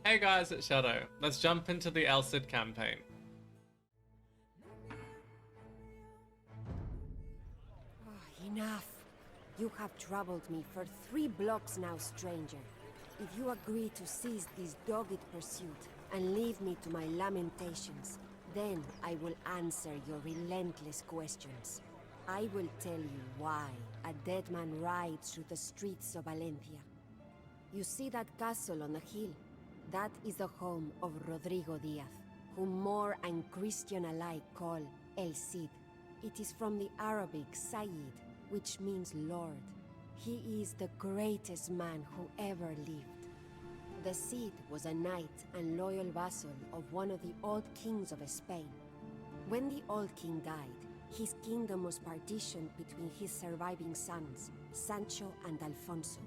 Hey guys, it's Shadow. Let's jump into the El Cid campaign. Enough. You have troubled me for 3 blocks now, stranger. If you agree to cease this dogged pursuit and leave me to my lamentations, then I will answer your relentless questions. I will tell you why a dead man rides through the streets of Valencia. You see that castle on the hill? That is the home of Rodrigo Diaz, whom Moor and Christian alike call El Cid. It is from the Arabic Sayyid, which means Lord. He is the greatest man who ever lived. The Cid was a knight and loyal vassal of one of the old kings of Spain. When the old king died, his kingdom was partitioned between his surviving sons, Sancho and Alfonso.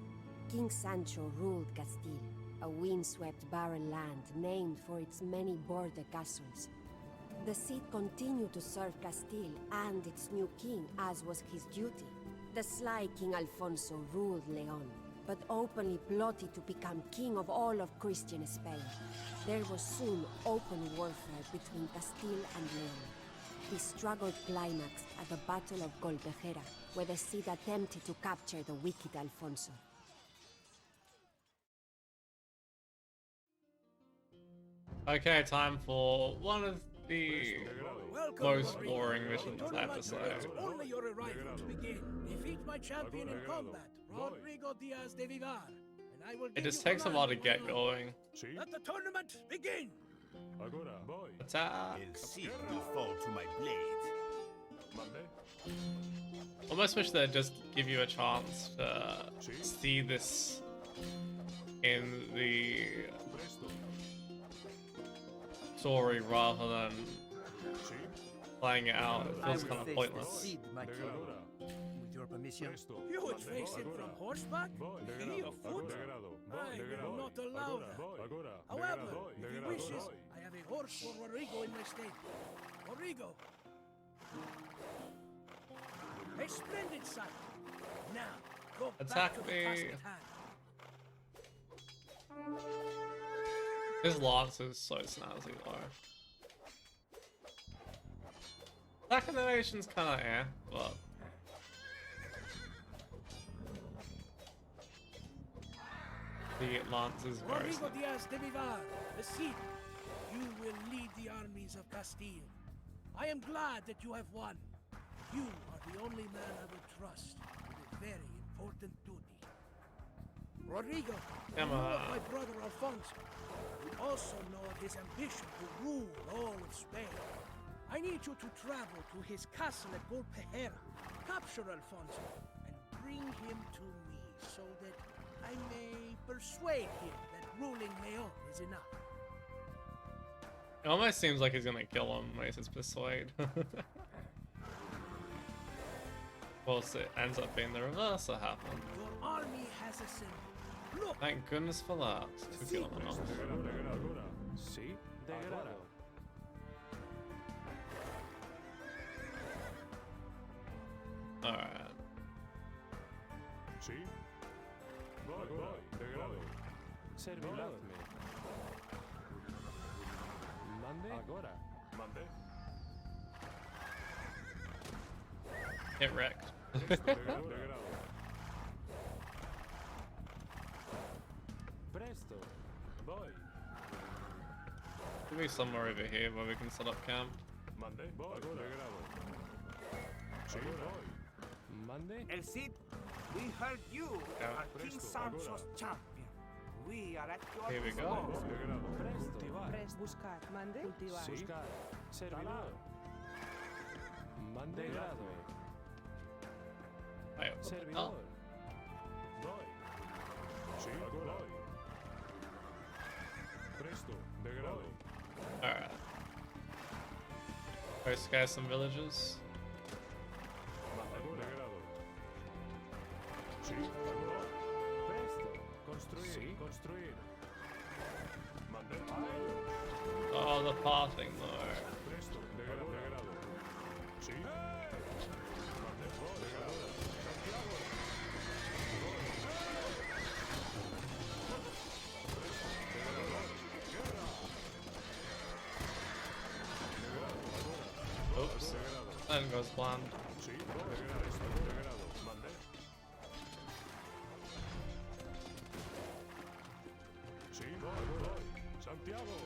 King Sancho ruled Castile, a windswept barren land named for its many border castles. The Cid continued to serve Castile and its new king, as was his duty. The sly King Alfonso ruled Leon, but openly plotted to become king of all of Christian Spain. There was soon open warfare between Castile and Leon. The struggle climaxed at the Battle of Golpejera, where the Cid attempted to capture the wicked Alfonso. Okay, time for one of the most boring missions, I have to say. Only your arrival to begin. Defeat my champion in combat, Rodrigo Diaz de Vivar, and I will. It just takes a while to get going. Let the tournament begin. Attack! El Cid will fall to my blade. Almost wish they'd just give you a chance to see this in the story rather than playing it out. It feels kind of pointless. With your permission. You would face him from horseback? Me of foot? I will not allow that. However, if he wishes, I have a horse for Rodrigo in my stable. Rodrigo! A splendid sight. Now, go Attack back to me. the task at hand. His lance is so snazzy though. Attack of the Nation's kinda but the lance is very Rodrigo snazzy. Diaz de Vivar, the Cid. You will lead the armies of Castile. I am glad that you have won. You are the only man I will trust with a very important duty. Rodrigo, you Come know on. of my brother Alfonso. You also know of his ambition to rule all of Spain. I need you to travel to his castle at Golpejera, capture Alfonso, and bring him to me so that I may persuade him that ruling Leon is enough. It almost seems like he's gonna kill him when he says persuade. Of course, it ends up being the reverse that happened. Your army has assembled. Look! Thank goodness for that. To kill him off. Alright. Get wrecked. Give me somewhere over here where we can set up camp. El Cid, we heard you Yeah. are King Sancho's champion. We are at your Here we go. disposal. Buscar, mande, cultivar. Wait, oh. Alright. Go scare some villagers. Oh, the pathing though. That didn't go as planned. Sí, degrado. Mande. Sí, voy. Santiago.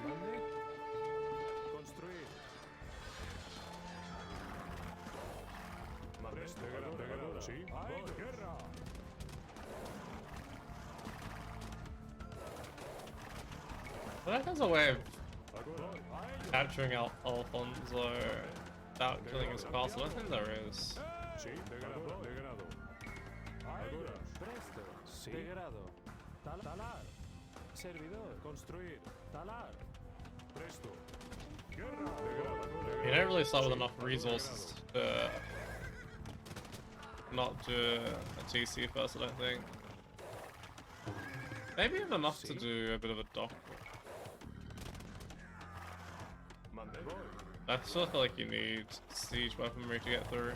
Mande. Construir. Mande. Degrado. Sí, voy. Guerra. I think there's a way of capturing Alfonso without killing his castle. I think there is. Sí, degrado. Ahora. Presto. Sí. Degrado. Talar. Servidor. Construir. Talar. Presto. Guerra. You don't really start with enough resources to not do a TC first, I don't think. Maybe even enough to do a bit of a dock. I still feel like you need siege weaponry to get through.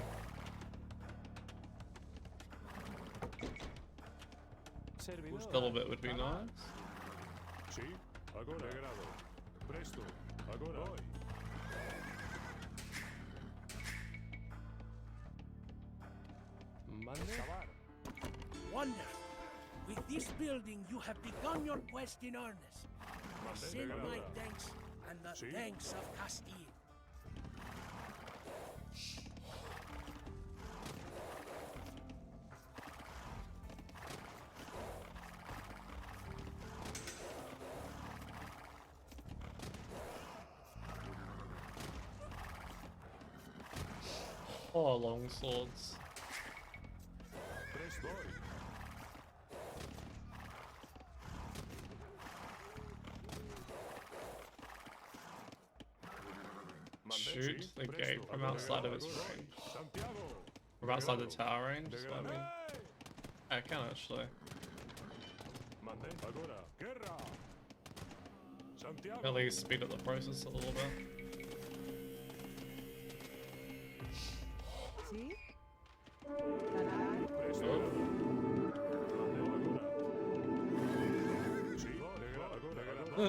A little bit would be nice. Sí, agora. Degrado. Presto. Agora. Voy. Wonderful. With this building, you have begun your quest in earnest. Send my thanks and the thanks of Castile. Oh, long swords. Shoot the gate from outside of its range. From outside the tower range, so I mean. I can actually. At least speed up the process a little bit. ¿Sí?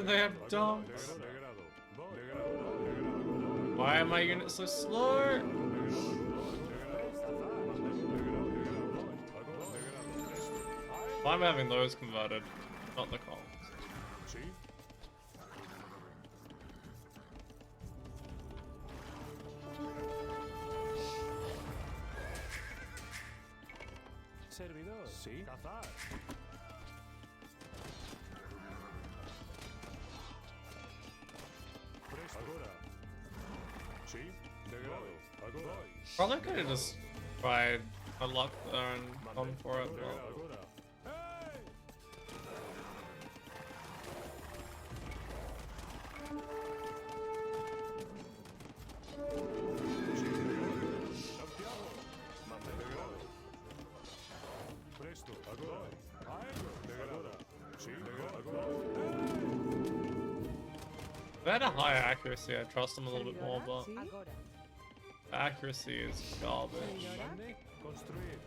They have dogs. Why are my units so slow? Why am I having those converted, not the columns? Servidor. Sí. Cazar. Presto. Agora. Sí. Degrado. Agora. Probably could have just tried a luck there and gone for it. But... Agora. Hey! Presto, agora. Agora. Sí, agora. If they had a higher accuracy, I'd trust them a little bit more, but the accuracy is garbage. Construir.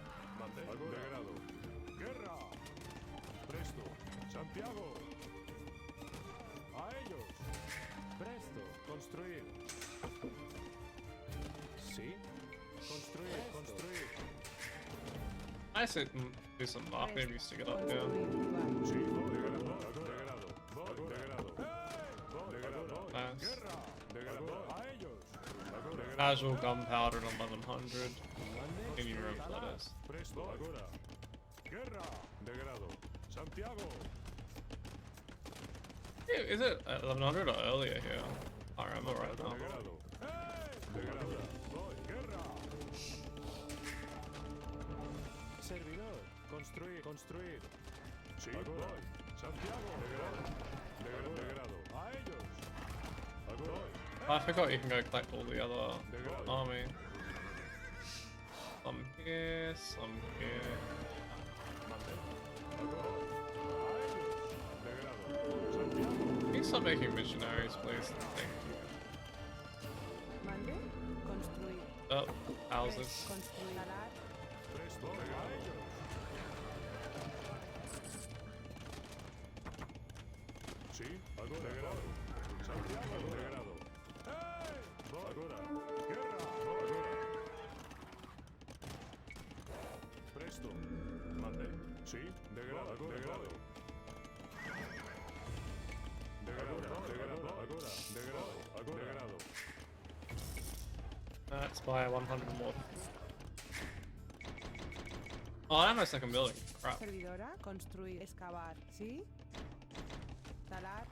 Degrado. Guerra. Presto. Santiago. A ellos. Presto. Construir. Sí. Construir. I say do some luck, maybe stick it up, yeah. Sí. Degrado. Nice. A ellos. Casual gunpowder at 1100. In your room, that is. Presto. Agora. Guerra. Degrado. Santiago. Is it 1100 or earlier here? I can't remember right now. Degrado. Degrado. Guerra. Servidor. Construir. Sí. Voy. Santiago. Degrado. A ellos. Agora. I forgot you can go collect all the other army. Some here, some here. Can you stop making missionaries, please? Thank you. Mande. Construir. Oh, houses. Construir. Sí, agora. Santiago. Degrado. Agora. Guerra. Agora. Presto. Mande. Sí. Degrado. Degrado. Degrado. Let's buy 100 more. Oh, I have no second building. Crap. Servidora, construir, excavar, ¿sí? Talar,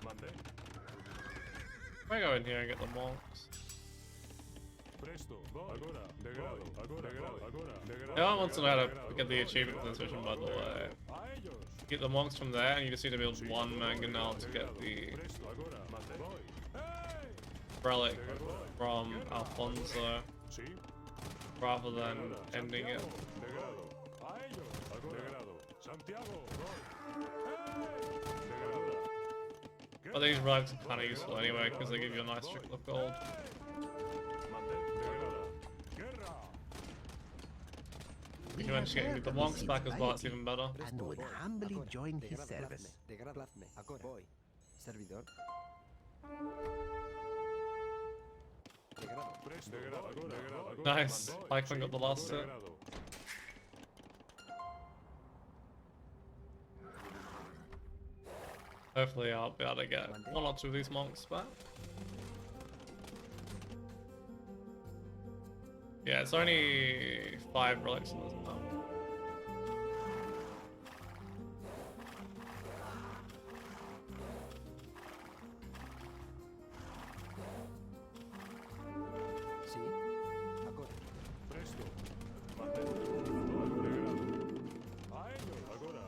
Mande. I go in here and get the monks. Presto. Agora. Degrado. Agora. Degrado. No one wants to know how to get the achievement for this mission, by the way. A ellos. Get the monks from there, and you just need to build one mangonel to get the Presto. Agora. Mande. Voy. Hey. relic from Alfonso, Sí. rather than ending it. Degrado. A ellos. Agora. Degrado. Santiago. Voy. Hey. Degrado. But these relics are kind of useful anyway, because they give you a nice trickle of gold. Mande. Degrado. Guerra. If you manage to get the monks back as well, it's even better. And would humbly join his service. Degradadme. Agora. Voy. Servidor. Degrado. Presto. Degrado. Agora. Nice. Python got the last hit. Degrado. Hopefully I'll be able to get one or two of these monks back. Yeah, it's only 5 relics in this map. Sí. Agora. Presto. Mande. Degrado. A ellos. Agora.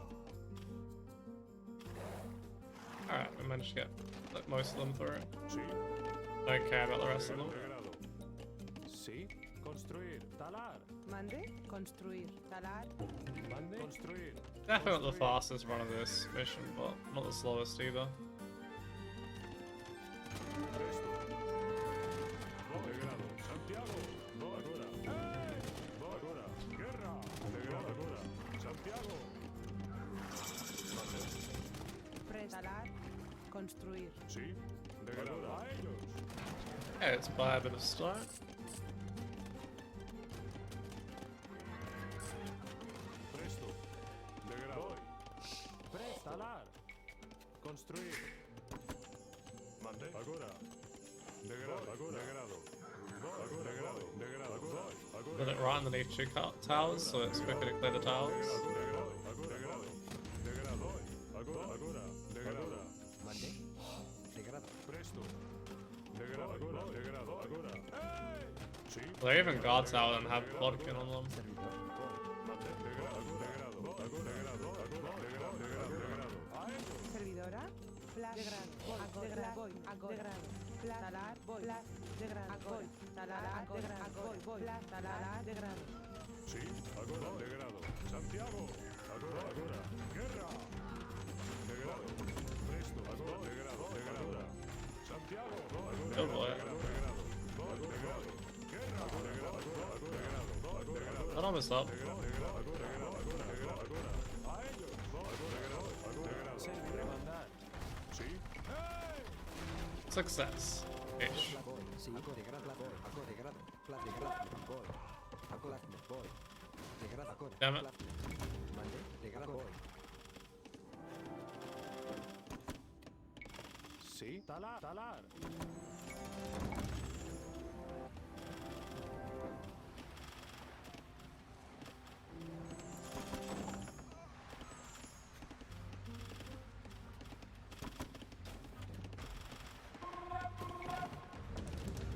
Alright, we managed to get like, most of them through. Sí. Don't care about the rest of them. Degrado. Sí. Construir. Talar. mande, construir, talar, Mande. Construir. Definitely not the fastest run of this mission, but not the slowest either. Presto. Degrado. Santiago. Agora. Hey. Agora. Guerra. Degrado. Agora. Santiago. pres, talar, construir, Sí. Degrado. A ellos. Yeah, it's by a bit of stone. Presto. Degrado. Talar. Construir. Mande. Agora. Degrado. Degrado. Degrado. Degrado. Put it right underneath 2 towers, so it's quicker to clear the towers. Mande. Degrado. Presto. Degrado. Degrado. Hey. Sí. They're even guard tower and have vodka on them. Servidor. Mande. Degrado. Degrado. A ellos. servidora, plas, degrado, voy, degrado, plas, talar, voy, plas, degrado, voy, talar, degrado, voy, plas, talar, degrado, Sí. Agora. Degrado. Santiago. Agora. Guerra. Degrado. Presto. Agora. Degrado. Santiago. Oh boy. Degrado. Guerra. Degrado. That almost up. A ellos. Sí. Hey. Success. Ish. Voy. Sí. Degrado. Voy. Degrado. Plas, degrado. Voy. Agora. Voy. Degrado. Agora. Damn it. Mande. Degrado. Voy. Sí. Talar.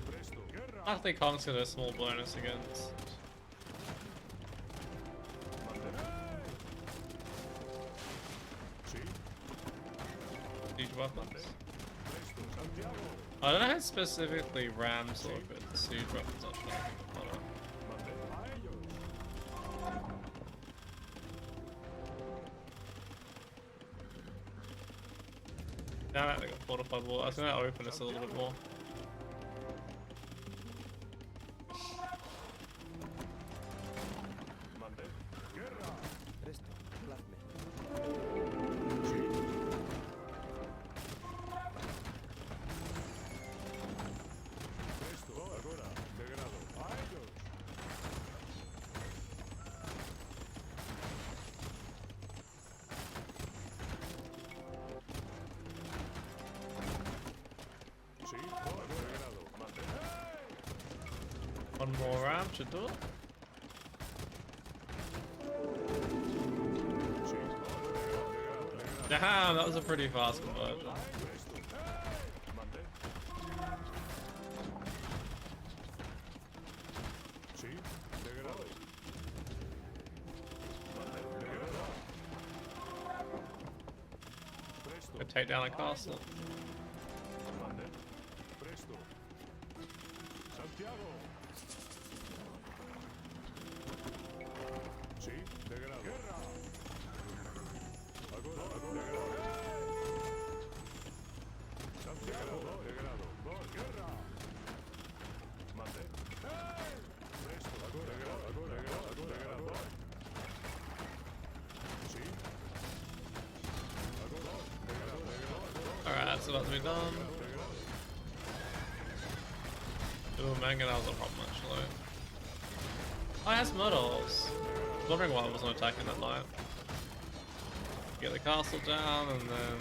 Presto. Guerra. I think Kong's got a small bonus against Sí. siege weapons. Presto. Santiago. I don't know how specifically rams look at siege weapons actually. I don't know. Mande. A ellos. Damn it, they got fortified wall. I was gonna open this a little bit more. Mande. Guerra. Presto. Plasme. Sí. One more round should do it. Damn, that was a pretty fast conversion. Go take down a castle. Alright, that's about to be done. Ooh, Mangonel's a problem actually. Oh, it has medals. I was wondering why I wasn't attacking that night. Get the castle down and then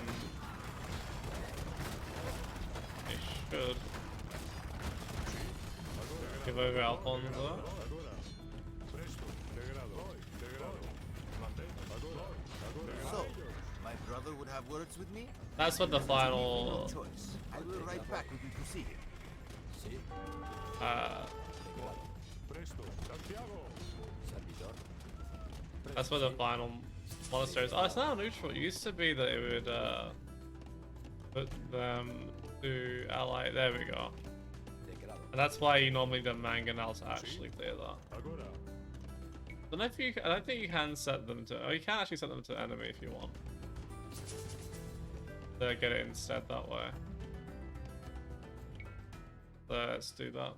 it should give over Alfonso. So, my brother would have words with me? That's what the final Choice. I will write back with you proceeded. that's what the final monastery is. Oh, it's now neutral. It used to be that it would put them to ally. There we go. And that's why you normally do mangonels to actually clear that. I don't think you can set them to. Oh, you can actually set them to enemy if you want. To get it instead that way. So let's do that.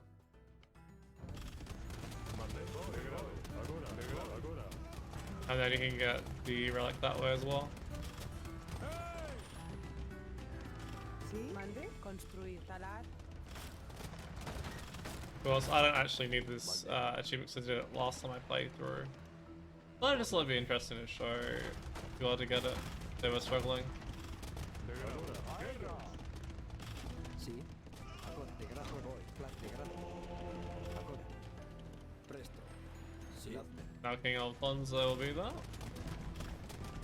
And then you can get the relic that way as well. Sí, mande, construir, talar. Of course, I don't actually need this achievement since I did it last time I played through. But I just thought it'd be interesting to show you all to get it. They were struggling. Sì. Agora, de grado voy. De grado. Agora. Presto. Sì. Now King Alfonso will be that.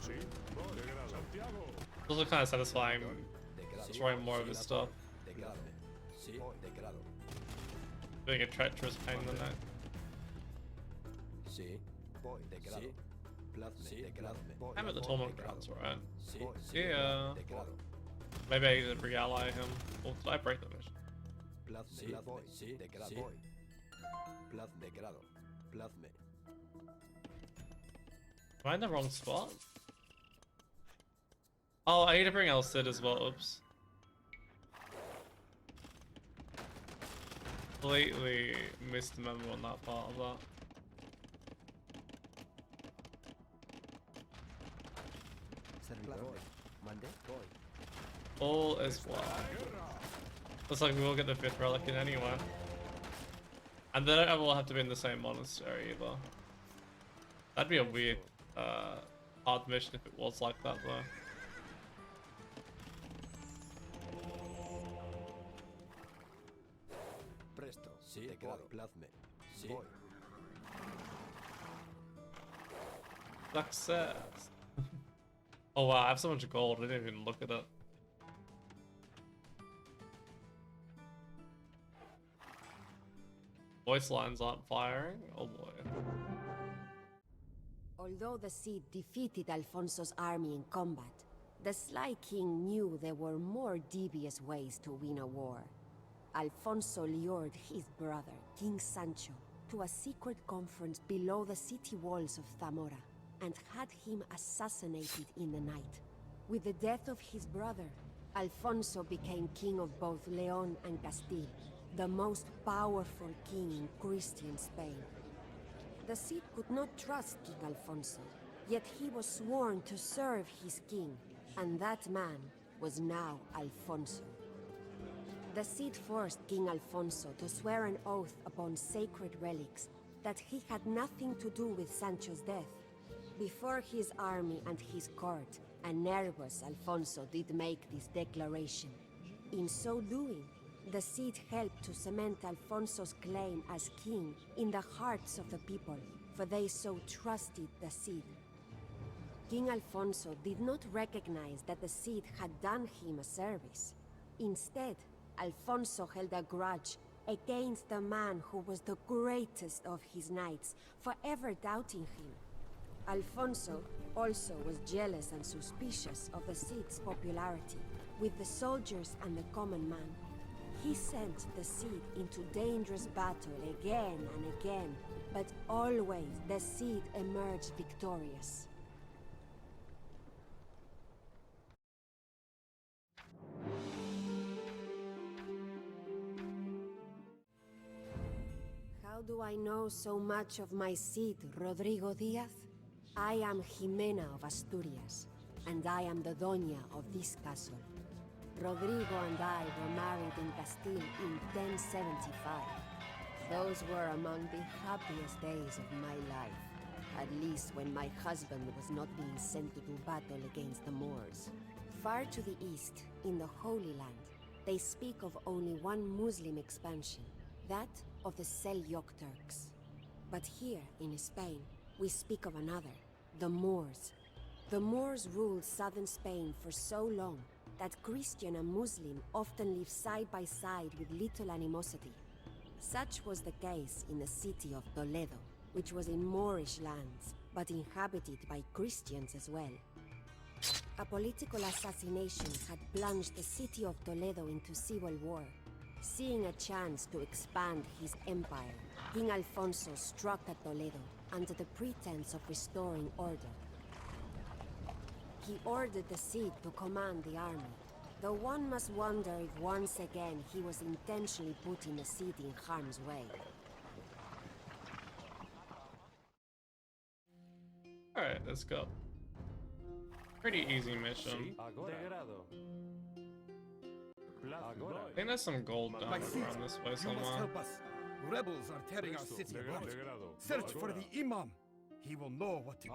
It's also kind of satisfying destroying more of his stuff. De grado. Sì. De grado. Being a treacherous pain in the neck. Sì. Voy. De grado. Plazme. De grado. I'm at the tournament grounds, right? Sì. Yeah. De grado. Maybe I could re-ally him. Or did I break the mission? Plazme. Voy. Sí. De grado. Voy. Plazme. De grado. Plazme. Am I in the wrong spot? Oh, I need to bring El Cid as well. Oops. Completely missed the memo on that part of that. Voy. Mande. Voy. All is well. Looks like we will get the 5th relic in anyway. And they don't all have to be in the same monastery either. That'd be a weird, hard mission if it was like that though. Presto. Sí. De grado. Plazme. Sí. Voy. Success. Oh wow, I have so much gold, I didn't even look at it. Voice lines aren't firing? Oh boy. Although the Cid defeated Alfonso's army in combat, the Sly King knew there were more devious ways to win a war. Alfonso lured his brother, King Sancho, to a secret conference below the city walls of Zamora, and had him assassinated in the night. With the death of his brother, Alfonso became king of both Leon and Castile, the most powerful king in Christian Spain. The Cid could not trust King Alfonso, yet he was sworn to serve his king, and that man was now Alfonso. The Cid forced King Alfonso to swear an oath upon sacred relics that he had nothing to do with Sancho's death. Before his army and his court, a nervous Alfonso did make this declaration. In so doing, the Cid helped to cement Alfonso's claim as king in the hearts of the people, for they so trusted the Cid. King Alfonso did not recognize that the Cid had done him a service. Instead, Alfonso held a grudge against the man who was the greatest of his knights, forever doubting him. Alfonso also was jealous and suspicious of the Cid's popularity with the soldiers and the common man. He sent the Cid into dangerous battle again and again, but always the Cid emerged victorious. How do I know so much of my Cid, Rodrigo Diaz? I am Jimena of Asturias, and I am the Doña of this castle. Rodrigo and I were married in Castile in 1075. Those were among the happiest days of my life, at least when my husband was not being sent to do battle against the Moors. Far to the east, in the Holy Land, they speak of only one Muslim expansion, that of the Seljuk Turks. But here, in Spain, we speak of another, the Moors. The Moors ruled southern Spain for so long that Christian and Muslim often live side by side with little animosity. Such was the case in the city of Toledo, which was in Moorish lands, but inhabited by Christians as well. A political assassination had plunged the city of Toledo into civil war. Seeing a chance to expand his empire, King Alfonso struck at Toledo under the pretense of restoring order. He ordered the Cid to command the army, though one must wonder if once again he was intentionally putting the Cid in harm's way. Alright, let's go. Pretty easy mission. I think there's some gold down around this way somewhere. Rebels are tearing our city apart. Search for the Imam. He will know what to do.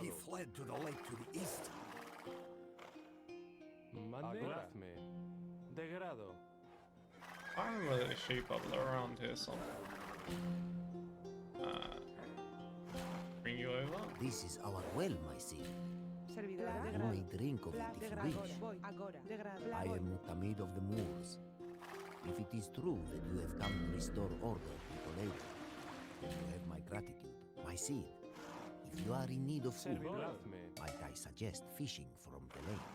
He fled to the lake to the east. I remember the sheep up around here somewhere. Bring you over? This is our well, my Cid. You may drink of it if you wish. I am Mutamid of the Moors. If it is true that you have come to restore order to Toledo, then you have my gratitude, my Cid. If you are in need of food, might I suggest fishing from the lake?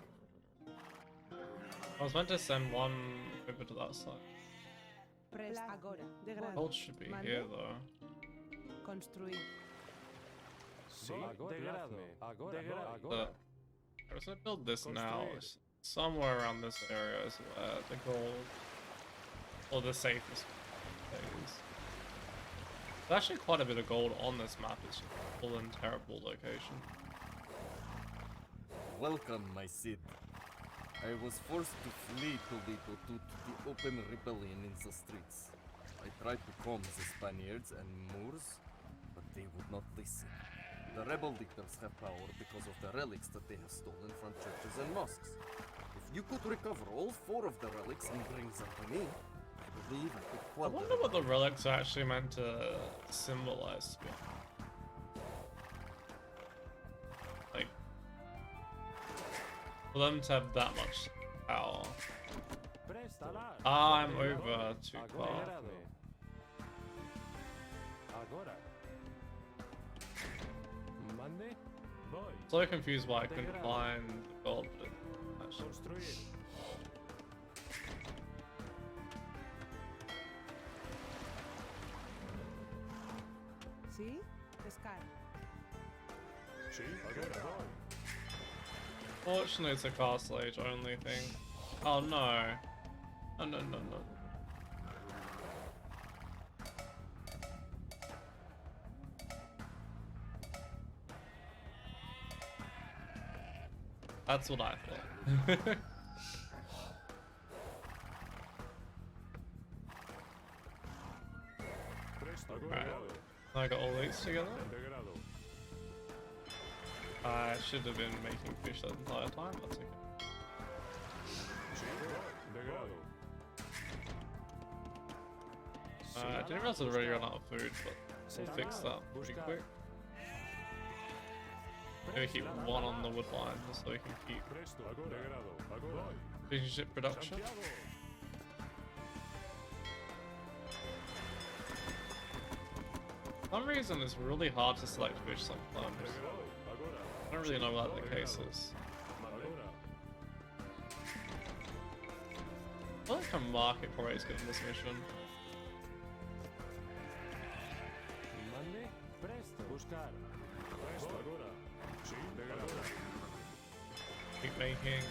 I was meant to send one over to that side. Gold should be here though. Construir. I was gonna build this now. Somewhere around this area is where the gold, or the safest things. There's actually quite a bit of gold on this map. It's just a full and terrible location. Welcome, my Cid. I was forced to flee Toledo due to the open rebellion in the streets. I tried to calm the Spaniards and Moors, but they would not listen. The rebel leaders have power because of the relics that they have stolen from churches and mosques. If you could recover all 4 of the relics and bring them to me, I believe I could quell I wonder what the relics are actually meant to symbolize. Like, for them to have that much power. I'm over too far. So confused why I couldn't find the gold. ¿Sí? Pescar. Fortunately, it's a Castle Age only thing. Oh no. Oh no, no, no. That's what I thought. Alright. I got all these together. I should have been making fish that entire time, that's okay. I didn't realize I'd already run out of food, but we'll fix that pretty quick. Maybe keep one on the wood line just so we can keep finishing ship production. For some reason it's really hard to select fish sometimes. I don't really know what the case is. I feel like a market probably is good in this mission. Keep making.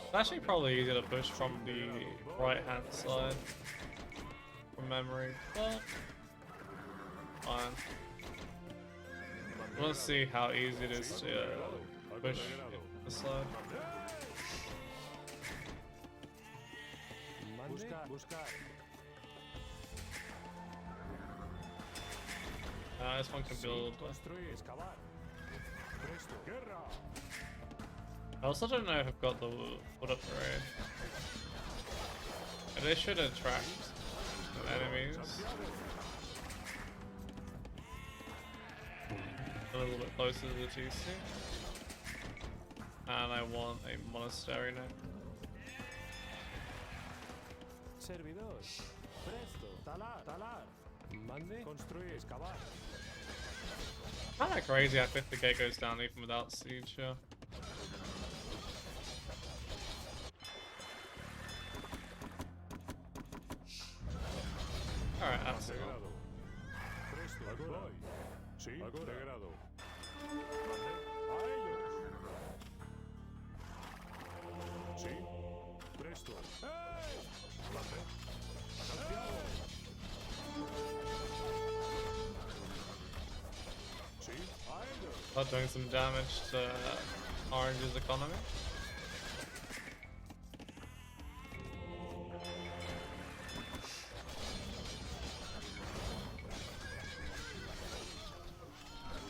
It's actually probably easier to push from the right hand side from memory, but fine. Let's see how easy it is to push this side. This one can build. I also don't know if I've got the wood upgrade. And they should attract enemies. A little bit closer to the GC. And I want a monastery now. Servidor. Presto. Talar. Mande. Construir. Excavar. Kinda crazy how quick the gate goes down even without siege, yeah. Alright, that's it. Presto. Agora. Sí. Integrado. A ellos. Sí. Presto. ¡Hey! Mande. Santiago. Sí. A ellos. Start doing some damage to Orange's economy.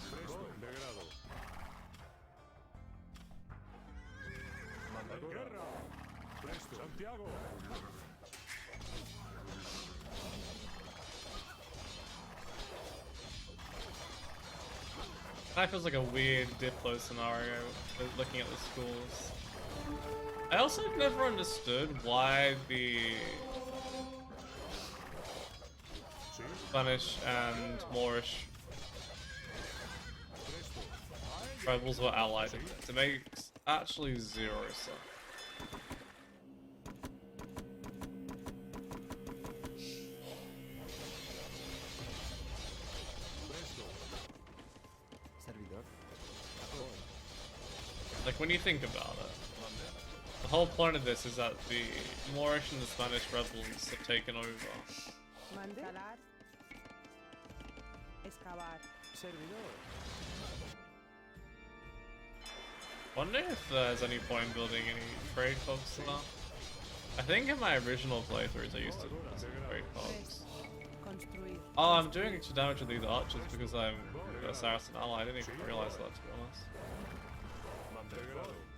Presto. Integrado. Manda guerra. Presto. Santiago. That feels like a weird Diplo scenario looking at the schools. I also never understood why the Spanish and Moorish rebels were allied. It makes actually zero sense. Like, when you think about it, the whole point of this is that the Moorish and the Spanish rebels have taken over. Mande. Talar. Excavar. Servidor. Wonder if there's any point in building any trade cogs to that. I think in my original playthroughs I used to do some trade cogs. Construir. Oh, I'm doing extra damage with these archers because I'm a Saracen ally. I didn't even realize that, to be honest.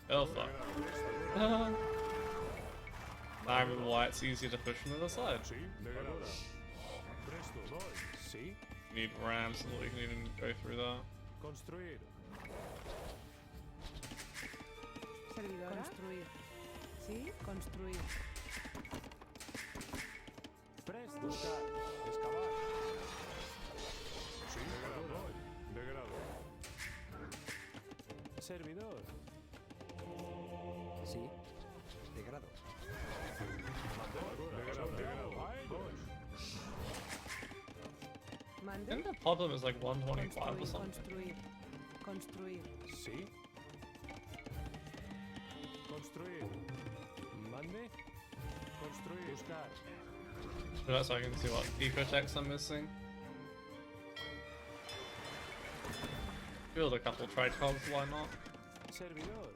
Oh fuck. I remember why it's easier to push from the other side. You need rams so that we can even go through that. Construir. Servidora. Construir. Sí. Construir. Presto. Buscar. Excavar. Sí. Degrado. Servidor. Sí. De grado. Degrado. A ellos. I Mande. think the problem is like 125 or something. Construir. Construir. Sí. Construir. Mande. Construir. Buscar. That's so I can see what eco-techs I'm missing. Build a couple trade cogs, why not? Servidor.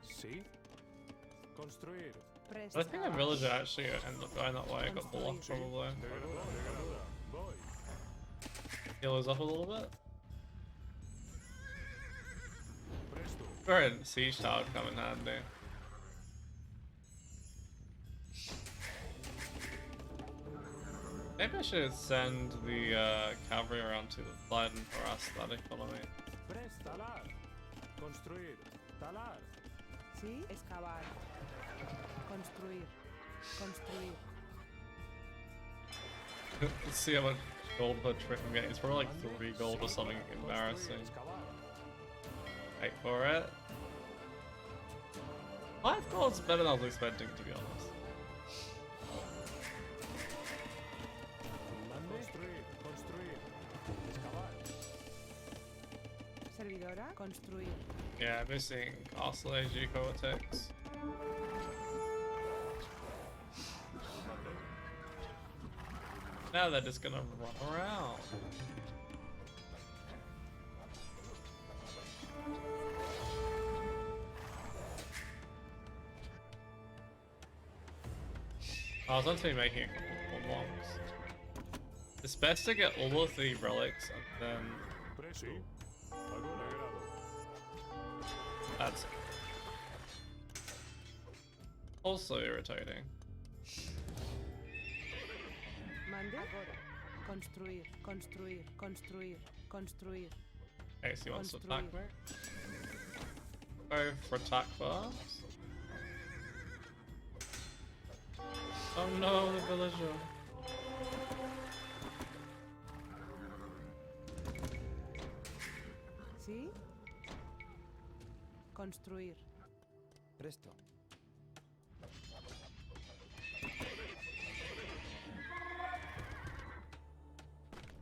Sí. Construir. Presto. I think a villager actually ended up going that way. I got blocked probably. Voy. Heal us up a little bit. Presto. Very siege tower would come in handy. Maybe I should send the cavalry around to the side and harass that economy. Pres, talar. Construir. Talar. Sí, excavar. Construir. Construir. Let's see how much gold per trip I'm getting. It's probably like 3 gold or something embarrassing. Wait for it. 5 gold's better than I was expecting, to be honest. Construir. Construir. Excavar. Servidora, construir. Yeah, missing Castle Age Cortex. Now they're just gonna run around. I was meant to be making a couple more monks. It's best to get all of the relics and then Presto. Agora grado. that's also irritating. Mande. Agora. Construir. Construir. Construir. Construir. Okay, so he wants to Construir. attack me. Go for attack first. Oh no, the villager. Sí. Construir. Presto.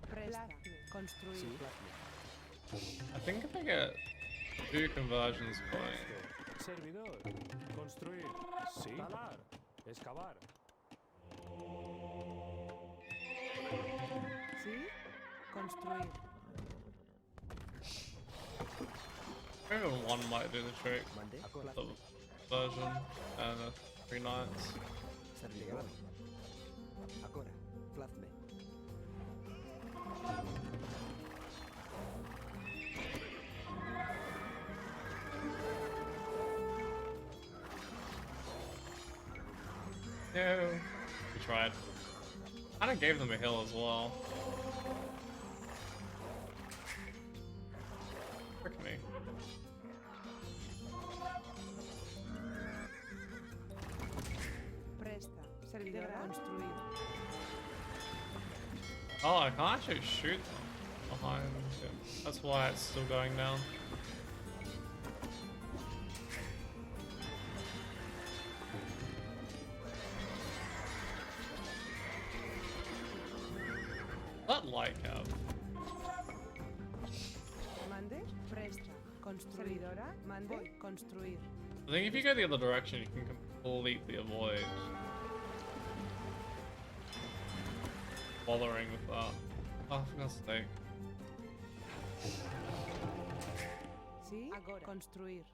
Presta. Construir. Sí, plasma. I think if I get 2 conversions point. Servidor. Construir. Sí. Talar. Excavar. Sí. Construir. Maybe 1 might do the trick. Mande. The version and 3 knights. Servidor. Agora. Plasme. No. We tried. Kinda gave them a hill as well. Frick me. Presta. Servidora. Construir. Oh, I can't actually shoot them behind him. That's why it's still going down. That light cab. Mande. Presta. Construidora. Mande. Construir. I think if you go the other direction, you can completely avoid bothering with that. Oh, for God's sake. Sí. Agora. Construir.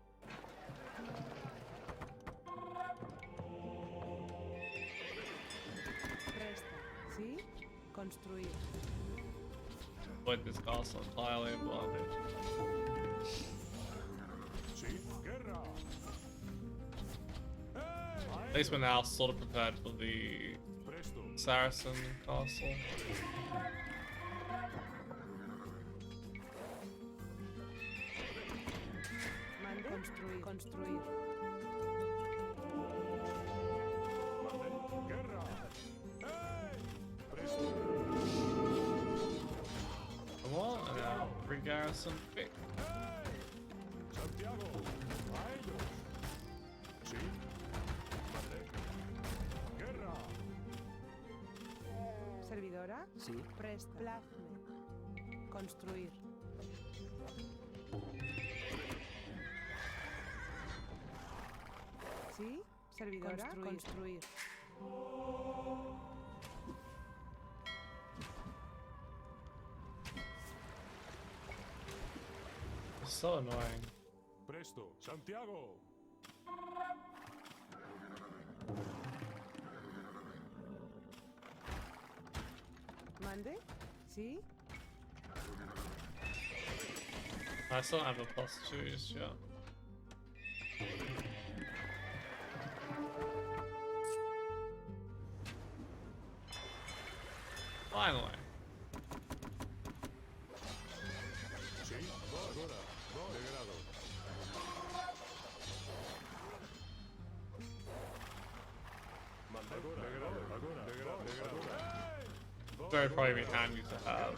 Presta. Sí. Construir. Avoid this castle entirely, advantage. Sí. Guerra. At least we're now sort of prepared for the Presto. Saracen castle. Mande. Construir. Construir. Mande. Guerra. Presto. Come on, and now re-garrison quick. Santiago. A ellos. Sí. Mande. Guerra. Servidora. Sí. Presta. Plasme. Construir. Sí. Servidora. Construir. It's so annoying. Presto. Santiago. Mande. Sí. I still don't have a +2 just yet. Finally. Sì, agora, degrado. Very probably be handy to have.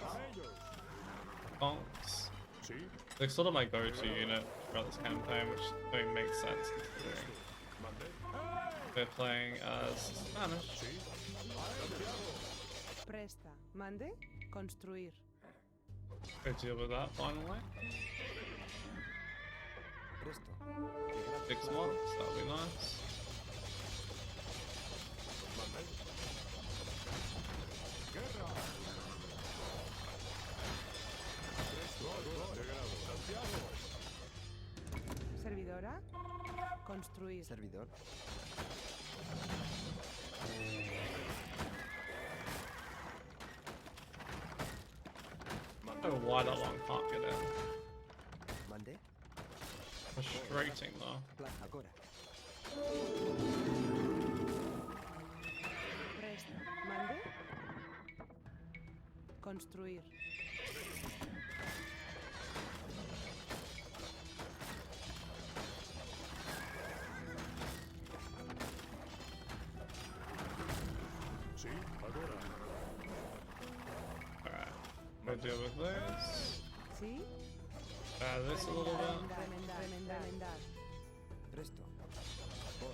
Conks. Sì, Like sort of my go-to unit throughout this campaign, which I think makes sense considering they're playing as Spanish. Presta. Mande. Construir. Go deal with that finally. Presto. 6 months, that'll be nice. Servidora. Construir. Servidor. I don't know why that one can't get in. Mande. Frustrating though. Agora. Presta. Mande. Construir. sì, agora. Alright, we'll deal with this. ¿Sí? This a little bit. Remendar, remendar, remendar. Presto.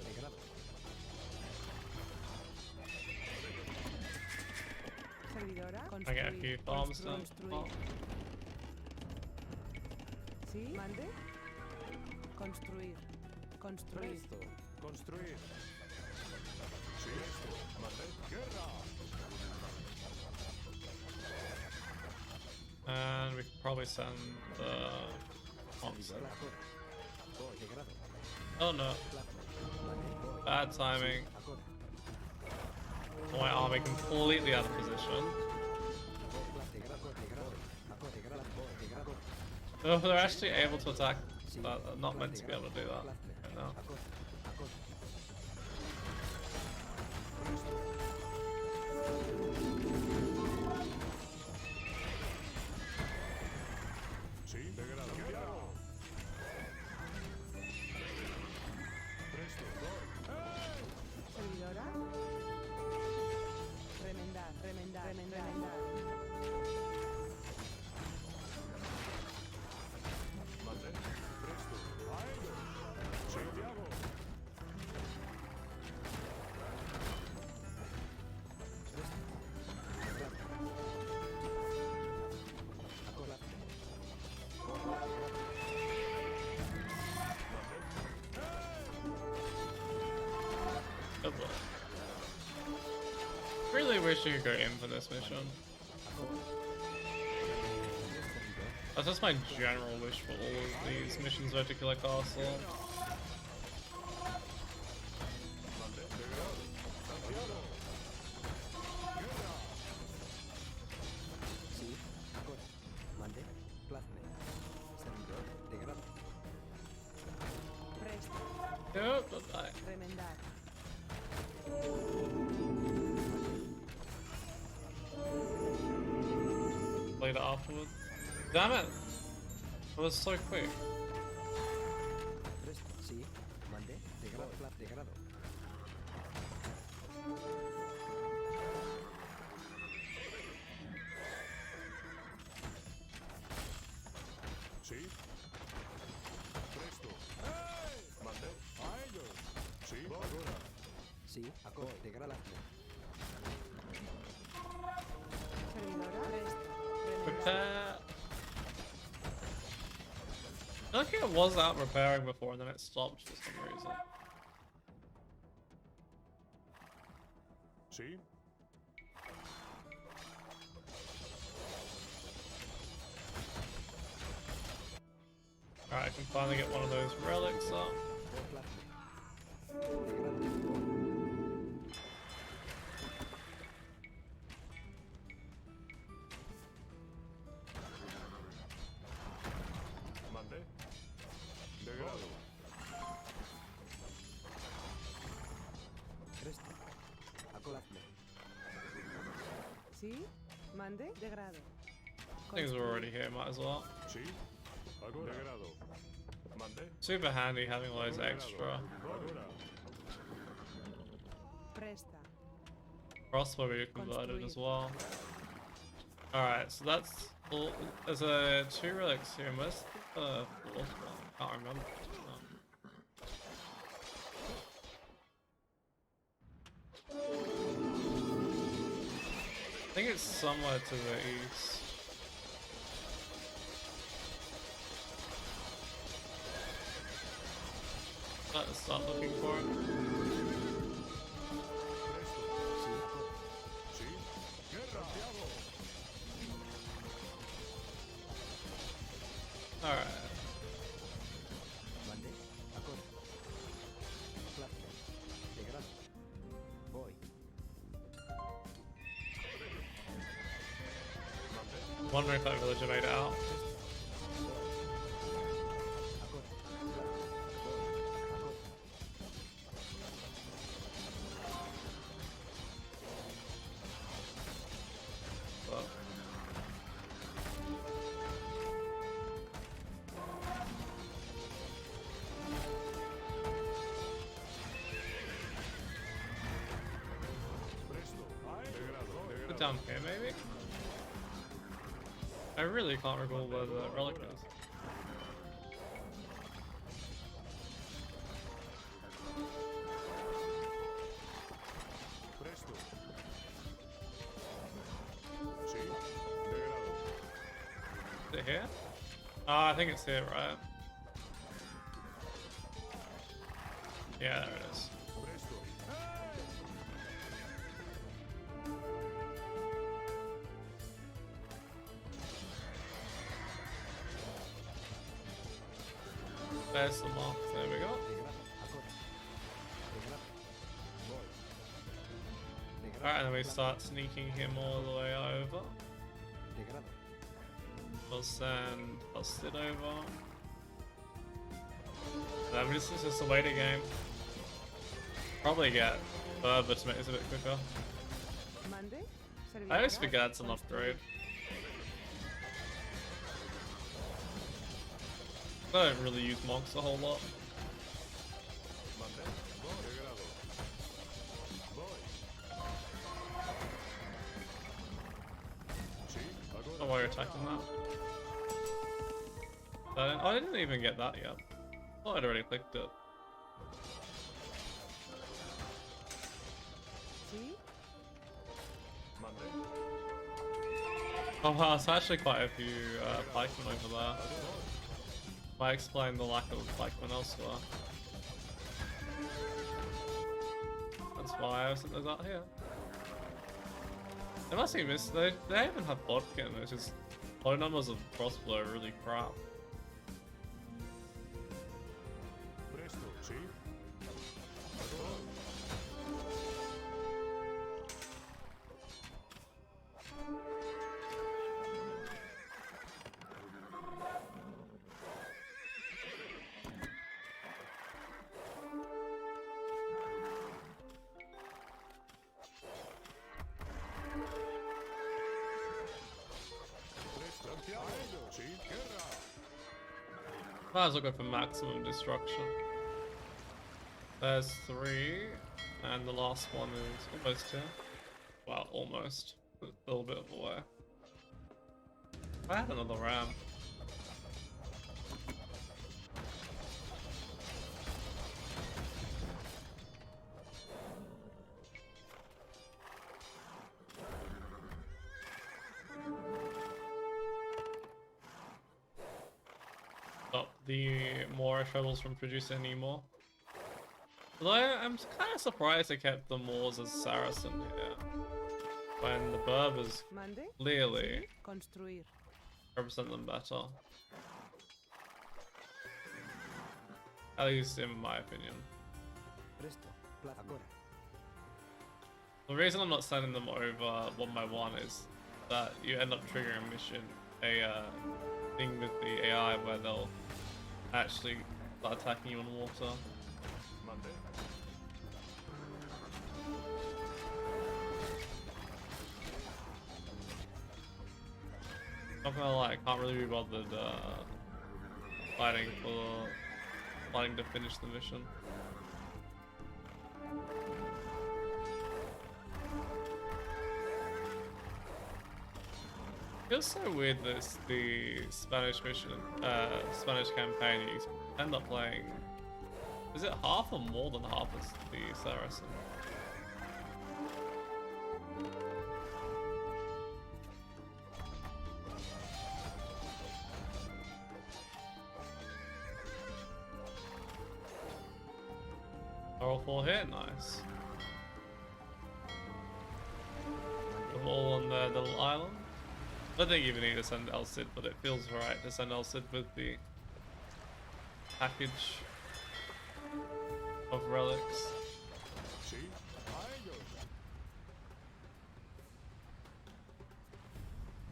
De grado. Servidora. I get a few bombs done. Oh. ¿Sí? Mande. Construir. Construir. Presto. Construir. Sí, esto. Mande. Guerra. And we could probably send the Thompson. De grado. Oh no. Bad timing. My army completely out of position. Oh, they're actually able to attack. They're not meant to be able to do that right now. Sí, de grado. Guerra. Presto. Servidora. Remendar, remendar, remendar. Mande. Presto. A ellos. Santiago. Oh boy. Really wish you could go in for this mission. That's just my general wish for all of these missions were to kill a castle. Sí, agora. Mande. Plazme. Servidor. De grado. Presto. Nope, don't die. Remendar. Later afterwards. Damn it! It was so quick. Presto. Sí. Mande. De grado. De grado. Sí. Presto. Mande. A ellos. Sí, agora. Sí. Agora. De grado. Servidora. Presto. Prepare. I think it was out repairing before and then it stopped for some reason. Sí. Alright, I can finally get one of those relics up. Mande. De grado. Presto. Acoladme. ¿Sí? Mande de grado. Things were already here, might as well. Sí. Agora. De grado. Mande. Super handy having all those extra. Agora. Presta. Crossbow we converted as well. Alright, so that's all. There's a 2 relics here. Where's the 4th one? I can't remember. I think it's somewhere to the east. Let's start looking for it. Sí. Guerra. Alright. Mande, acorde. Plasma, de grado. Voy. Wondering if that villager made it out. Well. Put down here, maybe? I really can't recall where the relic is. Presto. Sí. De grado. Is it here? Oh, I think it's here, right? Yeah, there it is. Presto. There's the mark. There we go. De grado, acorde. De grado. Voy. De grado. Alright, and then we start sneaking him all the way over. De grado. We'll send Busted over. And then this is just a waiting game. Probably get Berber to make this a bit quicker. Mande. I always forget it's an upgrade. I don't really use monks a whole lot. Mande. De grado. Voy. Sí. Oh, Agora. why you're attacking that? I didn't even get that yet. I thought I'd already clicked it. Sí. Mande. Oh wow, it's actually quite a few pikemen over there. Might explain the lack of pikemen elsewhere. That's why I sent those out here. They must be missed. They even have bodkin, which is low numbers of crossbow are really crap. Presto. Sí. Sí. Guerra. Might as well go for maximum destruction. There's 3, and the last one is almost here. Well, almost. A little bit of a way. I had another ram. Stop the Moorish rebels from producing any more. Although I'm kind of surprised they kept the Moors as Saracen here, when the Berbers Mande. clearly Construir. represent them better. At least in my opinion. Presto. Plaza Cora. The reason I'm not sending them over one by one is that you end up triggering a mission, a thing with the AI where they'll actually start attacking you in water. Mande. Not gonna lie, I can't really be bothered fighting to finish the mission. Feels so weird that the Spanish mission, Spanish campaign, you end up playing. Is it half or more than half as the Saracen? Are all four here? Nice. Them all on the little island. I don't think you even need to send El Cid, but it feels right to send El Cid with the package of relics.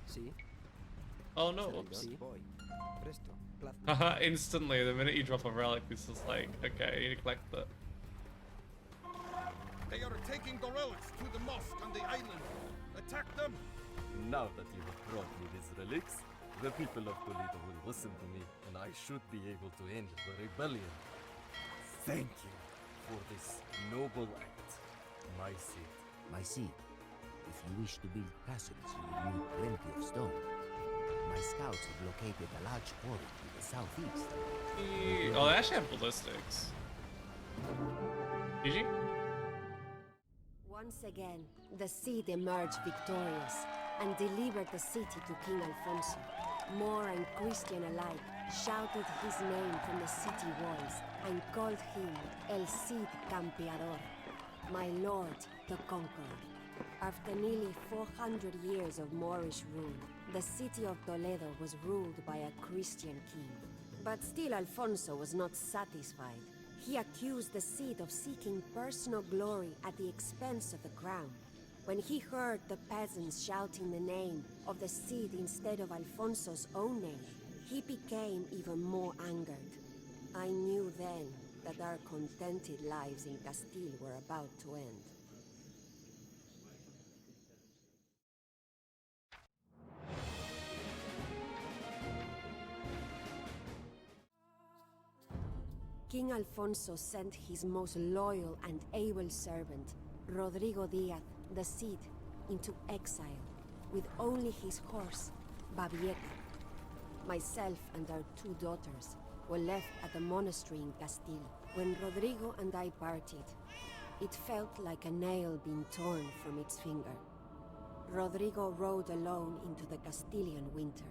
See? Oh no, whoops. Boy. Presto. Haha, instantly, the minute you drop a relic, it's just like, okay, you need to collect that. They are taking the relics to the mosque on the island. Attack them! Now that you have brought me these relics, the people of Toledo will listen to me, and I should be able to end the rebellion. Thank you for this noble act, my Cid. My Cid, if you wish to build castles, you will need plenty of stone. My scouts have located a large quarry to the southeast. Oh, they actually have ballistics. GG? Once again, the Cid emerged victorious and delivered the city to King Alfonso. Moor and Christian alike shouted his name from the city walls and called him El Cid Campeador, my lord, the conqueror. After nearly 400 years of Moorish rule, the city of Toledo was ruled by a Christian king. But still Alfonso was not satisfied. He accused the Cid of seeking personal glory at the expense of the crown. When he heard the peasants shouting the name of the Cid instead of Alfonso's own name, he became even more angered. I knew then that our contented lives in Castile were about to end. King Alfonso sent his most loyal and able servant, Rodrigo Diaz, the Cid, into exile, with only his horse, Babieta. Myself and our 2 daughters were left at the monastery in Castile. When Rodrigo and I parted, it felt like a nail being torn from its finger. Rodrigo rode alone into the Castilian winter.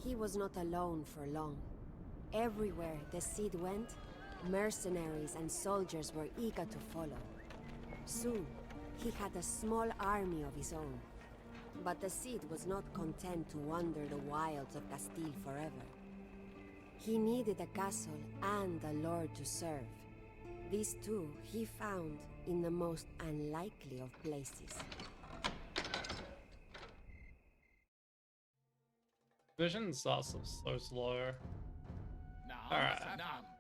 He was not alone for long. Everywhere the Cid went, mercenaries and soldiers were eager to follow. Soon, he had a small army of his own. But the Cid was not content to wander the wilds of Castile forever. He needed a castle and a lord to serve. These two he found in the most unlikely of places. Vision starts so slow. Alright.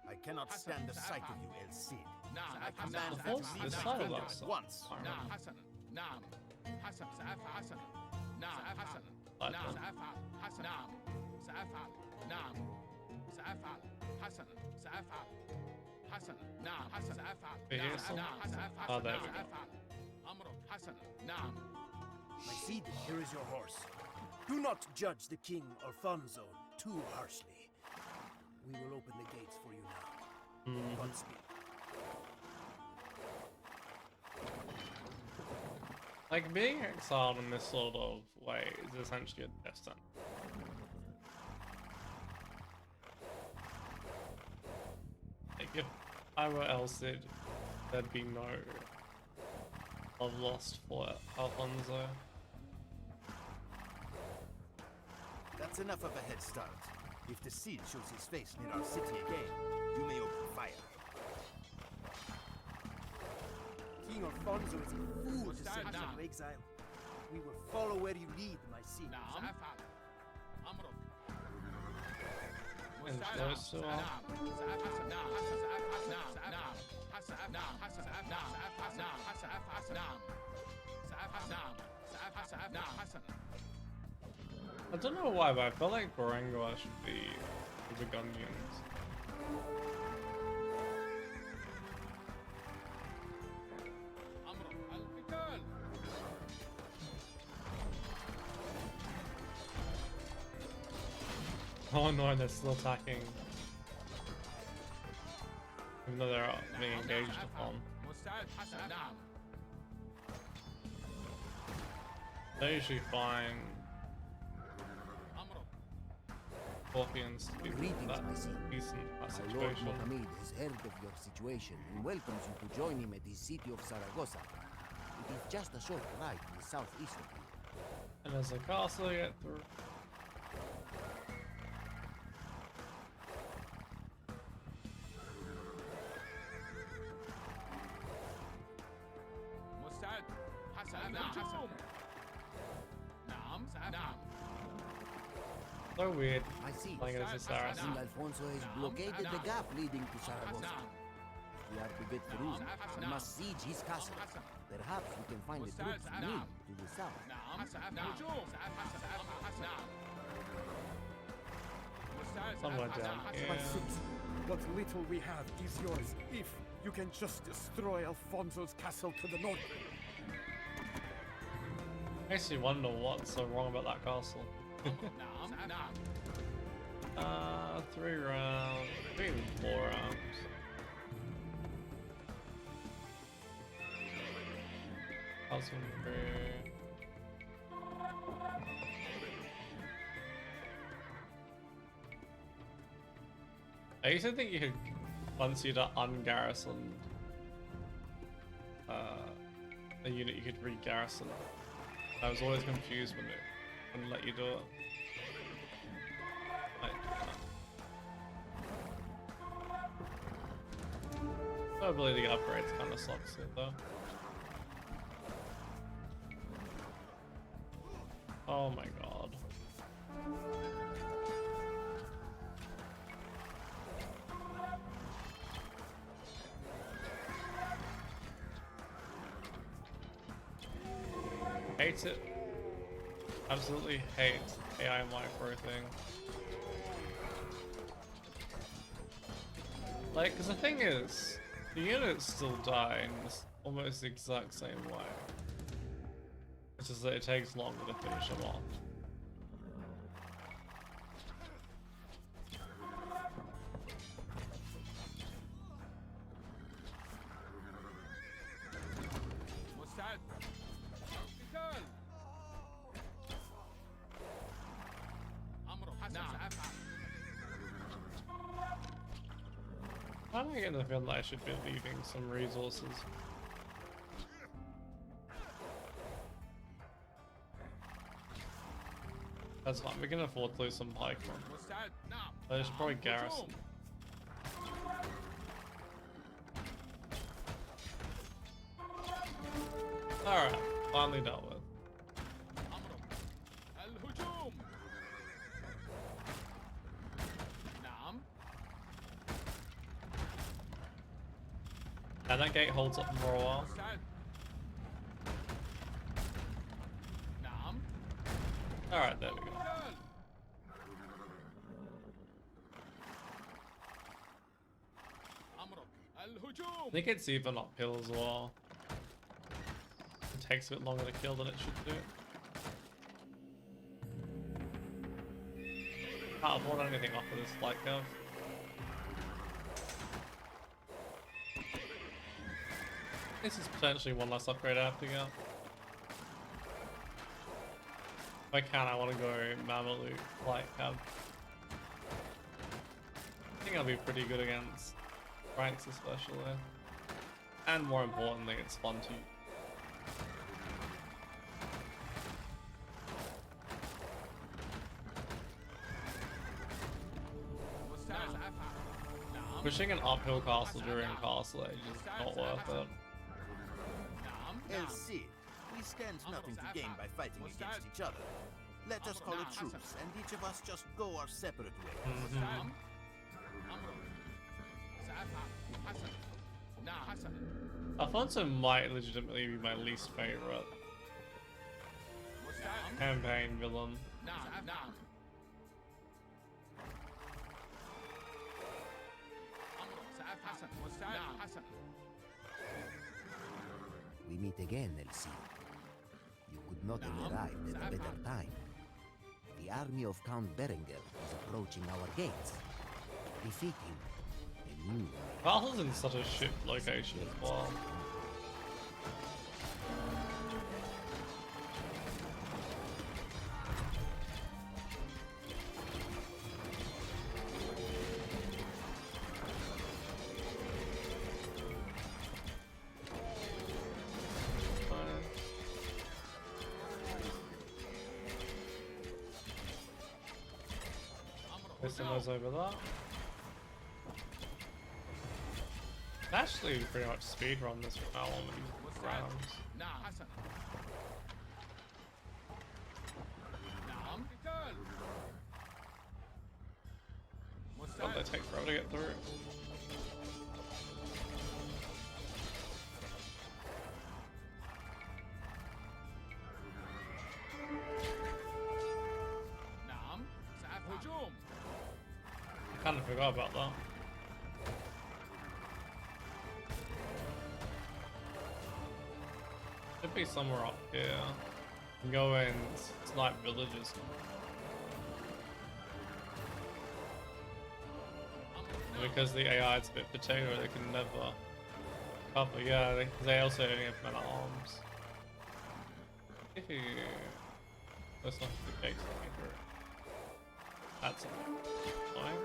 I cannot stand the sight of you, El Cid. I The command horse that is you side leave of at us. once. Oh, there we go. My Cid, here is your horse. Do not judge the King Alfonso too harshly. We will open the gates for you now. Godspeed. Like, being exiled in this sort of way is essentially a death sentence. Like, if I were El Cid, there'd be no love lost for Alfonso. That's enough of a head start. If the Cid shows his face near our city again, you may open fire. King Alfonso is a fool to send us into exile. We will follow where you lead, my Cid. And close to all. I don't know why, but I feel like Barangua should be the Burgundians. Oh no, they're still attacking. Even though they're being engaged upon. They're usually fine. Scorpions to be that decent My Lord situation. Mohammed has heard of your situation and welcomes you to join him at his city of Saragossa. It is just a short ride in the southeast of here. And there's a castle to get through. So weird. I see. Playing as a Saracen. King Alfonso has blockaded the gap leading to Saragossa. If we are to get through, we must siege his castle. Perhaps we can find the troops near to the south. Somewhere down here. My six, what little we have is yours if you can just destroy Alfonso's castle to the north. I actually wonder what's so wrong about that castle. 3 rounds, maybe 4 rounds. Husbandry. I used to think you could consider ungarrisoned a unit you could re-garrison. I was always confused when it wouldn't let you do it. My ability to get upgrades kind of sucks it though. Oh my god. Hate it. Absolutely hate AI micro thing. Like, because the thing is, the units still die in this almost the exact same way. It's just that it takes longer to finish them off. I'm getting the feeling that I should be leaving some resources. That's fine, we can afford to lose some pike. I should probably garrison. Alright, finally dealt with. And that gate holds up for a while. Alright, there we go. I think it's even uphill as well. It takes a bit longer to kill than it should do. Can't afford anything off of this flight curve. This is potentially one less upgrade I have to get. If I can, I want to go Mameluke flight cab. I think I'll be pretty good against Franks especially. And more importantly, it's fun to use. Pushing an uphill castle during castle age is not worth it. El Cid, we stand nothing to gain by fighting against each other. Let us call a truce, and each of us just go our separate ways. Alfonso might legitimately be my least favorite campaign villain. We meet again, El Cid. You could not have arrived at a better time. The army of Count Berenguer is approaching our gates. Defeat him, and you... Castle's in such a shit location as well. Someone's over there. Actually, pretty much speedrun this for how long these rounds. God, they take forever to get through. Kind of forgot about that. Should be somewhere up here. Go and snipe villages. Because the AI is a bit potato, they can never cover. Yeah, they also only have men at arms. That's not the case. That's annoying.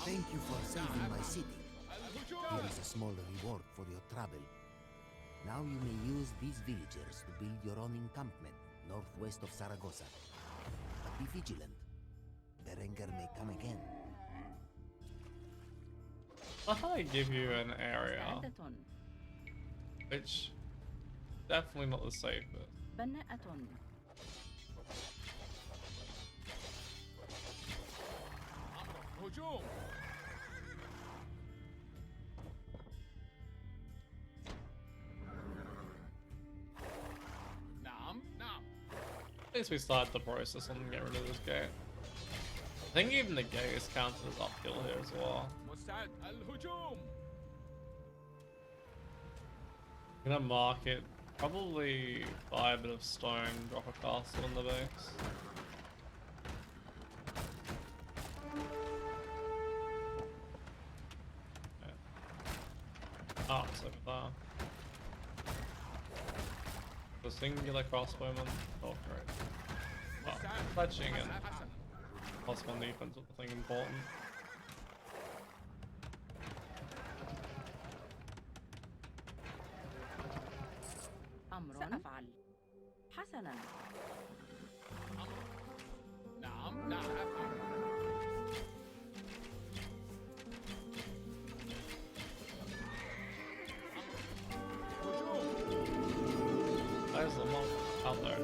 Thank you for saving my city. Here is a small reward for your trouble. Now you may use these villagers to build your own encampment northwest of Saragossa. But be vigilant. Berenguer may come again. I thought I'd give you an area, which definitely not the safest. At least we started the process on getting rid of this gate. I think even the gate is counted as uphill here as well. I'm gonna mark it, probably buy a bit of stone, drop a castle in the base. Ah, it's over there. The singular crossbowman. Oh, great. Well, fletching and +1 defense is the thing important. سأفعل حسنا. نعم أفعل. There's the monk out there.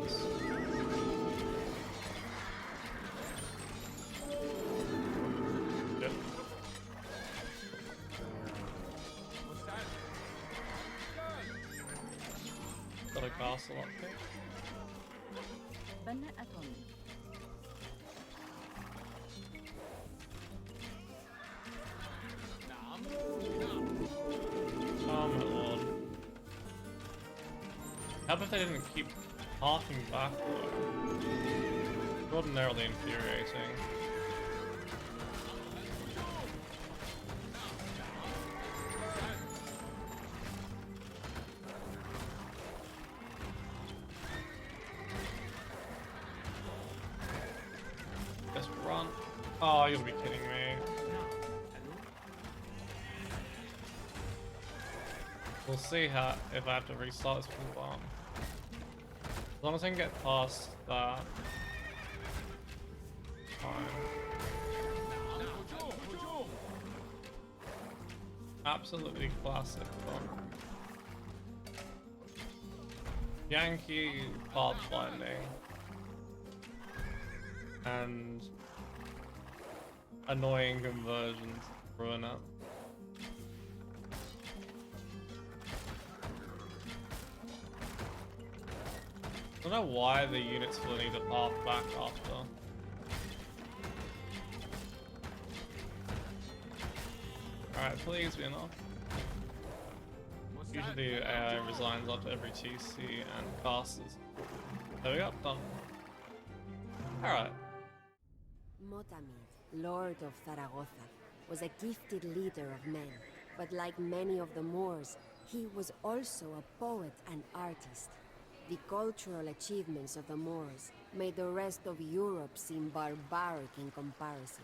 Yep. Got a castle up there. Oh my lord. How about they didn't keep harking back though? Extraordinarily infuriating. Just run. Oh, you'll be kidding me. We'll see how if I have to restart this full bomb. As long as I can get past that. Fine. Absolutely classic fun. Yankee path finding. And annoying conversions ruin it. I don't know why the units will need to path back after. Alright, please be enough. Usually AI resigns after every TC and passes. There we go, done. Alright. Motamid, Lord of Zaragoza, was a gifted leader of men, but like many of the Moors, he was also a poet and artist. The cultural achievements of the Moors made the rest of Europe seem barbaric in comparison.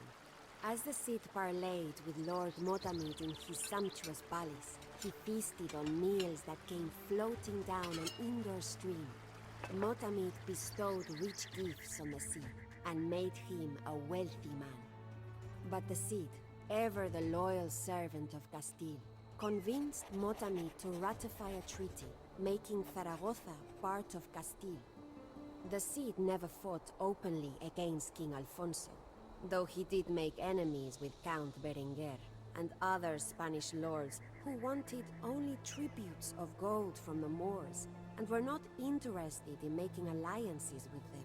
As the Cid parlayed with Lord Motamid in his sumptuous palace, he feasted on meals that came floating down an indoor stream. Motamid bestowed rich gifts on the Cid and made him a wealthy man. But the Cid, ever the loyal servant of Castile, convinced Motamid to ratify a treaty, making Zaragoza part of Castile. The Cid never fought openly against King Alfonso, though he did make enemies with Count Berenguer and other Spanish lords who wanted only tributes of gold from the Moors and were not interested in making alliances with them.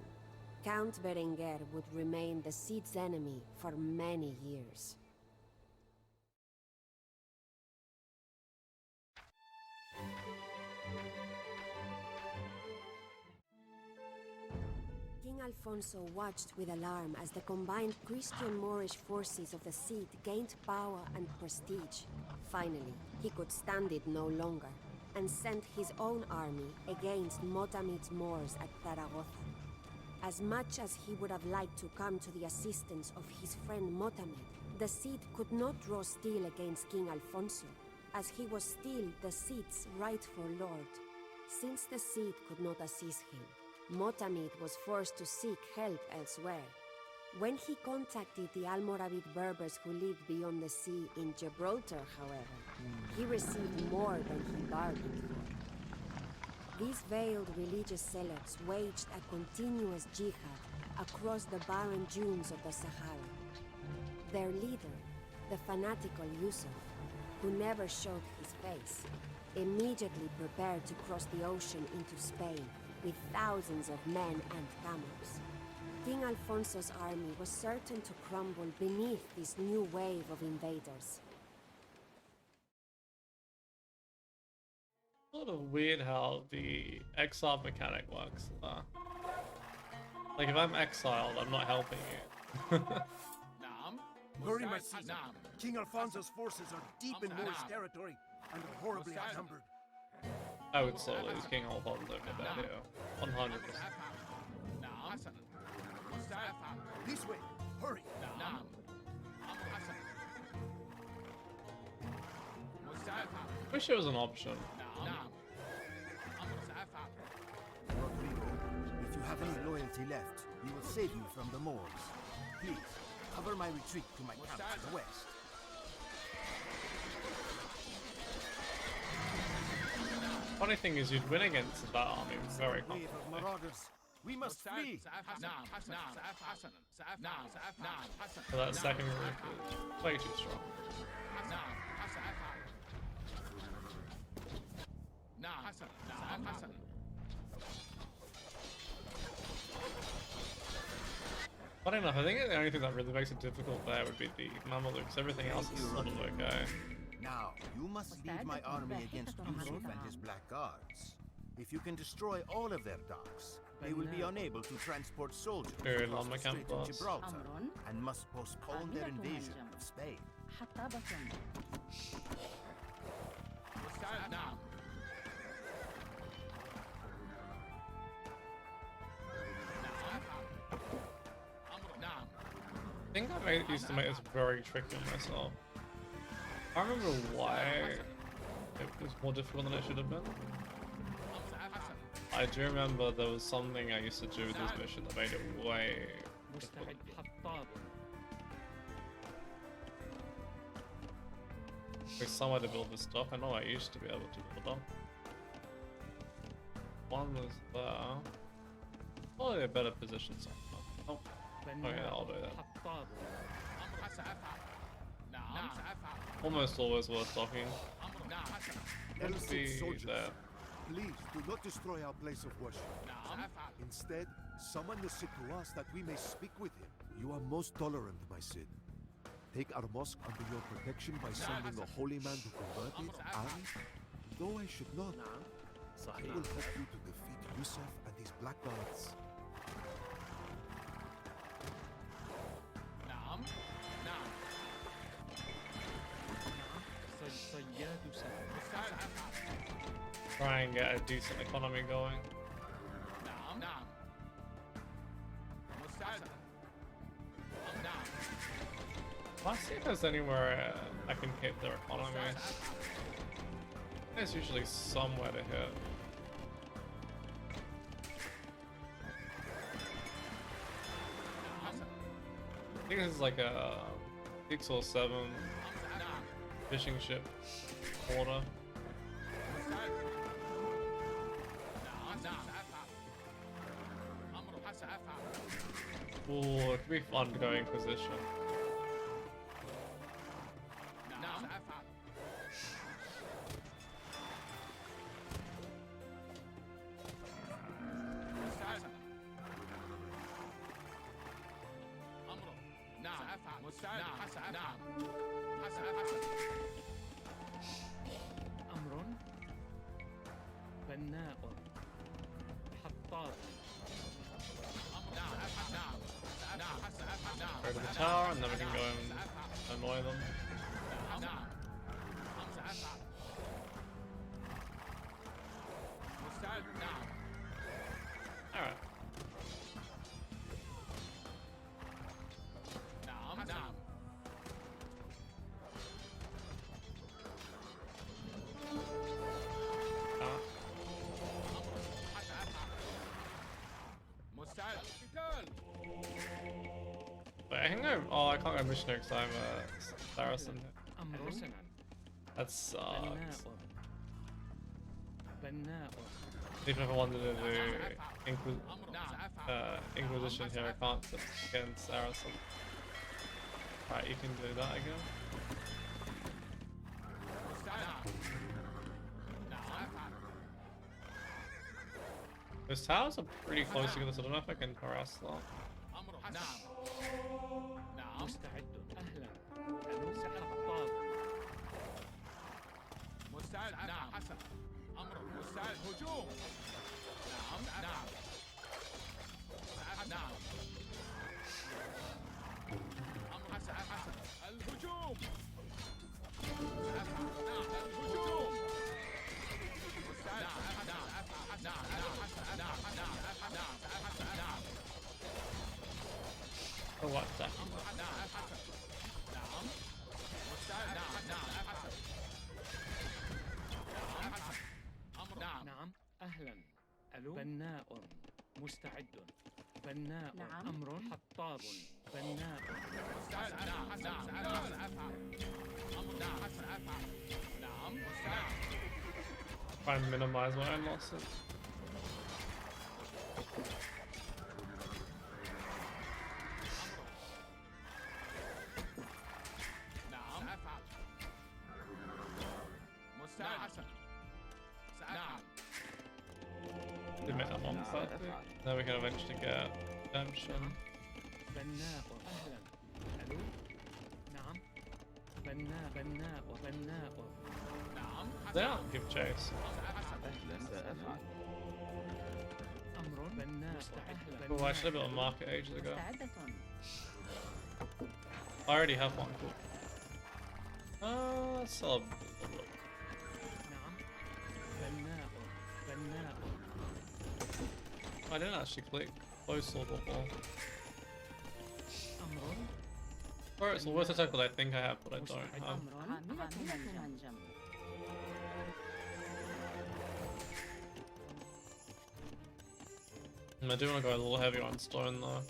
Count Berenguer would remain the Cid's enemy for many years. King Alfonso watched with alarm as the combined Christian-Moorish forces of the Cid gained power and prestige. Finally, he could stand it no longer, and sent his own army against Motamid's Moors at Zaragoza. As much as he would have liked to come to the assistance of his friend Motamid, the Cid could not draw steel against King Alfonso, as he was still the Cid's rightful lord. Since the Cid could not assist him, Motamid was forced to seek help elsewhere. When he contacted the Almoravid Berbers who lived beyond the sea in Gibraltar, however, he received more than he bargained for. These veiled religious zealots waged a continuous jihad across the barren dunes of the Sahara. Their leader, the fanatical Yusuf, who never showed his face, immediately prepared to cross the ocean into Spain with thousands of men and camels. King Alfonso's army was certain to crumble beneath this new wave of invaders. Sort of weird how the exile mechanic works. Like if I'm exiled, I'm not helping you. Very much so. King Alfonso's forces are deep in Moorish territory and are horribly outnumbered. I would so lose King Alfonso for that here. 100%. This way, hurry! Wish it was an option. Rodrigo, if you have any loyalty left, we will save you from the Moors. Please, cover my retreat to my camp to the west. Funny thing is, you'd win against that army very Wave of comfortably. marauders. We must flee! So that second group is way too strong. Funny enough, I think the only thing that really makes it difficult there would be the Mamelukes. Everything else is sort of okay. Now, you must lead my army against Yusuf and his black guards. If you can destroy all of their docks, they will be unable to transport soldiers across the Strait of Gibraltar and must postpone their invasion of Spain. I think I used to make this very tricky on myself. I don't remember why it was more difficult than it should have been. I do remember there was something I used to do with this mission that made it way difficult. There's somewhere to build this stuff. I know I used to be able to build up. One was there. Probably a better position somewhere. Oh, okay, I'll do that. Almost always worth docking. Let's be there. Please do not destroy our place of worship. Instead, summon the Cid to us that we may speak with him. You are most tolerant, my Cid. Take our mosque under your protection by sending a holy man to convert it, and, though I should not, I will help you to defeat Yusuf and his blackguards. Try and get a decent economy going. Let's see if there's anywhere I can keep their economy. There's usually somewhere to hit. I think this is like a 6 or 7 fishing ship order. Ooh, it could be fun to go Inquisition. Go to the tower and then we can go and annoy them. Alright. Wait, I can go. Oh, I can't go missionary because I'm a Saracen. That sucks. Even if I wanted to do Inquisition here, I can't against Saracen. Right, you can do that again. Those towers are pretty close together, so I don't know if I can harass that. Oh, what the? نعم أهلا ألو بناء مستعد بناء نعم. أمر حطاب بناء Try and minimize my own losses. Did make that one perfect. Then we can eventually get redemption. بناء أهلا ألو نعم بناء بناء بناء نعم They don't give chase. أمر بناء Oh, I should have built a market ages ago. I already have one. Cool. Let's sell a look. نعم بناء بناء I didn't actually click close or before. Or it's worth a tackle I think I have, but I don't have. I do want to go a little heavier on stone though.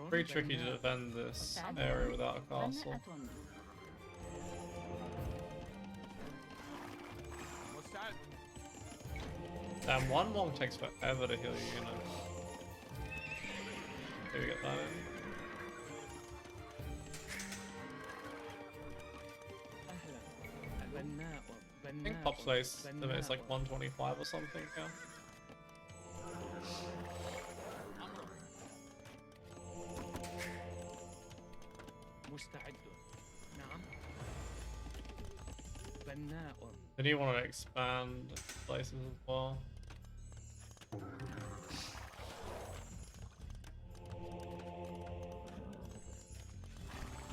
Pretty tricky to defend this area without a castle. Damn, one wong takes forever to heal your unit. Here we get that in. I think pop space limit is like 125 or something, yeah. مستعد. نعم. بناء. Did you want to expand places as well?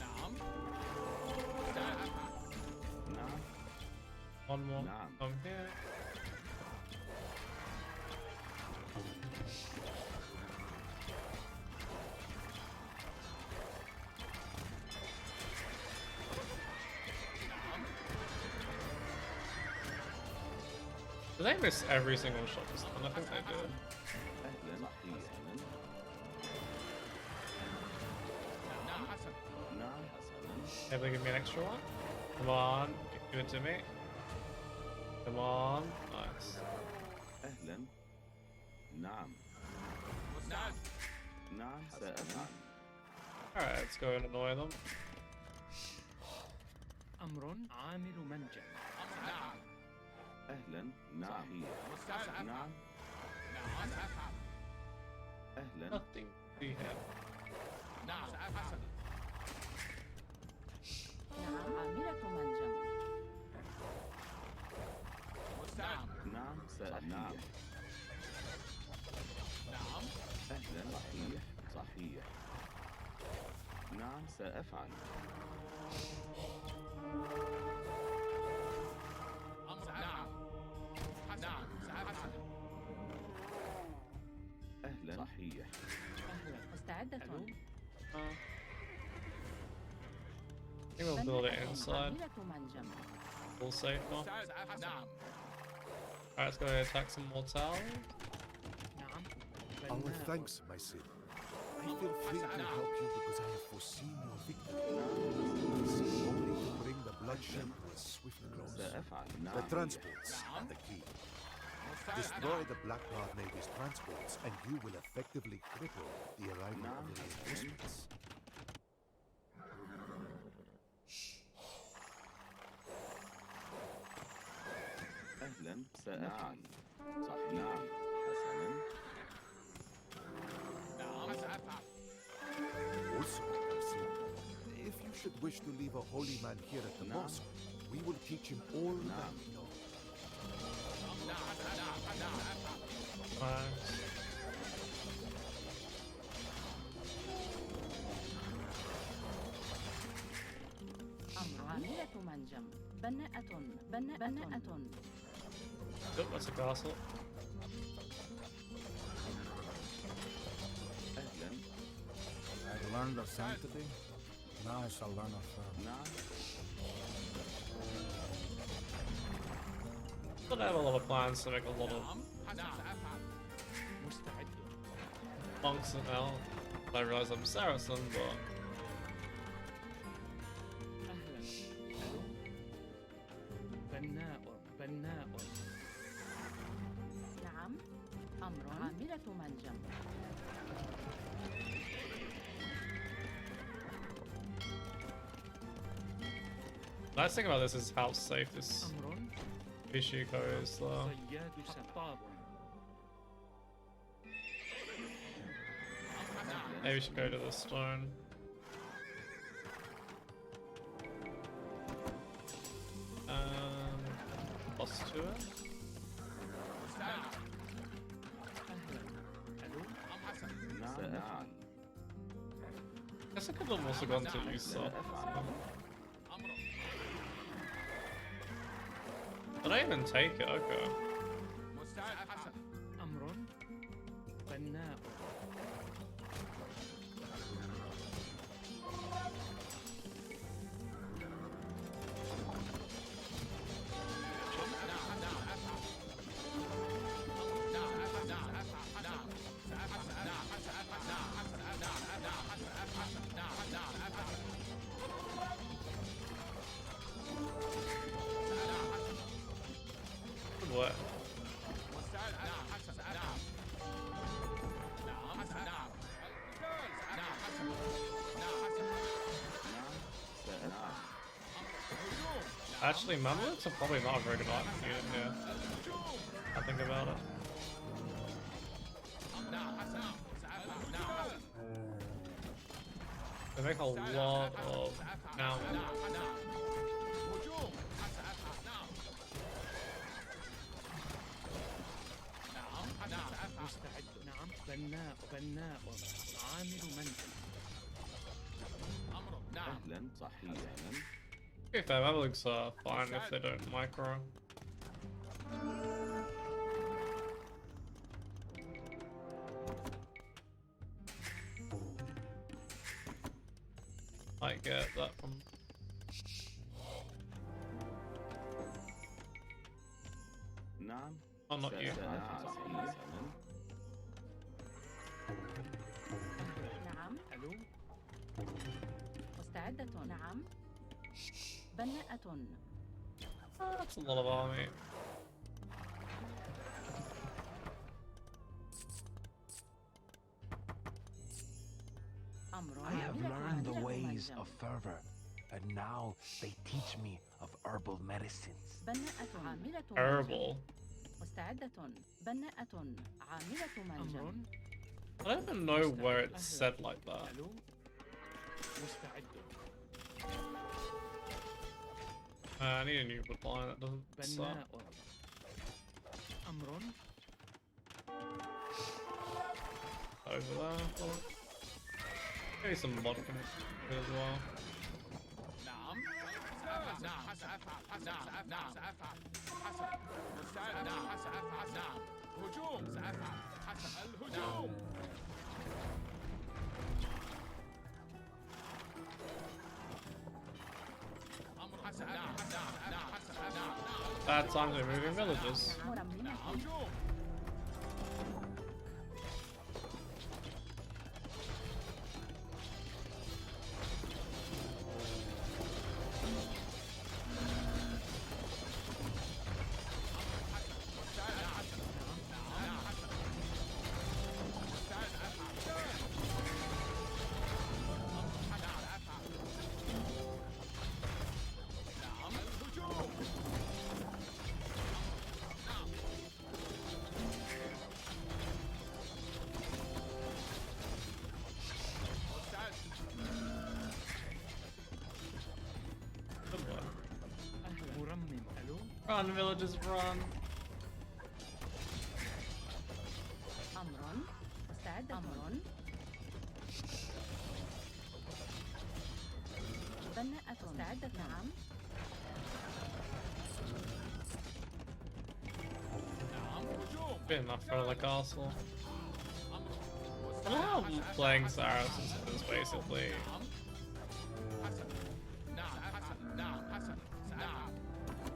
نعم. نعم. One more. نعم. Come here. Do they miss every single shot this time? I think they do. Able to give me an extra one? Come on, give it to me. Come on, nice. أهلا. نعم. نعم سأفعل. Alright, let's go and annoy them. أمر عامل منجم. أهلا. نعم. نعم. أهلا. Nothing we have. نعم. نعم عاملة منجم. نعم نعم. نعم. أهلا. صحيح. صحيح. نعم سأفعل. نعم. نعم سأفعل. أهلا. صحيح. أهلا. مستعدة. I think we'll build it inside. عاملة منجم. All safe now. نعم. Alright, let's go attack some more towers. نعم. Our thanks, my Cid. I feel free to help you because I have foreseen your victory. I seek only to bring the bloodshed to a swift close. The transports are the key. Destroy the Blackguard Navy's transports and you will effectively cripple the arrival of the reinforcements. أهلا. سأفعل. صح. نعم. حسنا. نعم سأفعل. Also, Cid, if you should wish to leave a holy man here at the mosque, we will teach him all that we know. أمر عاملة منجم. بناءة. بناءة. Yep, that's a castle. أهلا. I've learned of sanctity. Now I shall learn of firm. نعم. But I have a lot of plans to make a lot of مستعد. monks now. I realize I'm Saracen, but بناء. بناء. نعم. أمر عاملة منجم. the nice thing about this is how safe this Ishiko is, though. صياد سطاب. Maybe we should go to the stone. Plus 2 it. سأفعل. Guess I could have also gone to Yusa. Did I even take it? Okay. أمر بناء. Good work. Actually, Mamluks are probably not a very good unit here. I think about it. They make a lot of now. Okay, fair, Mamluks are fine if they don't micro. I get that from. Oh, not you. نعم. ألو. مستعدة. نعم. بناءة. That's a lot of army. I have learned the ways of fervor, and now they teach me of herbal medicines. Herbal. مستعدة. بناءة. عاملة منجم. I don't even know where it's said like that. I need a new reply that doesn't suck. Over there. Maybe some mod as well. Bad times are moving villages. Run, villagers, run. أمر. مستعدة. أمر. بناءة. مستعدة. نعم. Bit enough for the castle. I love playing Saracens is basically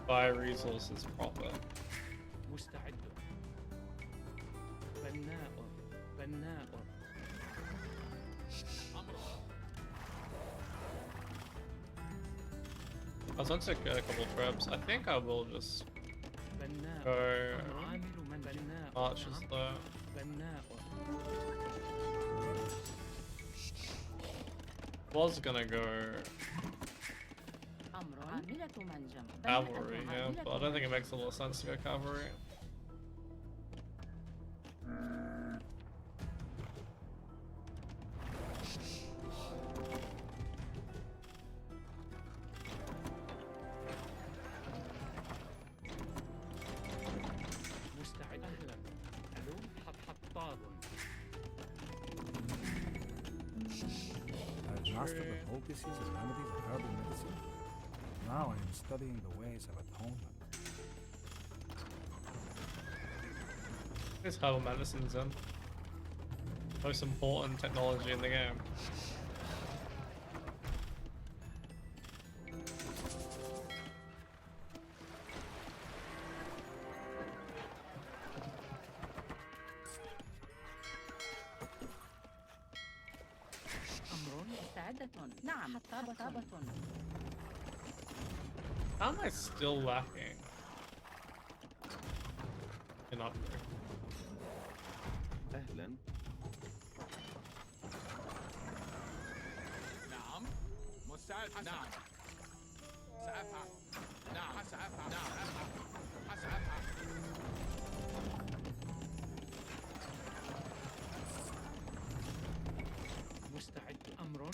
buy resources proper. I was going to get a couple of traps. I think I will just go archers there. Was gonna go cavalry, yeah, but I don't think it makes a lot of sense to go cavalry. Mastered the poultices and remedies of herbal medicine. Now I am studying the ways of atonement. There's herbal medicines in. Most important technology in the game. نعم. حطابة. How am I still lacking in upgrade? أهلا. نعم. مساعد. نعم. سأفعل. مستعد أمر.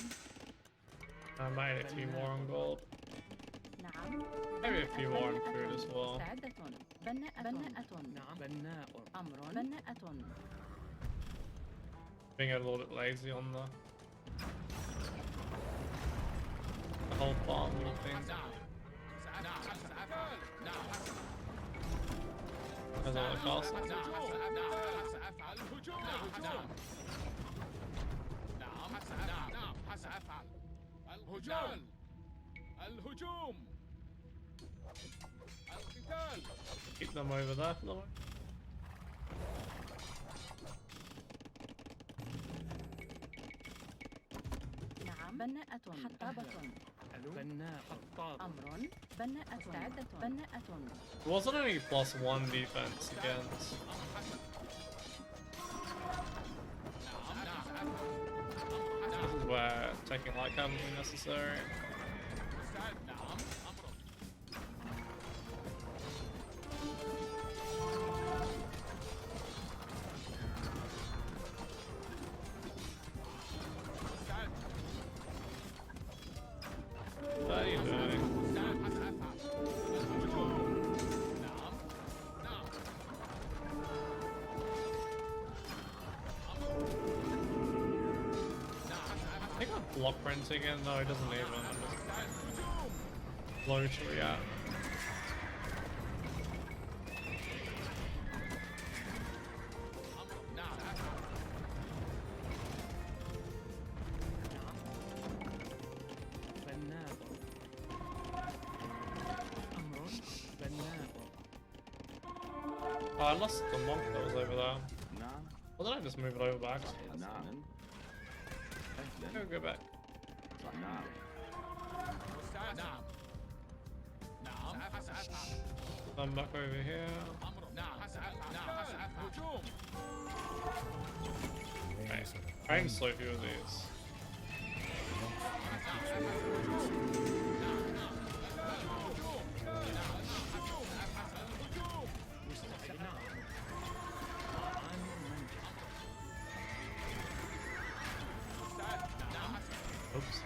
I might a few more on gold. نعم. Maybe a few more on food as well. مستعدة. بناءة. نعم. بناء. أمر. بناءة. Being a little bit lazy on the whole farming thing. As on the castle. الهجوم الهجوم القتال. Keep them over there for the moment. نعم. بناءة. حطابة. بناء. حطاب. أمر. بناءة. مستعدة. بناءة. It wasn't any +1 defense against. This is where taking light cam will be necessary. What are you doing? I think I'm block printing it. No, it doesn't even. I'm just blow to react. Oh, I lost the monk that was over there. Why didn't I just move it over back? Go back. I'm back over here. Okay. I can slow few of these. Oops.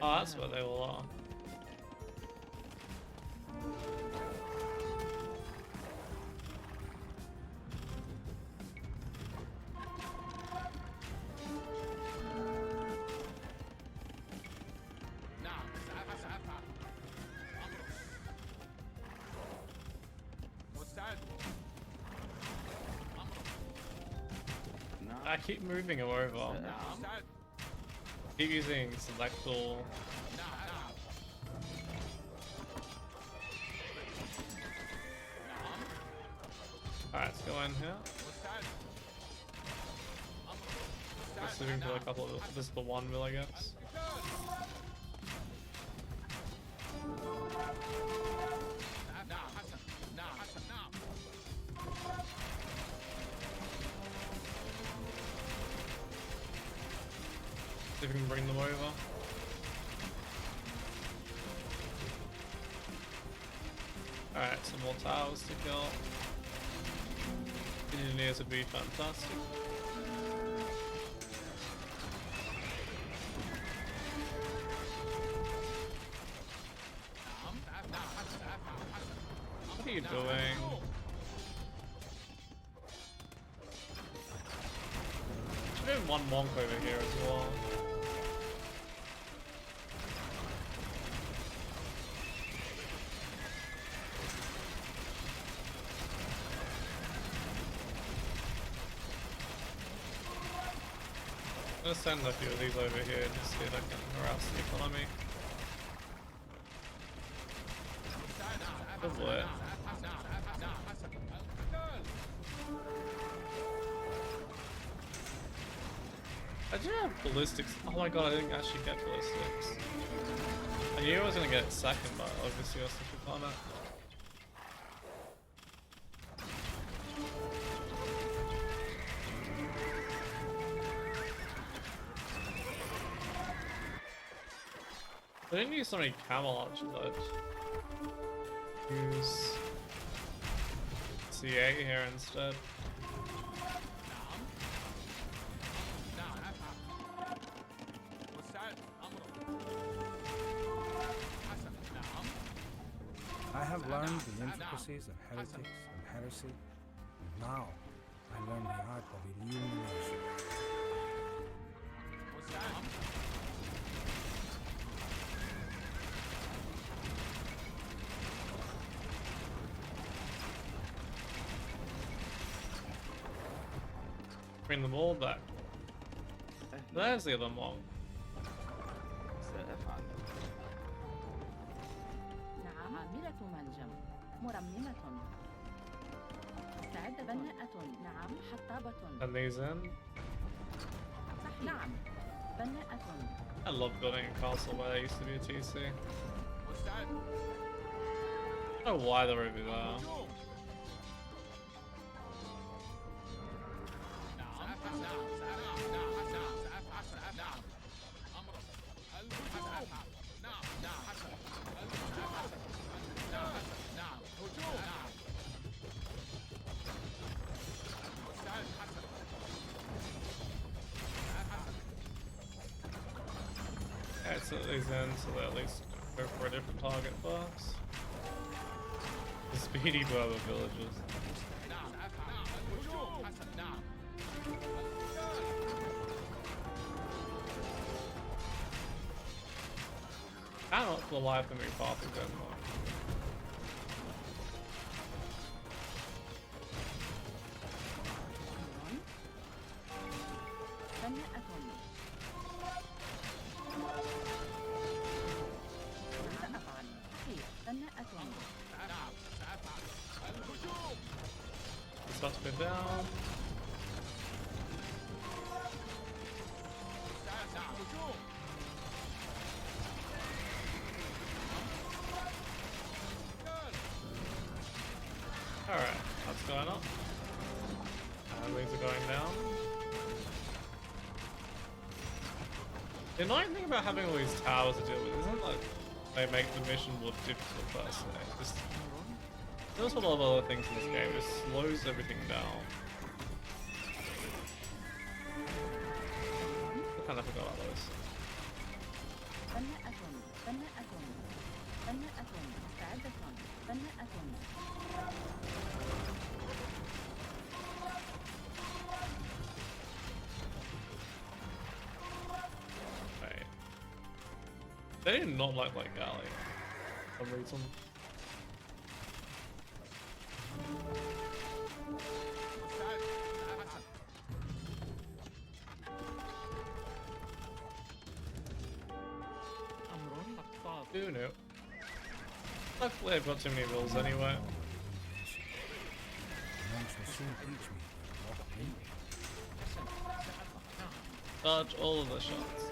Oh, that's what they all are. I keep moving him over. Keep using select all. Alright, let's go in here. Just looking for a couple of this is the one mill, I guess. See if we can bring them over. Alright, some more towers to kill. Engineers would be fantastic. What are you doing? Should have one monk over here as well. I'm gonna send a few of these over here and just see if I can harass the economy. Good boy. I do have ballistics. Oh my god, I didn't actually get ballistics. I knew I was gonna get second, but obviously I was such a combat. I didn't use so many camel archers, I'd use C8 here instead. I have learned the intricacies of heretics and heresy, and now I learn the art of illumination. Bring them all back. There's the other monk. سأفعل. نعم عاملة منجم مرممة مستعدة بناءة نعم حطابة And these in. صحيح نعم بناءة I love building a castle where there used to be a TC. I don't know why they're over there. Yeah, so these in, so they at least go for a different target first. The speedy brother villages. Cannot for the life of me faster than one. It's about to go down. Alright, that's going up. These are going down. The annoying thing about having all these towers to deal with isn't like they make the mission more difficult per se. Just there's a lot of other things in this game. It slows everything down. I kind of forgot about those. Wait. They do not like Galley for some reason. Who knew? Luckily I've got too many rules anyway. Dodge all of the shots.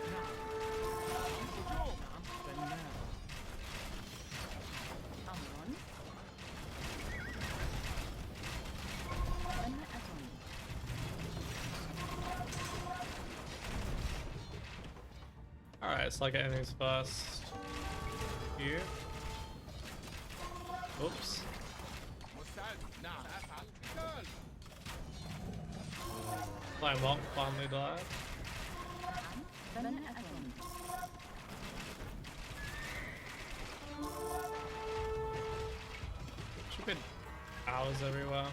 Alright, so I get enemies first. Here. Oops. My monk finally died. Stupid owls everywhere.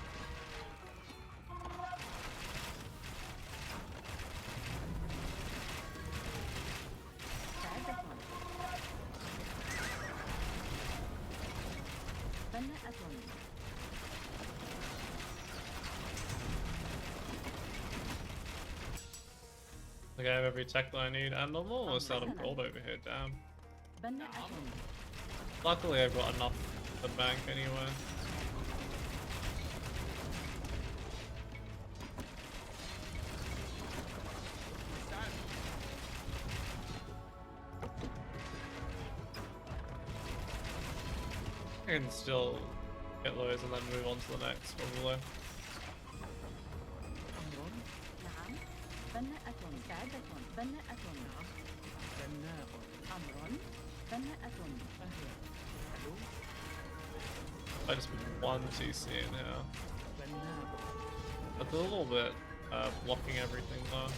Like I have every tech that I need, and I'm almost out of gold over here, damn. Luckily I've got enough for the bank anyway. I can still get those and then move on to the next, probably. I just put one TC in here. It's a little bit blocking everything though.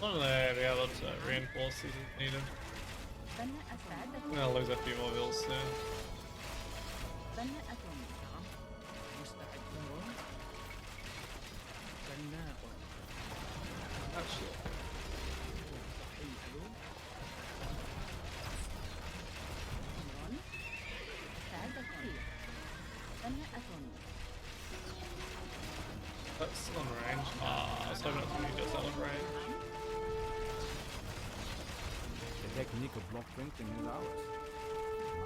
One there, be able to reinforce if needed. I'm gonna lose a few more bills soon. Actually. That's still on range. Ah, I was hoping that's when you just out of range. The technique of block printing is ours.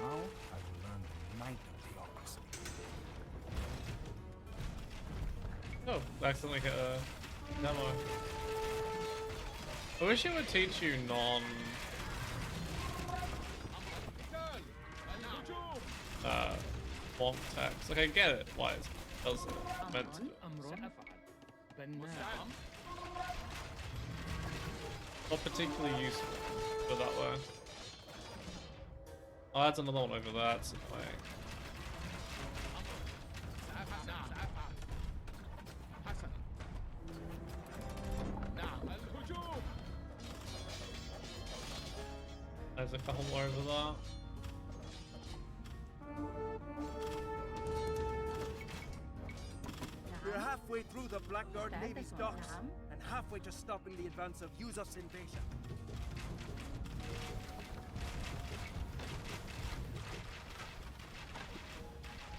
Now I will learn the might of the opposite. Oh, accidentally hit a demo. I wish it would teach you bonk attacks. Like I get it, why it does it meant to. Not particularly useful, but that way. Oh, that's another one over there, that's annoying. There's a couple more over there. We're halfway through the Blackguard Navy's docks, and halfway to stopping the advance of Yusuf's invasion.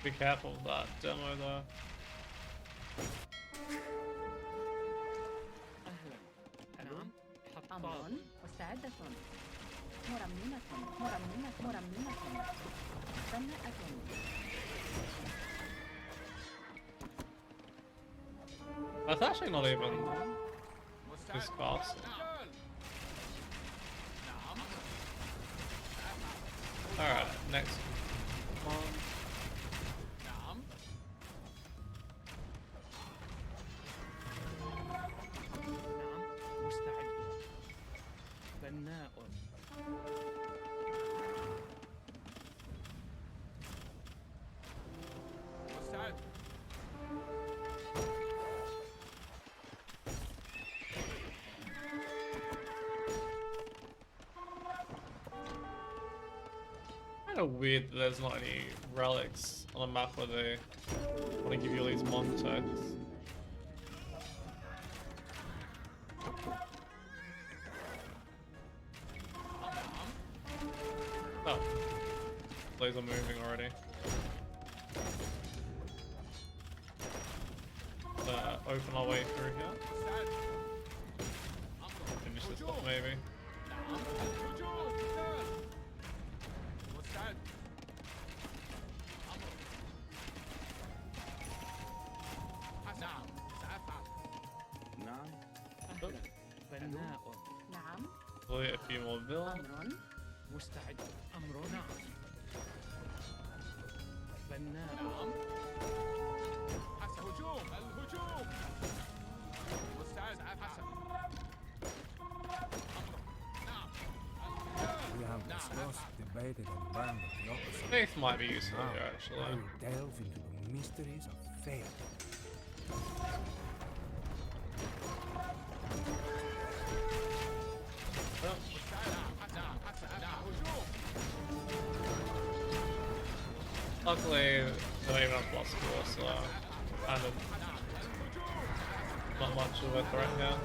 Be careful of that demo though. That's actually not even this fast. Alright, next one. Kind of weird that there's not any relics on a map where they want to give you all these montags. Oh, those are moving already. Open our way through here. Finish this off maybe. We'll get a few more bills. مستعد أمر نعم بناء حسن هجوم الهجوم مستعد حسن We have discussed, debated, and learned of the opposite. Faith might be useful Now, here actually. I will delve into the mysteries of faith. Luckily, they don't even have plus 4, so kind of not much of a threat here.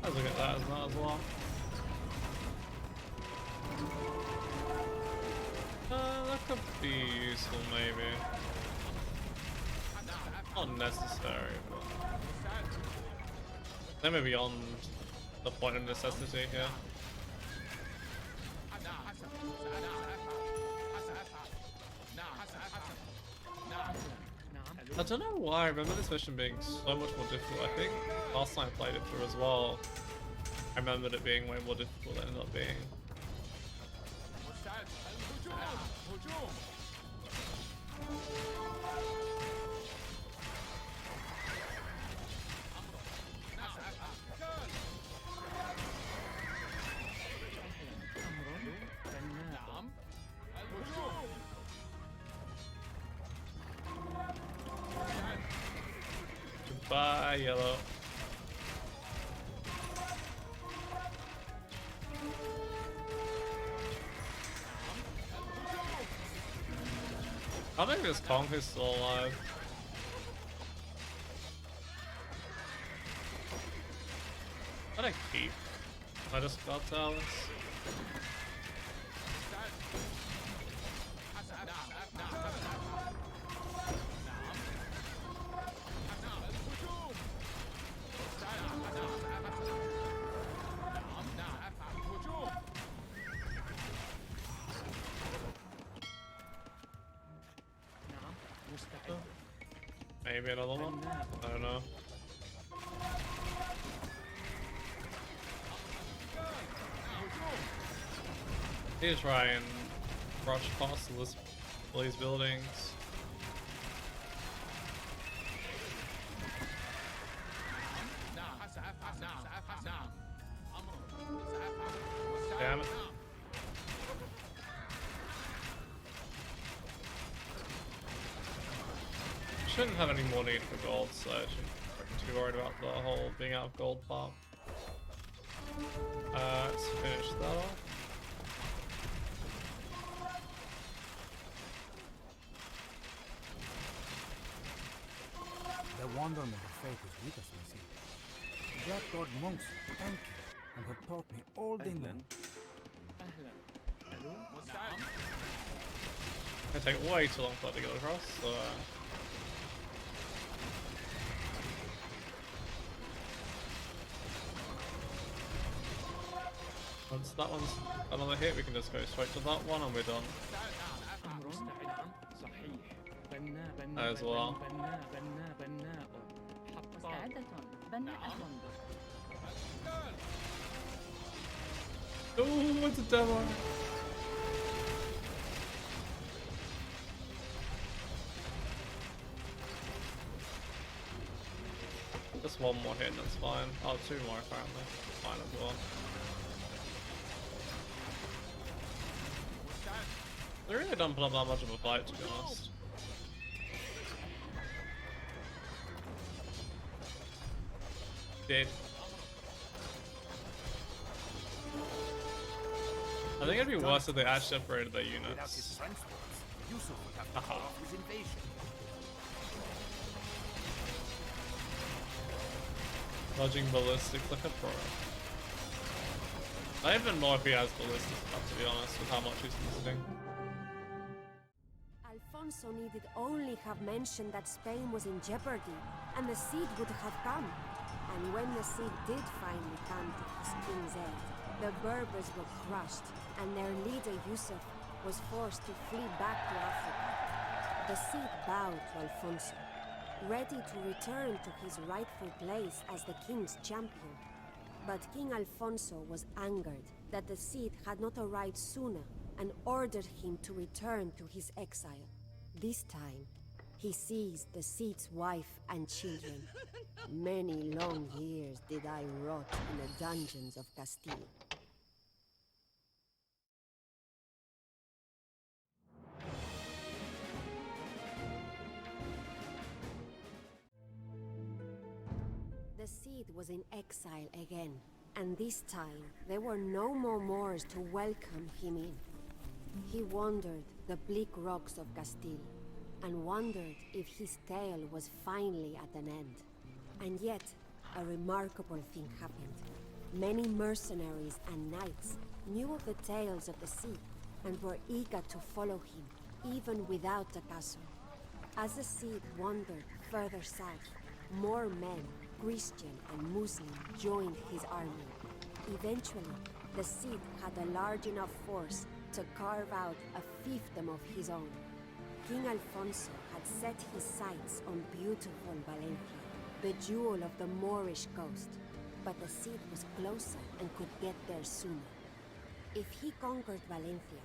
Let's look at that as well. That could be useful, maybe. Not necessary, but then we're beyond the point of necessity here. I don't know why, I remember this mission being so much more difficult. I think last time I played it through as well, I remembered it being way more difficult than it ended up being. Goodbye, yellow. I think this Kong is still alive. What a keep. I just got Alice. Maybe another one? I don't know. Need to try and rush past all these buildings. Damn it. Shouldn't have any more need for gold, so I shouldn't be too worried about the whole being out of gold part. Let's finish that off. The wonderment of faith is with us, my see. Black God monks, thank you, and have taught me all they know. It's gonna take way too long for that to get across, so once that one's another hit, we can just go straight to that one and we're done. As well. Oh, it's a demo. Just one more hit, that's fine. Oh, two more apparently. Fine as well. They really don't put up that much of a fight, to be honest. Dead. I think it'd be worse if they actually separated their units. Dodging ballistics like a pro. I don't even know if he has ballistics enough, to be honest, with how much he's missing. Alfonso needed only have mentioned that Spain was in jeopardy, and the Cid would have come. And when the Cid did finally come to his king's aid, the Berbers were crushed, and their leader Yusuf was forced to flee back to Africa. The Cid bowed to Alfonso, ready to return to his rightful place as the king's champion. But King Alfonso was angered that the Cid had not arrived sooner and ordered him to return to his exile. This time, he seized the Cid's wife and children. Many long years did I rot in the dungeons of Castile. The Cid was in exile again, and this time there were no more Moors to welcome him in. He wandered the bleak rocks of Castile, and wondered if his tale was finally at an end. And yet, a remarkable thing happened. Many mercenaries and knights knew of the tales of the Cid, and were eager to follow him, even without a castle. As the Cid wandered further south, more men, Christian and Muslim, joined his army. Eventually, the Cid had a large enough force to carve out a fiefdom of his own. King Alfonso had set his sights on beautiful Valencia, the jewel of the Moorish coast, but the Cid was closer and could get there sooner. If he conquered Valencia,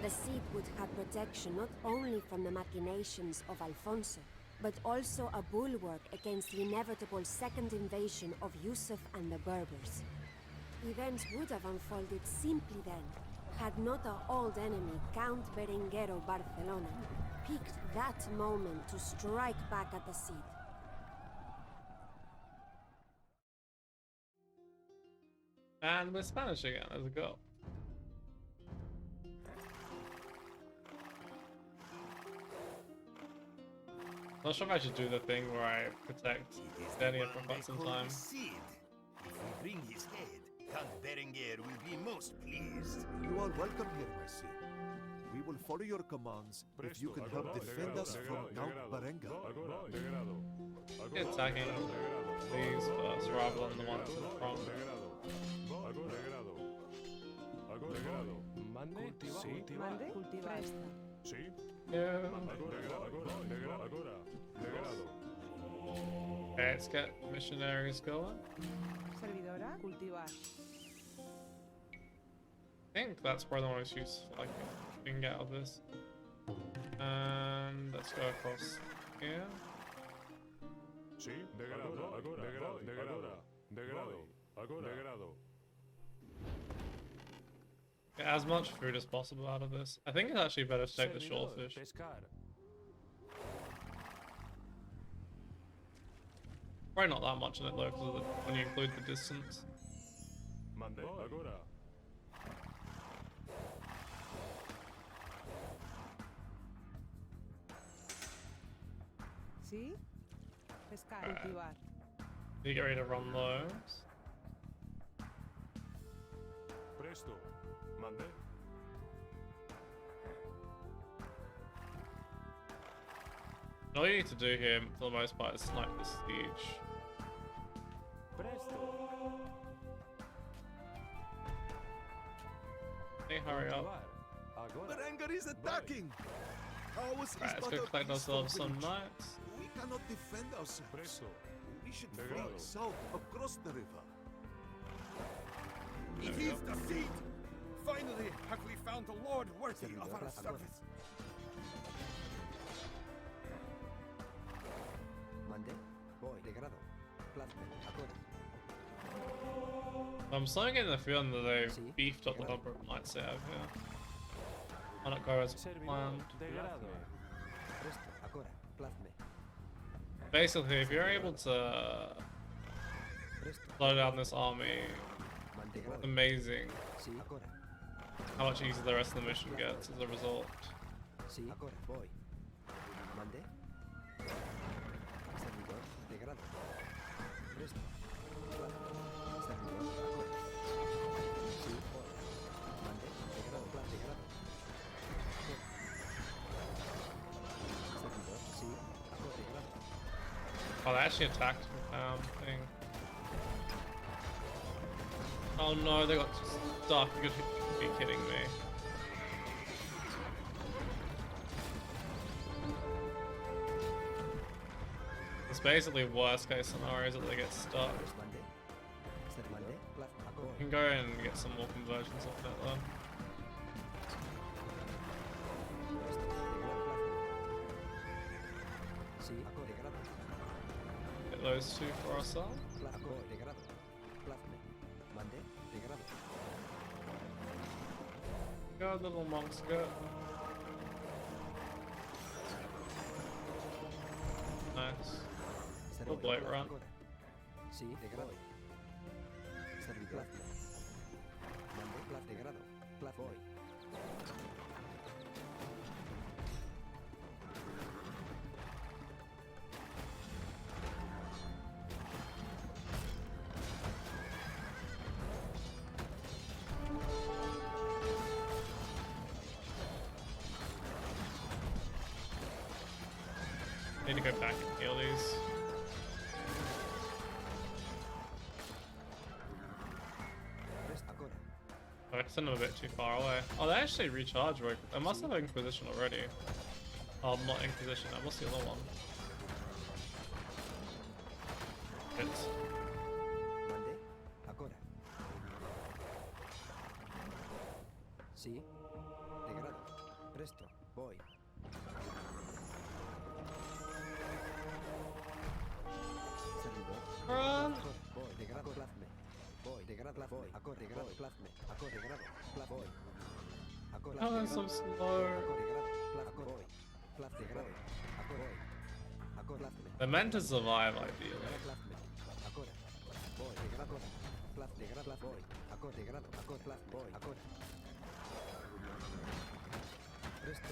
the Cid would have protection not only from the machinations of Alfonso, but also a bulwark against the inevitable second invasion of Yusuf and the Berbers. Events would have unfolded simply then, had not our old enemy, Count Berenguero Barcelona, picked that moment to strike back at the Cid. And we're Spanish again as a go. Not sure if I should do the thing where I protect Dania for quite some time. If we bring his head, Count Berenguer will be most pleased. You are welcome here, my Cid. We will follow your commands if you can help defend us from Count Berenguer. Attacking these first rather than the ones in the front. Mande, cultivar. Sí. Yeah. Okay, let's get missionaries going. Servidora, cultivar. I think that's probably the most useful we can get out of this. And let's go across here. Sí, degrado. Get as much food as possible out of this. I think it's actually better to take the shellfish. Probably not that much in it though, because when you include the distance. Mande, agora. Sí. Pescar, cultivar. You get ready to run those. Presto. Mande. All you need to do here, for the most part, is snipe the siege. Presto. Hey, hurry up. Berenguer is attacking! How is Right, let's go collect ourselves some knights. We cannot defend ourselves. Presto. We should flee south across the river. It is the Cid! Finally, have we found a lord worthy of our service? Mande, voy, degrado, plasma, agora. I'm starting getting the feeling that they've beefed up the number of knights they have here. Why not go as planned? Presto, agora, plasma. Basically, if you're able to slow down this army, it's amazing how much easier the rest of the mission gets as a result. Sí, agora, voy. Mande. Servidor, degrado. Presto. Servidor, agora. Sí, voy. Mande, degrado, degrado. Servidor, sí, agora, degrado. Oh, they actually attacked the thing. Oh no, they got stuck. You could be kidding me. It's basically worst case scenarios that they get stuck. You can go and get some more conversions off that though. Get those two for ourselves. Go, little monks, go. Nice. Little blade run. Sí, degrado. Servidor. Mande, degrado. Voy. Need to go back and heal these. I sent them a bit too far away. Oh, they actually recharge right. I must have Inquisition already. Oh, not Inquisition. What's the other one? It's... Sí. Degrado. Presto. Voy. Run! Voy. Degrado. Plazme. Voy. Degrado. Voy. Acorde. Degrado. Plazme. Acorde. Degrado. Plaz. Voy. Acorde. Oh, that's so slow. Acorde. Degrado. Plaz. Voy. Plaz. Degrado. Acorde. Acorde. Plazme. They're meant to survive, ideally. Plazme. Acorde. Voy. Degrado. Plaz. Degrado. Plaz. Voy. Acorde. Degrado. Acorde. Plaz. Voy. Acorde.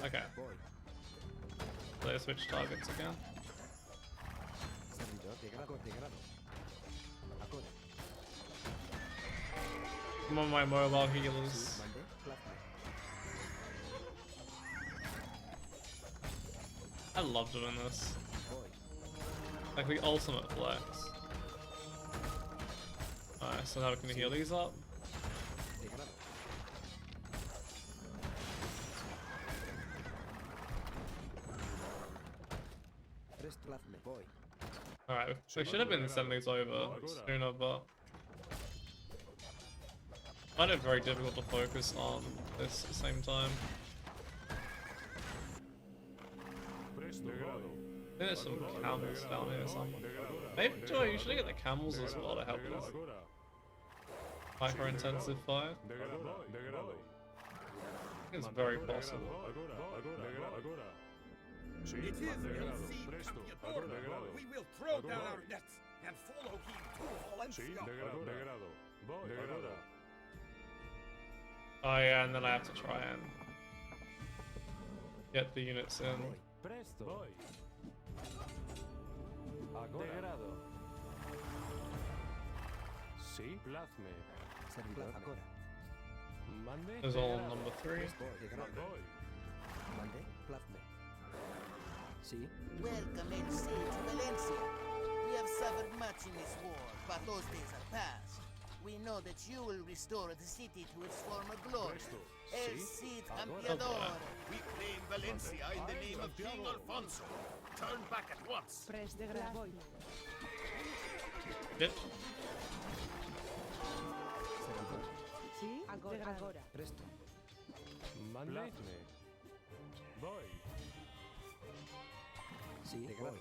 Okay. So they switch targets again. I'm on my mobile healers. I love doing this. Like the ultimate flex. Alright, so now we can heal these up. Alright, we should have been sending these over sooner, but I find it very difficult to focus on this at the same time. I think there's some camels down here somewhere. Maybe do I usually get the camels as well to help us? Hyper-intensive fire? I think it's very possible. It is El Cid, Campeador. We will throw down our nets and follow him to Valencia. Oh yeah, and then I have to try and get the units in. Presto. Degrado. Sí, plazme. Servidor. Mande. There's all number 3. Mande. Plazme. Sí. Welcome, El Cid, to Valencia. We have suffered much in this war, but those days are past. We know that you will restore the city to its former glory. El Cid Campeador. We claim Valencia in the name of King Alfonso. Turn back at once. Press de grado. Yep. Sí, agora. Presto. Mande. Voy. Sí, degrado.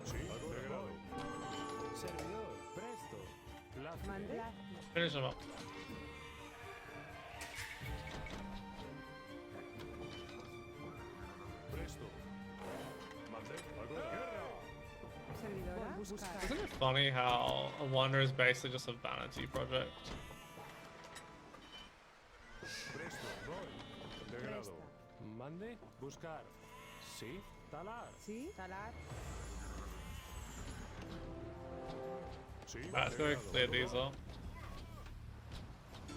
Sí, degrado. Servidor, presto. Mande. Finish them up. Presto. Mande. Servidora. Buscar. Isn't it funny how a wonder is basically just a vanity project? Presto, voy. Degrado. Mande. Buscar. Sí, talar. Sí, talar. Alright, let's go clear these up.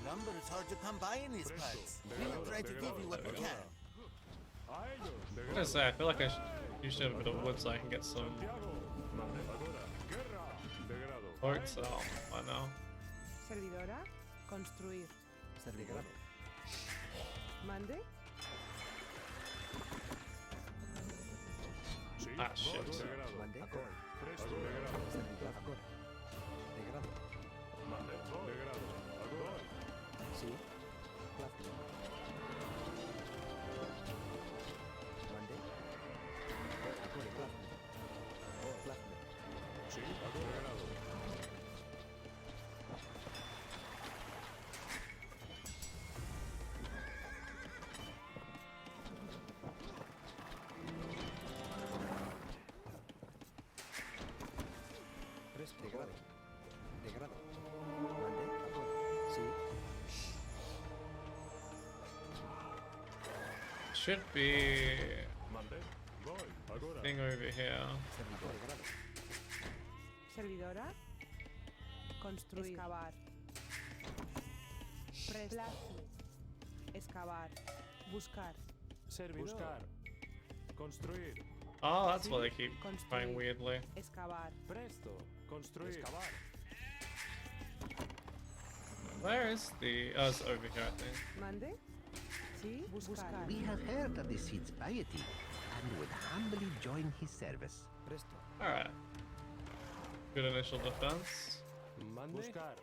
Lumber is hard to come by in these parts. We will try to give you what we can. I'm gonna say, I feel like you should have a bit of wood so I can get some oats out by now. Servidora. Construir. Servidor. Mande. Ah, shit. Mande. Presto. Servidor. Acorde. Degrado. Mande. Degrado. Sí. Plazme. Mande. Acorde. Plazme. Oh, plazme. Sí, degrado. Presto. Degrado. Degrado. Mande. Acorde. Sí. Should be Mande. Voy. Agora. thing over here. Servidor. Degrado. Servidora. Construir. Excavar. Press. Excavar. Buscar. Buscar. Construir. Oh, that's why they keep going weirdly. Excavar. Presto. Construir. Excavar. Where is the... Oh, it's over here, I think. Mande? Sí, buscar. We have heard of the Cid's piety and would humbly join his service. Presto. Alright. Good initial defense. Mande. Buscar.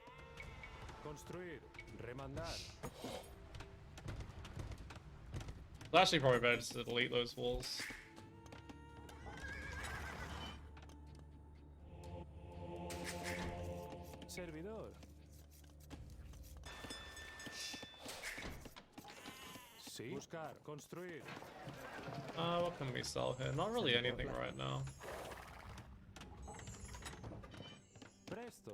Construir. Remandar. It's actually probably better just to delete those walls. Servidor. Sí. Buscar. Construir. What can we sell here? Not really anything right now. Presto.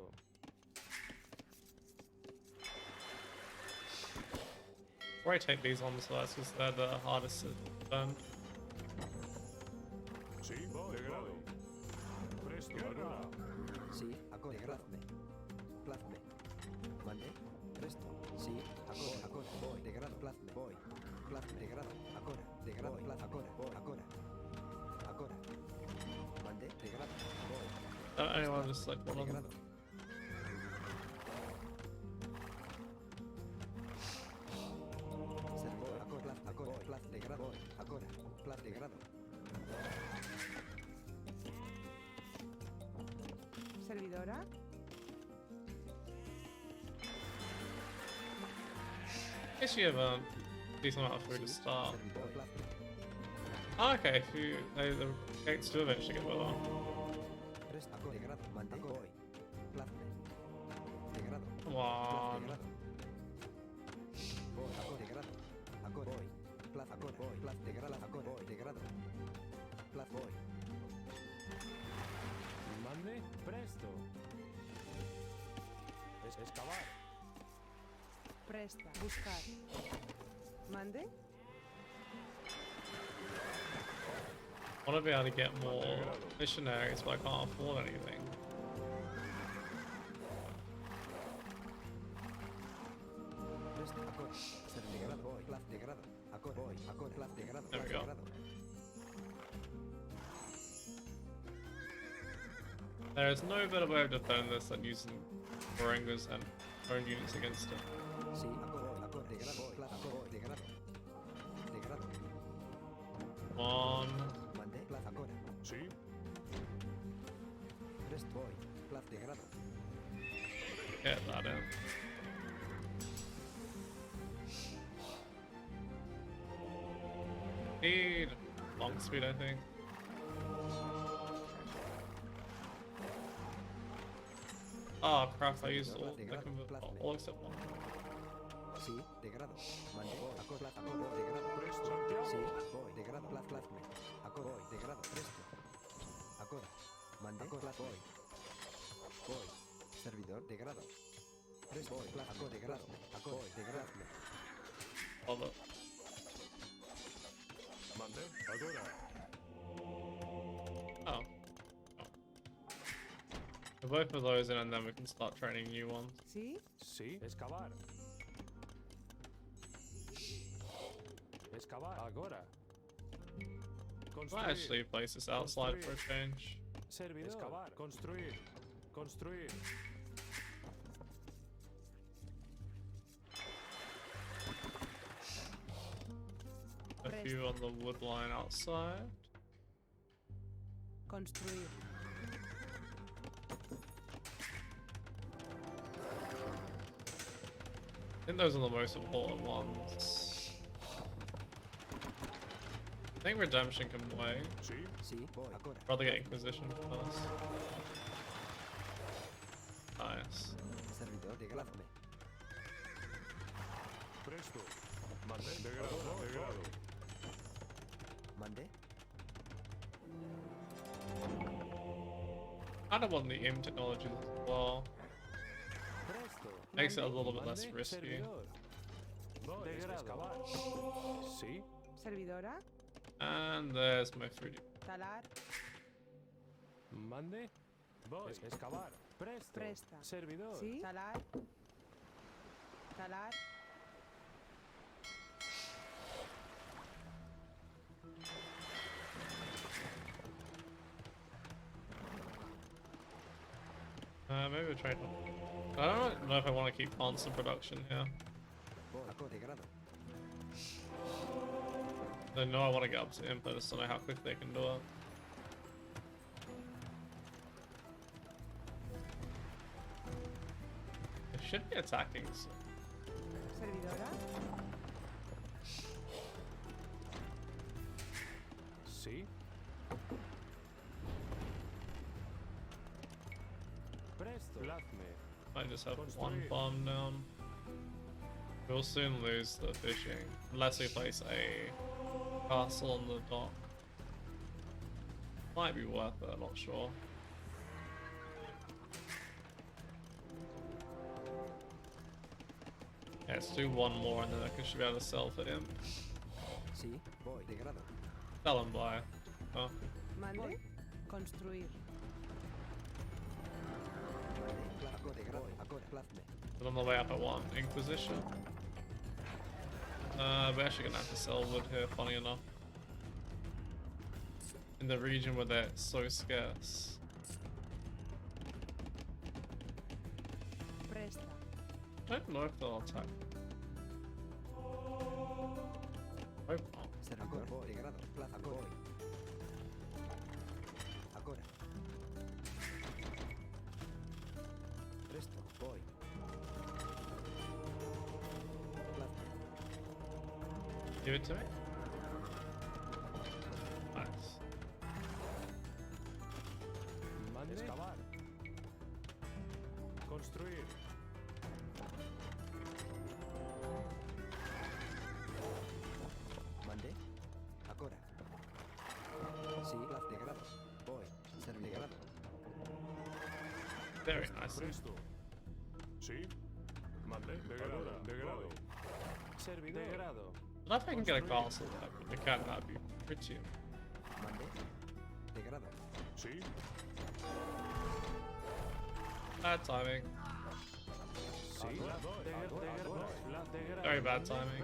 Before I take these on first, because they're the hardest to defend. Sí, de grado. Presto, agora. Sí, agora, gradme. Plazme. Mande. Presto. Sí, agora, voy. De grado, plazme. Voy. Plazme, de grado. Agora, de grado, plaz. Agora. Mande, de grado. Voy. Anyone just like one of them. Servidora. I guess you have a decent amount of food to start. Oh, okay, if you, the gates do eventually get better. Come on. Mande, presto. Excavar. Presta. Buscar. Mande. I want to be able to get more missionaries, but I can't afford anything. There we go. There is no better way of defending this than using Moringas and own units against it. Come on. Get that in. Need long speed, I think. Oh crap, I used all except one. Sí, de grado. Mande, acorde, de grado. Presto. Sí, voy, de grado, plazme. Acorde, de grado, presto. Acorde. Mande, voy. Voy. Servidor, de grado. Presto, voy, acorde, de grado. Acorde, de grado. Hold up. Mande, agora. Oh. We'll both of those in and then we can start training new ones. Sí. Sí. Excavar. Excavar. Agora. I'll actually place this outside for a change. Servidor. Excavar. Construir. Construir. A few on the wood line outside. Construir. I think those are the most important ones. I think Redemption can wait. Rather get Inquisition first. Nice. Servidor de grado. Presto. Mande, de grado, de grado. Mande. Kind of want the IM technologies as well. Makes it a little bit less risky. See? Servidora. And there's my 3D. Talar. Mande. Voy. Excavar. Presto. Presta. Servidor. Sí. Talar. Talar. Maybe we'll trade them. I don't know if I want to keep constant production here. I know I want to get up to input, I just don't know how quick they can do it. They should be attacking soon. Servidora. Sí. Presto. I just have one bomb down. We'll soon lose the fishing, unless we place a castle on the dock. Might be worth it, I'm not sure. Yeah, let's do one more and then I should be able to sell for him. Sí, voy, de grado. Sell and buy. Oh. Mande. Construir. But on the way up I want Inquisition. We're actually gonna have to sell wood here, funny enough. In the region where they're so scarce. Presta. I don't know if they'll attack. Hope not. Presto, voy. Give it to me. Nice. Excavar. Construir. Mandé. Agora. Sí, de grado. Voy. Ser de grado. Very nice. Presto. Sí. Mandé. De grado. De grado. Servidor. De grado. I don't know if I can get a castle there, but if I can, that'd be pretty. Mandé. De grado. Sí. Bad timing. Sí. Very bad timing.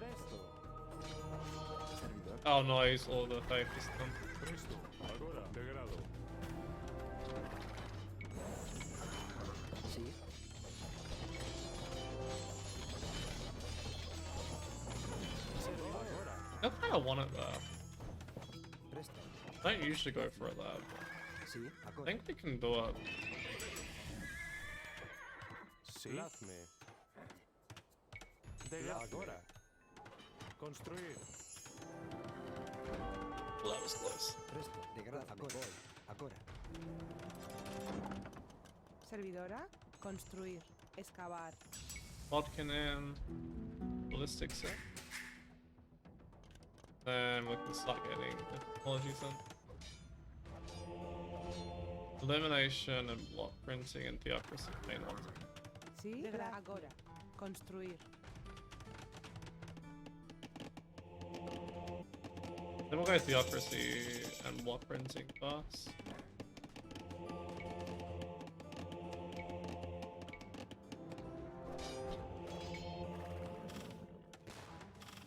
Oh no, I used all the faith system. Presto. Agora. De grado. Sí. I kind of want it there. Presto. I don't usually go for it there, Sí, but I agora. think we can do it. Sí. Plazme. De grado. Agora. Construir. Well, that was close. Presto, de grado. Agora. Agora. Servidora. Construir. Excavar. Vodkin in. Ballistic set. Then we can start getting technologies in. Elimination and block printing and theocracy main ones. Sí. Agora. Construir. Then we'll go theocracy and block printing first.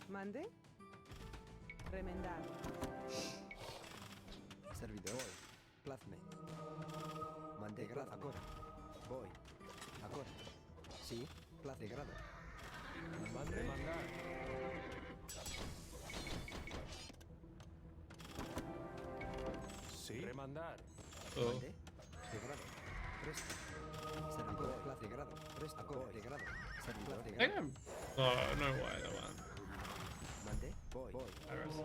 Mande. Remendar. Servidor. Plazme. Mandé grado. Agora. Voy. Agora. Sí. Plaz de grado. Mande. Mandar. Sí. Remandar. Oh. Mandé. De grado. Presto. Servidor. Plaz de grado. Presto. Agora. De grado. Servidor de I think grado. I'm... Oh, no way, no man. Mandé. Voy. Iris.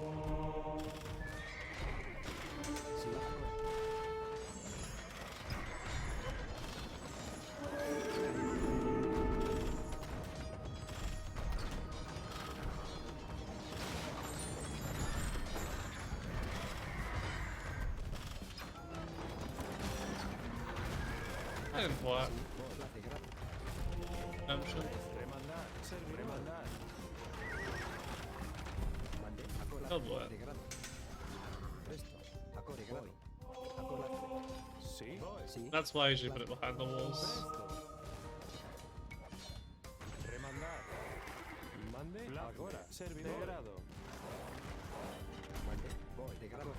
Sí. Agora. I didn't work. Plaz de grado. Redemption. Remandar. Servir. Remandar. Mandé. Agora. Still work. De grado. Presto. Agora. De grado. Agora. Sí. Sí. That's why I usually put it behind the walls. Presto. Remandar. Mande. Agora. Servidor. De grado. Mandé. Voy. De grado.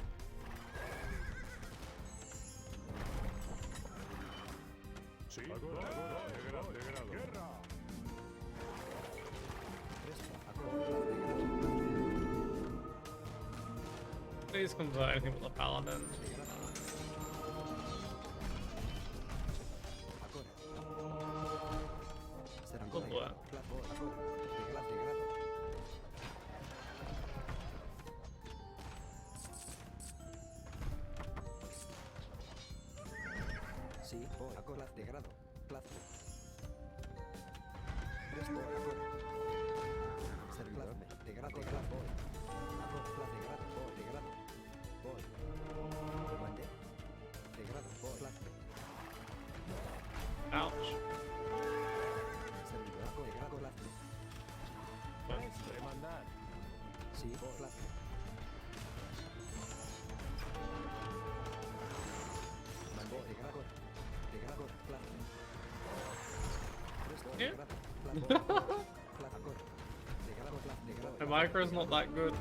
Sí. Agora. Please convert anything but the paladin. Good work. Sí, voy. Acora de grado. Plazo. Presto, acora. Servidor de grado. Voy. Acora, plazo de grado. Voy, de grado. Voy. Mandé. De grado. Voy. Plazo. Ouch. Servidor de grado. Plazo. Remandar. Sí, voy. Plazo. Mandé. De grado. De grado. Plazo. Presto, de grado. Plazo. The micro's not that good.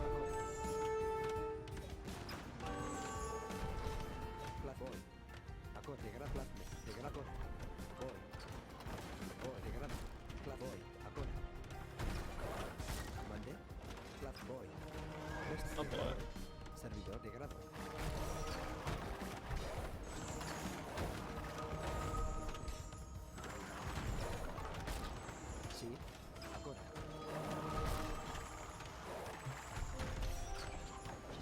Oh boy. Servidor de grado. Sí, acora.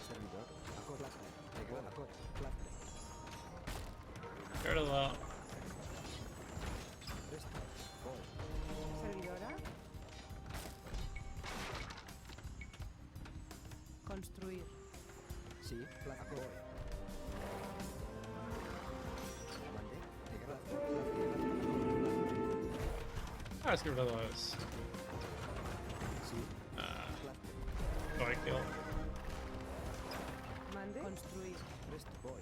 Servidor, acora, de grado, acora, clase. Get rid of that. Servidora. Construir. Sí, plaza, acora. Mandé, de grado, Let's get rid of those. Sorry, kill. Mande. Construir. Presto, voy.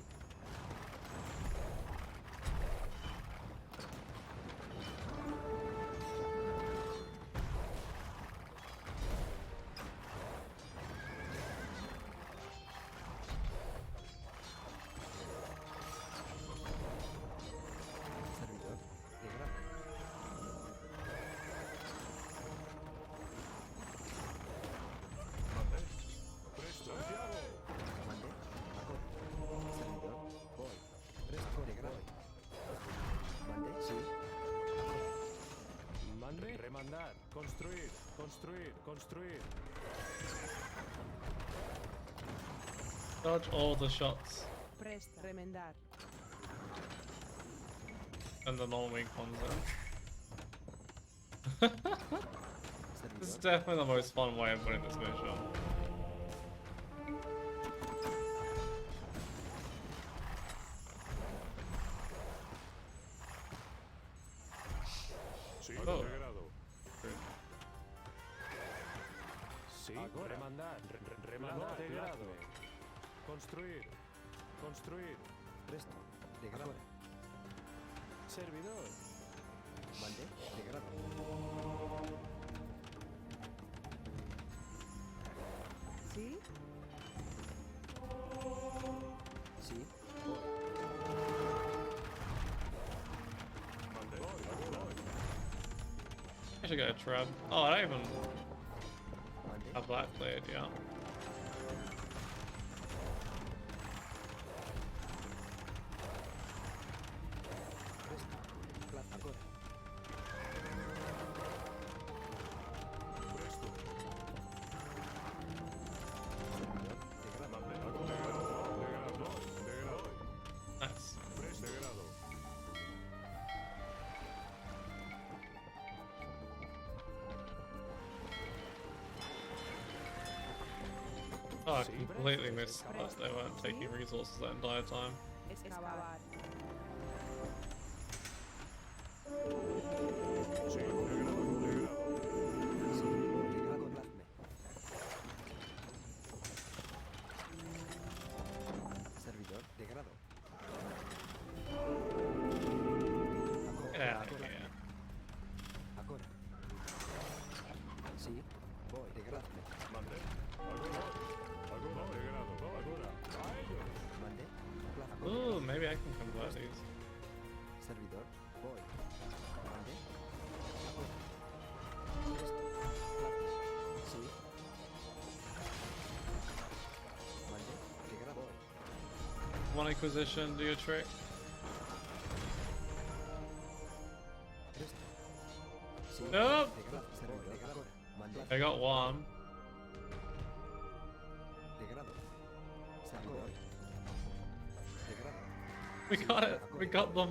Servidor, de grado. Presto, Santiago. Mandé, acora. Servidor, voy. Presto, de grado. Mandé, sí. Mande. Remandar. Construir. Construir. Construir. Dodge all the shots. Presta. Remendar. And the non-weak ones then. This is definitely the most fun way of winning this mission. Sí, Oh. de grado. Sí, remandar. Remandar de grado. Construir. Construir. Presto, de grado. Servidor. Mandé, de grado. ¿Sí? Sí, I should get a trap. Oh, I don't even have that cleared yet. plaza, acora. Nice. De grado. Oh, I completely missed that they weren't taking resources that entire time. Excavar. Sí, de grado. De grado. De grado, plasme. Servidor, de grado. Get out of here. Acora. Sí, voy, de grado. Mande. Agora. Agora. De grado. Agora. A ellos. Mandé, plaza. Ooh, maybe I can convert these. Servidor, voy. Mandé. Acora. Presto, plaza. Sí. Mandé, de grado. Come on, Inquisition, do your trick. Nope. I got one. We got it. We got them.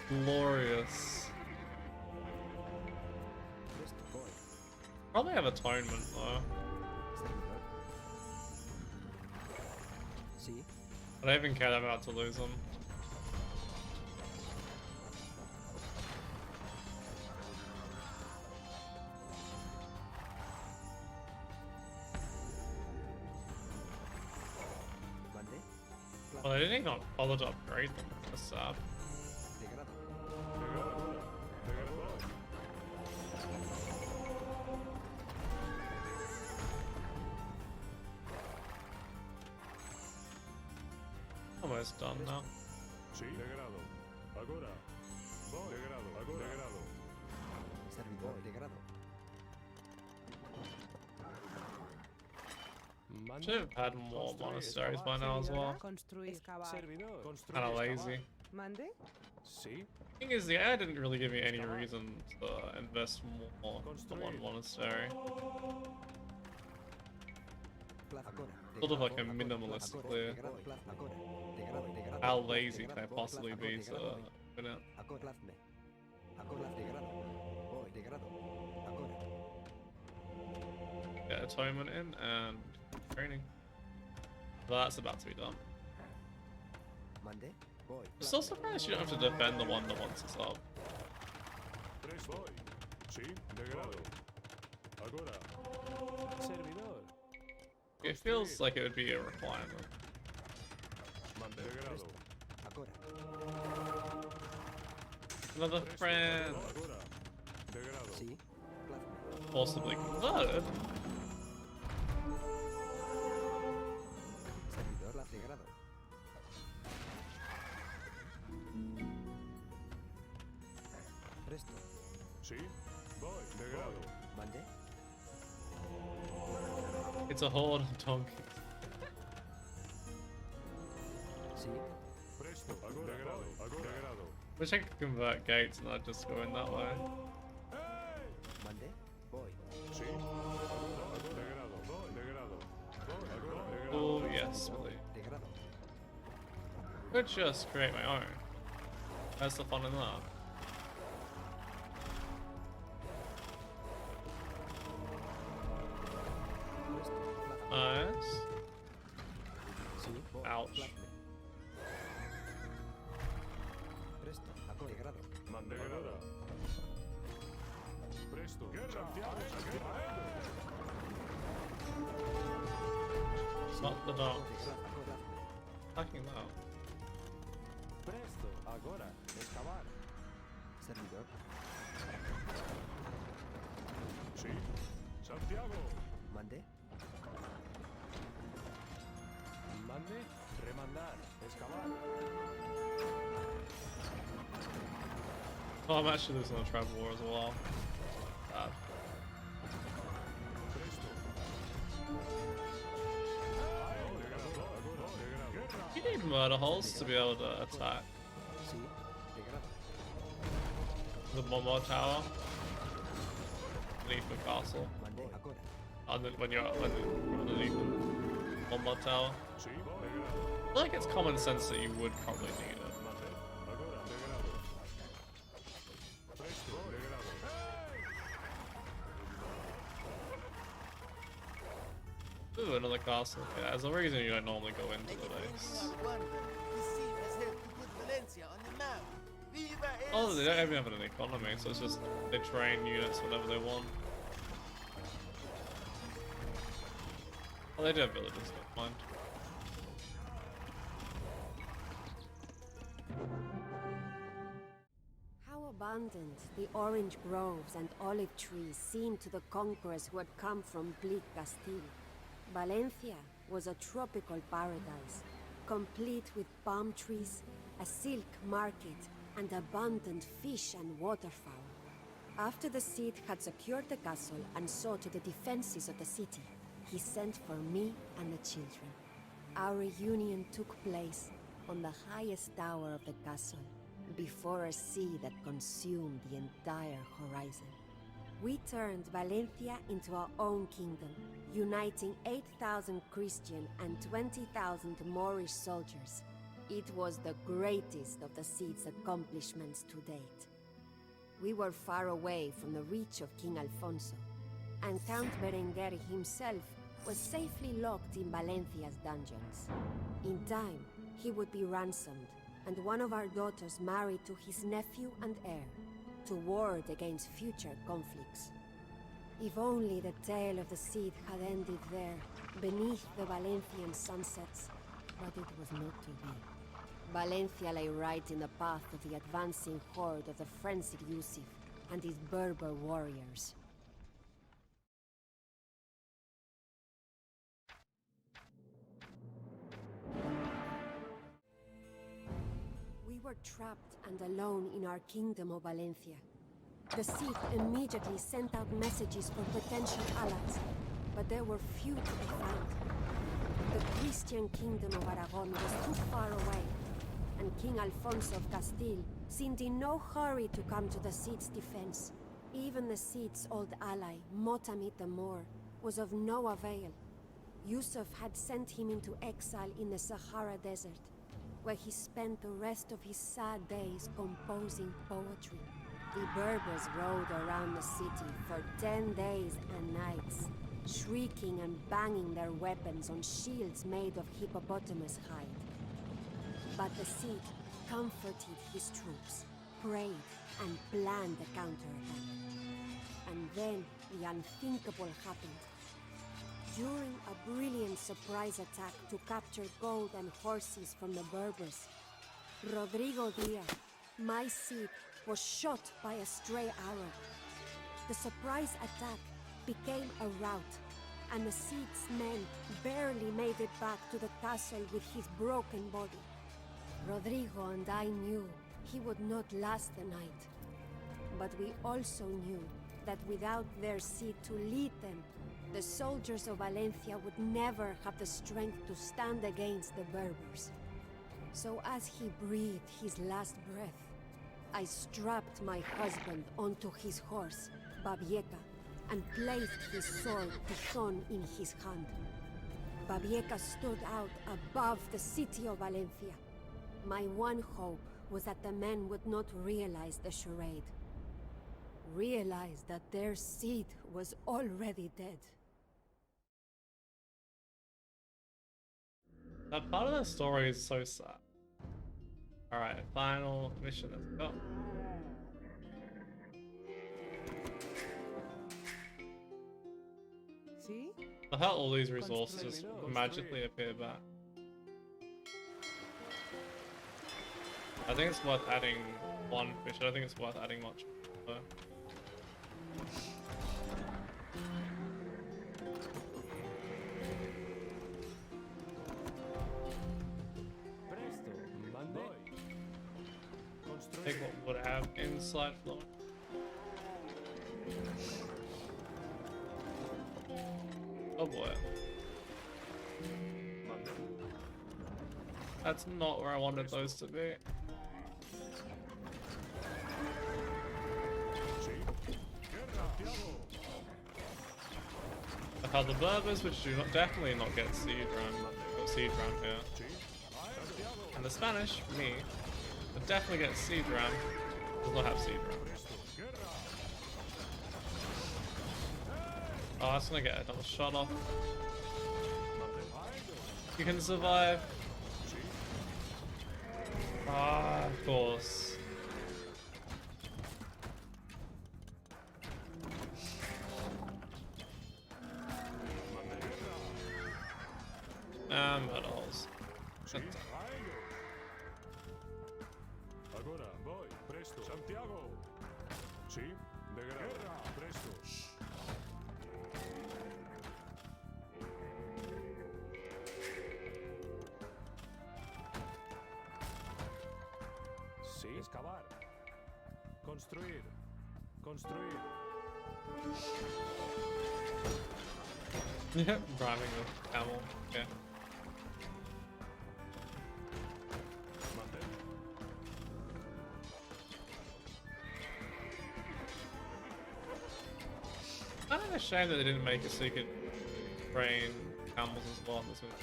Glorious. Probably have atonement though. I don't even care that I'm about to lose them. Well, I didn't even bother to upgrade them. That's sad. Almost done now. Sí, degrado. Agora. Degrado. Agora. Degrado. Servidor degrado. Should have had more monasteries by now as well. Kinda lazy. Mande? Sí. Thing is, the AI didn't really give me any reason to invest more in one monastery. Sort of like a minimalist clear. How lazy can I possibly be to win it? Get atonement in and training. But that's about to be done. I'm still surprised you don't have to defend the one that wants us up. It feels like it would be a requirement. Another friend. Possibly converted. Sí, voy. Degrado. It's a horde of donkeys. Presto. Degrado. Degrado. Wish I could convert gates and I'd just go in that way. Sí. Degrado. Degrado. Oh yes, please. Could just create my own. That's the fun in that. Nice. Ouch. Mandegrada. Presto. Not the dogs. Fucking loud. Presto. Agora. Excavar. Servidor. Sí. Santiago. Mande. Mande. Remandar. Excavar. Oh, I'm actually losing the travel war as well. Bad. You need murder holes to be able to attack. The Momo Tower. Underneath the castle. When you're underneath the Momo Tower. I feel like it's common sense that you would probably need it. Ooh, another castle. Yeah, there's a reason you don't normally go into the base. Oh, they don't even have an economy, so it's just they train units whenever they want. Oh, they do have villages, never mind. How abundant the orange groves and olive trees seemed to the conquerors who had come from bleak Castile. Valencia was a tropical paradise, complete with palm trees, a silk market, and abundant fish and waterfowl. After the Cid had secured the castle and saw to the defenses of the city, he sent for me and the children. Our reunion took place on the highest tower of the castle, before a sea that consumed the entire horizon. We turned Valencia into our own kingdom, uniting 8,000 Christian and 20,000 Moorish soldiers. It was the greatest of the Cid's accomplishments to date. We were far away from the reach of King Alfonso, and Count Berenguer himself was safely locked in Valencia's dungeons. In time, he would be ransomed, and one of our daughters married to his nephew and heir, to ward against future conflicts. If only the tale of the Cid had ended there, beneath the Valencian sunsets, but it was not to be. Valencia lay right in the path of the advancing horde of the frenzied Yusuf and his Berber warriors. We were trapped and alone in our kingdom of Valencia. The Cid immediately sent out messages for potential allies, but there were few to be found. The Christian kingdom of Aragon was too far away, and King Alfonso of Castile seemed in no hurry to come to the Cid's defense. Even the Cid's old ally, Motamid the Moor, was of no avail. Yusuf had sent him into exile in the Sahara Desert, where he spent the rest of his sad days composing poetry. The Berbers rode around the city for 10 days and nights, shrieking and banging their weapons on shields made of hippopotamus hide. But the Cid comforted his troops, prayed, and planned a counterattack. And then the unthinkable happened. During a brilliant surprise attack to capture gold and horses from the Berbers, Rodrigo Diaz, my Cid, was shot by a stray arrow. The surprise attack became a rout, and the Cid's men barely made it back to the castle with his broken body. Rodrigo and I knew he would not last the night. But we also knew that without their Cid to lead them, the soldiers of Valencia would never have the strength to stand against the Berbers. So as he breathed his last breath, I strapped my husband onto his horse, Babieca, and placed his sword, Tizon, in his hand. Babieca stood out above the city of Valencia. My one hope was that the men would not realize the charade. Realize that their Cid was already dead. That part of the story is so sad. Alright, final mission, let's go. The hell all these resources magically appear back. I think it's worth adding one fish. I don't think it's worth adding much more. I think what would have inside floor. Oh boy. That's not where I wanted those to be. I have the Berbers, which do not definitely not get speedrun. Got speedrun here. And the Spanish, me, would definitely get speedrun. Does not have speedrun. Oh, that's gonna get a double shot off. You can survive. Ah, of course. Medals. Agora, voy, presto. Santiago. Sí, de guerra, presto. Sí, excavar. Construir. Construir. Yeah, driving the camel. Yeah. of a shame that they didn't make it so you could train camels as well in this movie.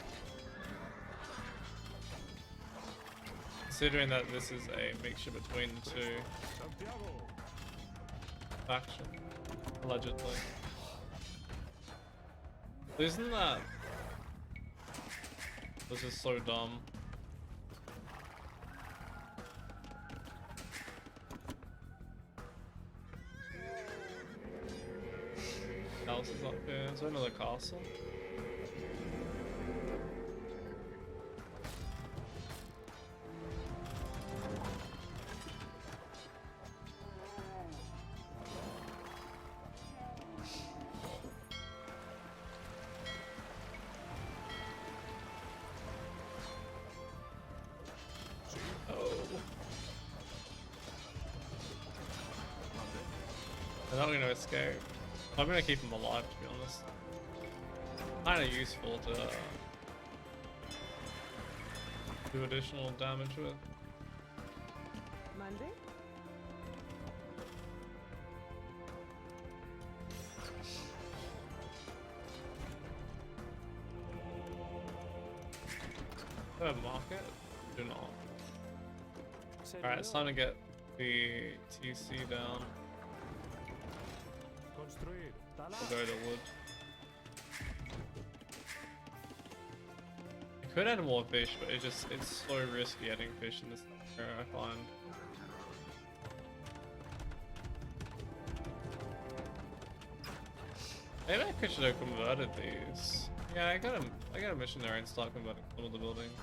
Considering that this is a mixture between the two factions, allegedly. Isn't that... This is so dumb. What else is up here? Is there another castle? They're not going to escape. I'm going to keep them alive, to be honest. Kind of useful to do additional damage with. Monday? Do I have a market? Do not. Alright, it's time to get the TC down. We'll go to wood. I could add more fish, but it's so risky adding fish in this area, I find. Maybe I should have converted these. Yeah, I got a missionary and start converting some of the buildings.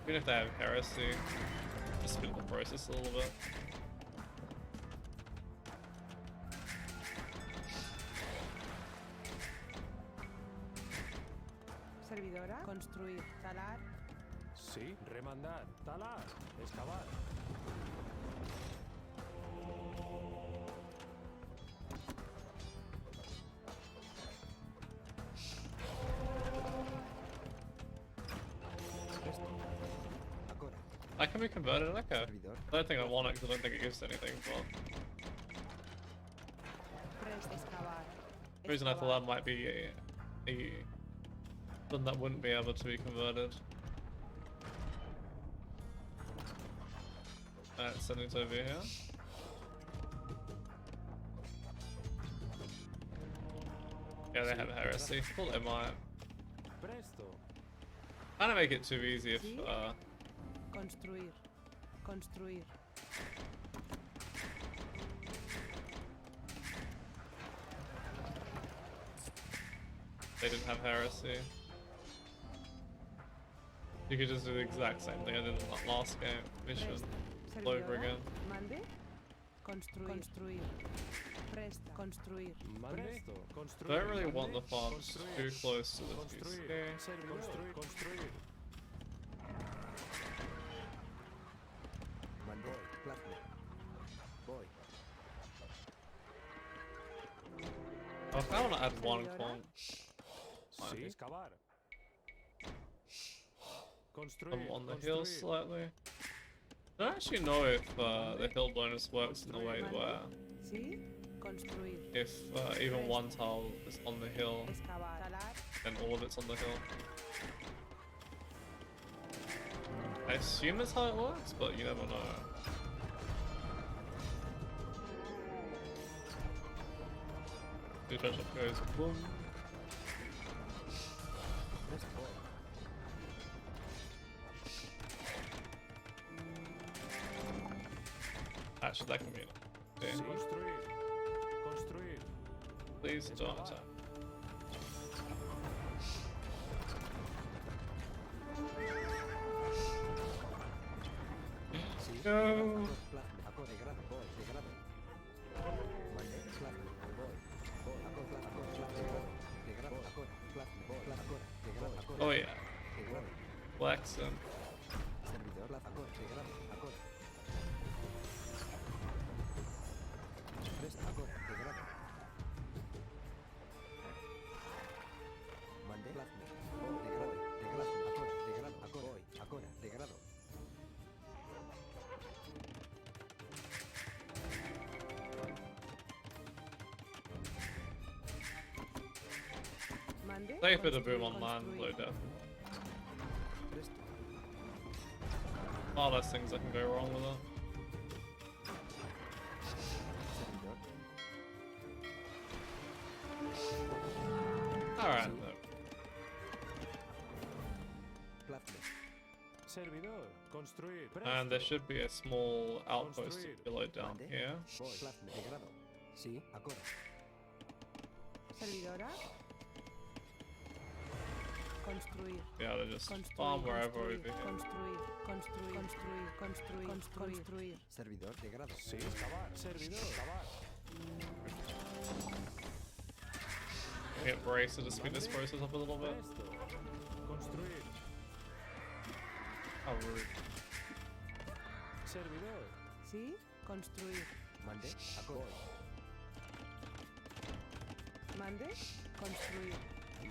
Even if they have heresy, just speed the process a little bit. Servidora, construir, talar. Sí, remandar, talar, excavar. That can be converted, okay. I don't think I want it because I don't think it gives anything, but... The reason I thought that might be something that wouldn't be able to be converted. Alright, send it over here. Yeah, they have heresy. Well, they might. Kind of make it too easy if Construir. Construir. they didn't have heresy. You could just do the exact same thing I did in that last game mission all over again. Mande. Construir. Construir. Presta. Construir. Presto. I don't really want the farms too close to the TC. Construir. I kind of want to add one conch. Sí, excavar. I'm on the hill slightly. I don't actually know if the hill bonus works in the way where if even one tile is on the hill, then all of it's on the hill. I assume that's how it works, but you never know. The treasure goes boom. Actually, that can be enough. Yeah. Construir. Please don't attack. Go. Oh yeah. Flex him. Safe with a boom on land, low death. Far less things that can go wrong with it. Alright, look. Servidor, construir. And there should be a small outpost below down here. Sí, ahora. Servidora. Construir. Yeah, they just farm wherever over here. Construir. Servidor de grado. Sí, cavar. Servidor, cavar. Get brace to speed this process up a little bit. Construir. How rude. Servidor. Sí, construir. Mande, ahora. Mande, construir.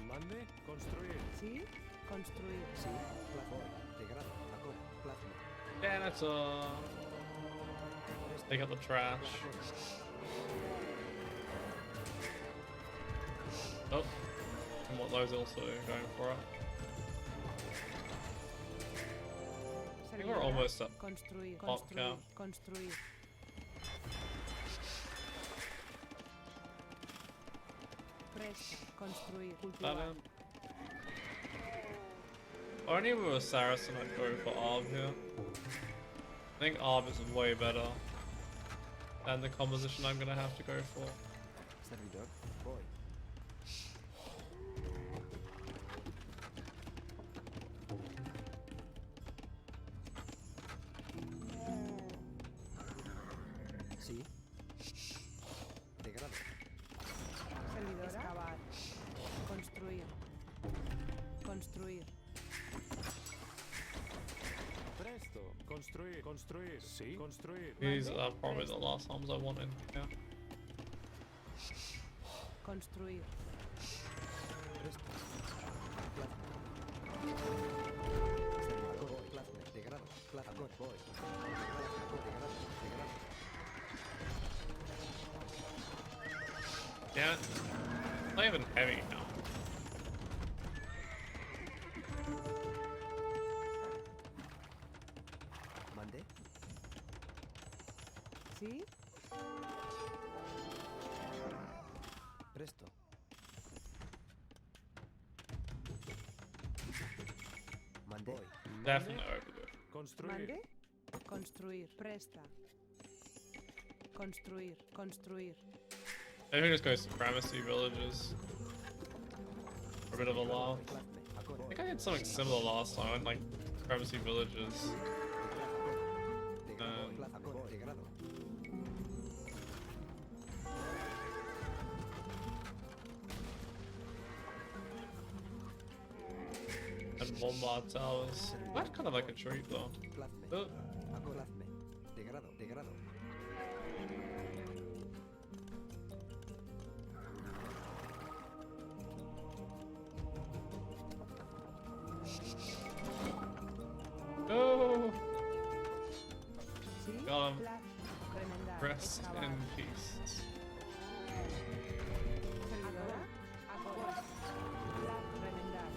Mande, construir. Sí, construir. Sí, plafón, de grado, ahora, plasma. Yeah, that's take out the trash. Oh, and what those also going for it. I think we're almost at pop count. Construir. Presta, construir, cultivar. Only with a Saracen I'd go for Arb here. I think Arb is way better than the composition I'm gonna have to go for. Servidor, voy. Sí. De grado. Servidora. Excavar. Construir. Construir. Presto. Construir. Construir. Sí. Construir. These are probably the last arms I wanted. Yeah. Construir. De grado. Voy. Yeah. Not even heavy now. Mande. Sí. Presto. Mande. Definitely over there. Construir. Mande. Construir. Presta. Construir. Construir. I think just go supremacy villages. For a bit of a laugh. I think I did something similar last time. I went like supremacy villages. And bombard towers. That's kind of like a treat though. Oh. De grado. Oh. Sí. Got him. Remendar. Rest Excavar. in peace. Servidora. Acordar. Remendar.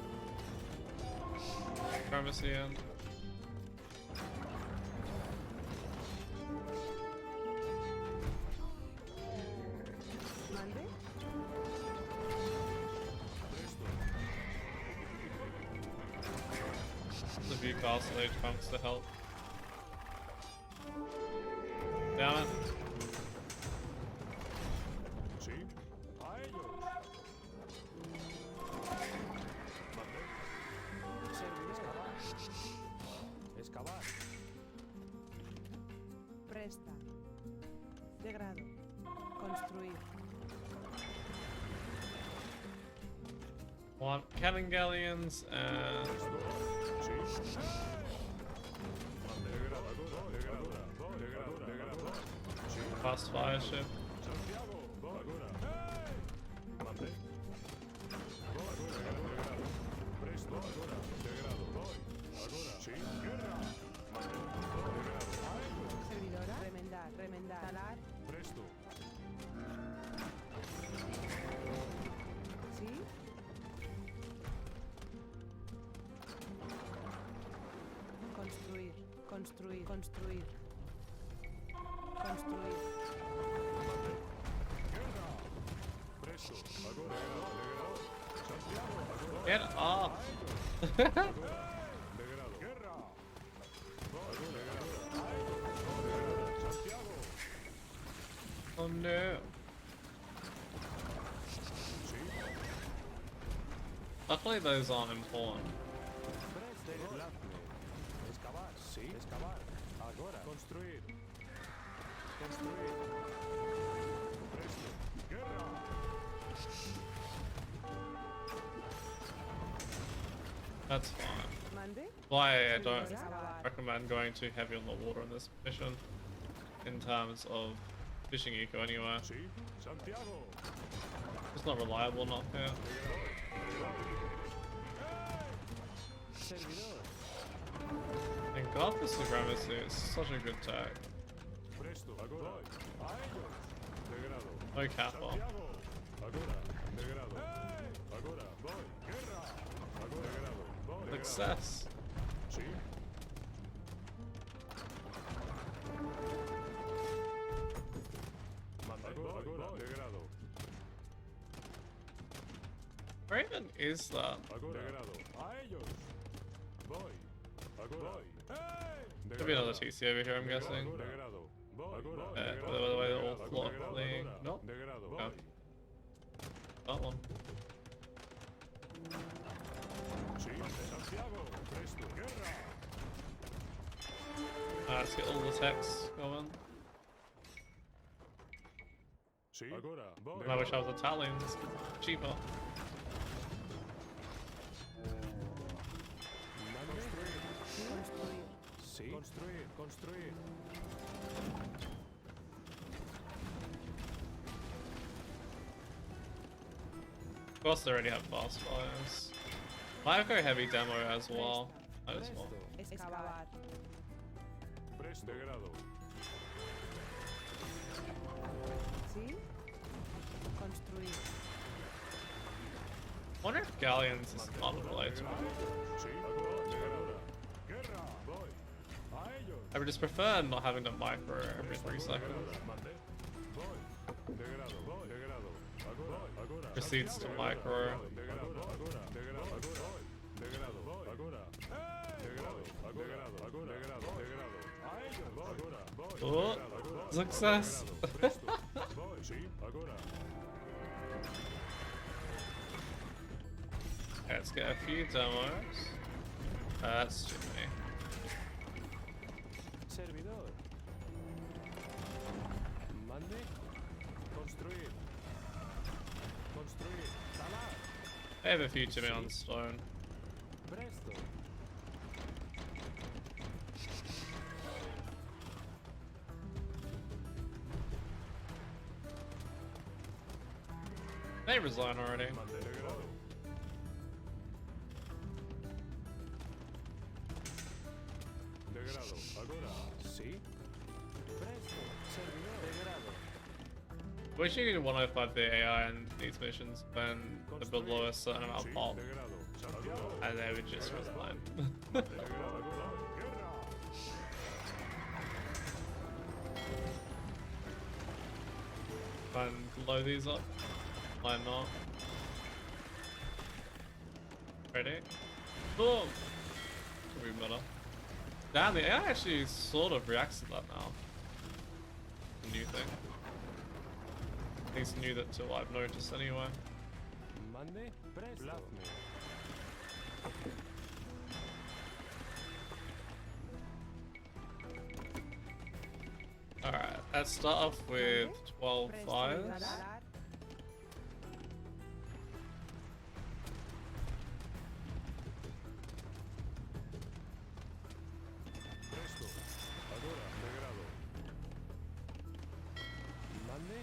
Supremacy and Mande. the view castle age comes to help. Damn it. Sí. A ellos. Mande. Servir. Excavar. Presta. De grado. Construir. Want cannon galleons and fast fire ship. Servidora. Remendar. Talar. Sí. Construir. Construir. Construir. Get off! Oh no! Luckily those aren't important. Excavar, sí. Excavar. Agora. Construir. Construir. Presto. Guerra. That's fine. Why I don't recommend going too heavy on the water in this mission in terms of fishing eco anyway. It's not reliable enough here. And God, this supremacy is such a good tag. No kappa. Success. Where even is that? Could be another TC over here, I'm guessing. By the way, they're all floating. Nope. Okay. That one. Let's get all the texts going. I wish I was Italian, it's cheaper. Construir, construir. Of course they already have fast fires. Might go heavy demo as well. Might as well. Excavar. Presto. ¿Sí? Construir. I wonder if galleons is unrelatable. I would just prefer not having to micro every 3 seconds. Proceeds to micro. Oh, success! Okay, let's get a few demos. That's too many. Servidor. Mande. Construir. Construir. Talar. I have a few to me on stone. Presto. They resign already. Degrado. Agora. Sí. Presto. Servidor. Degrado. Wish you could 105 the AI in these missions when the below a certain amount of pop, and they would just resign. And blow these up. Why not? Ready? Boom! Could be better. Damn, the AI actually sort of reacts to that now. New thing. At least knew that till I've noticed anyway. Mande. Presto. Alright, let's start off with 12 fires.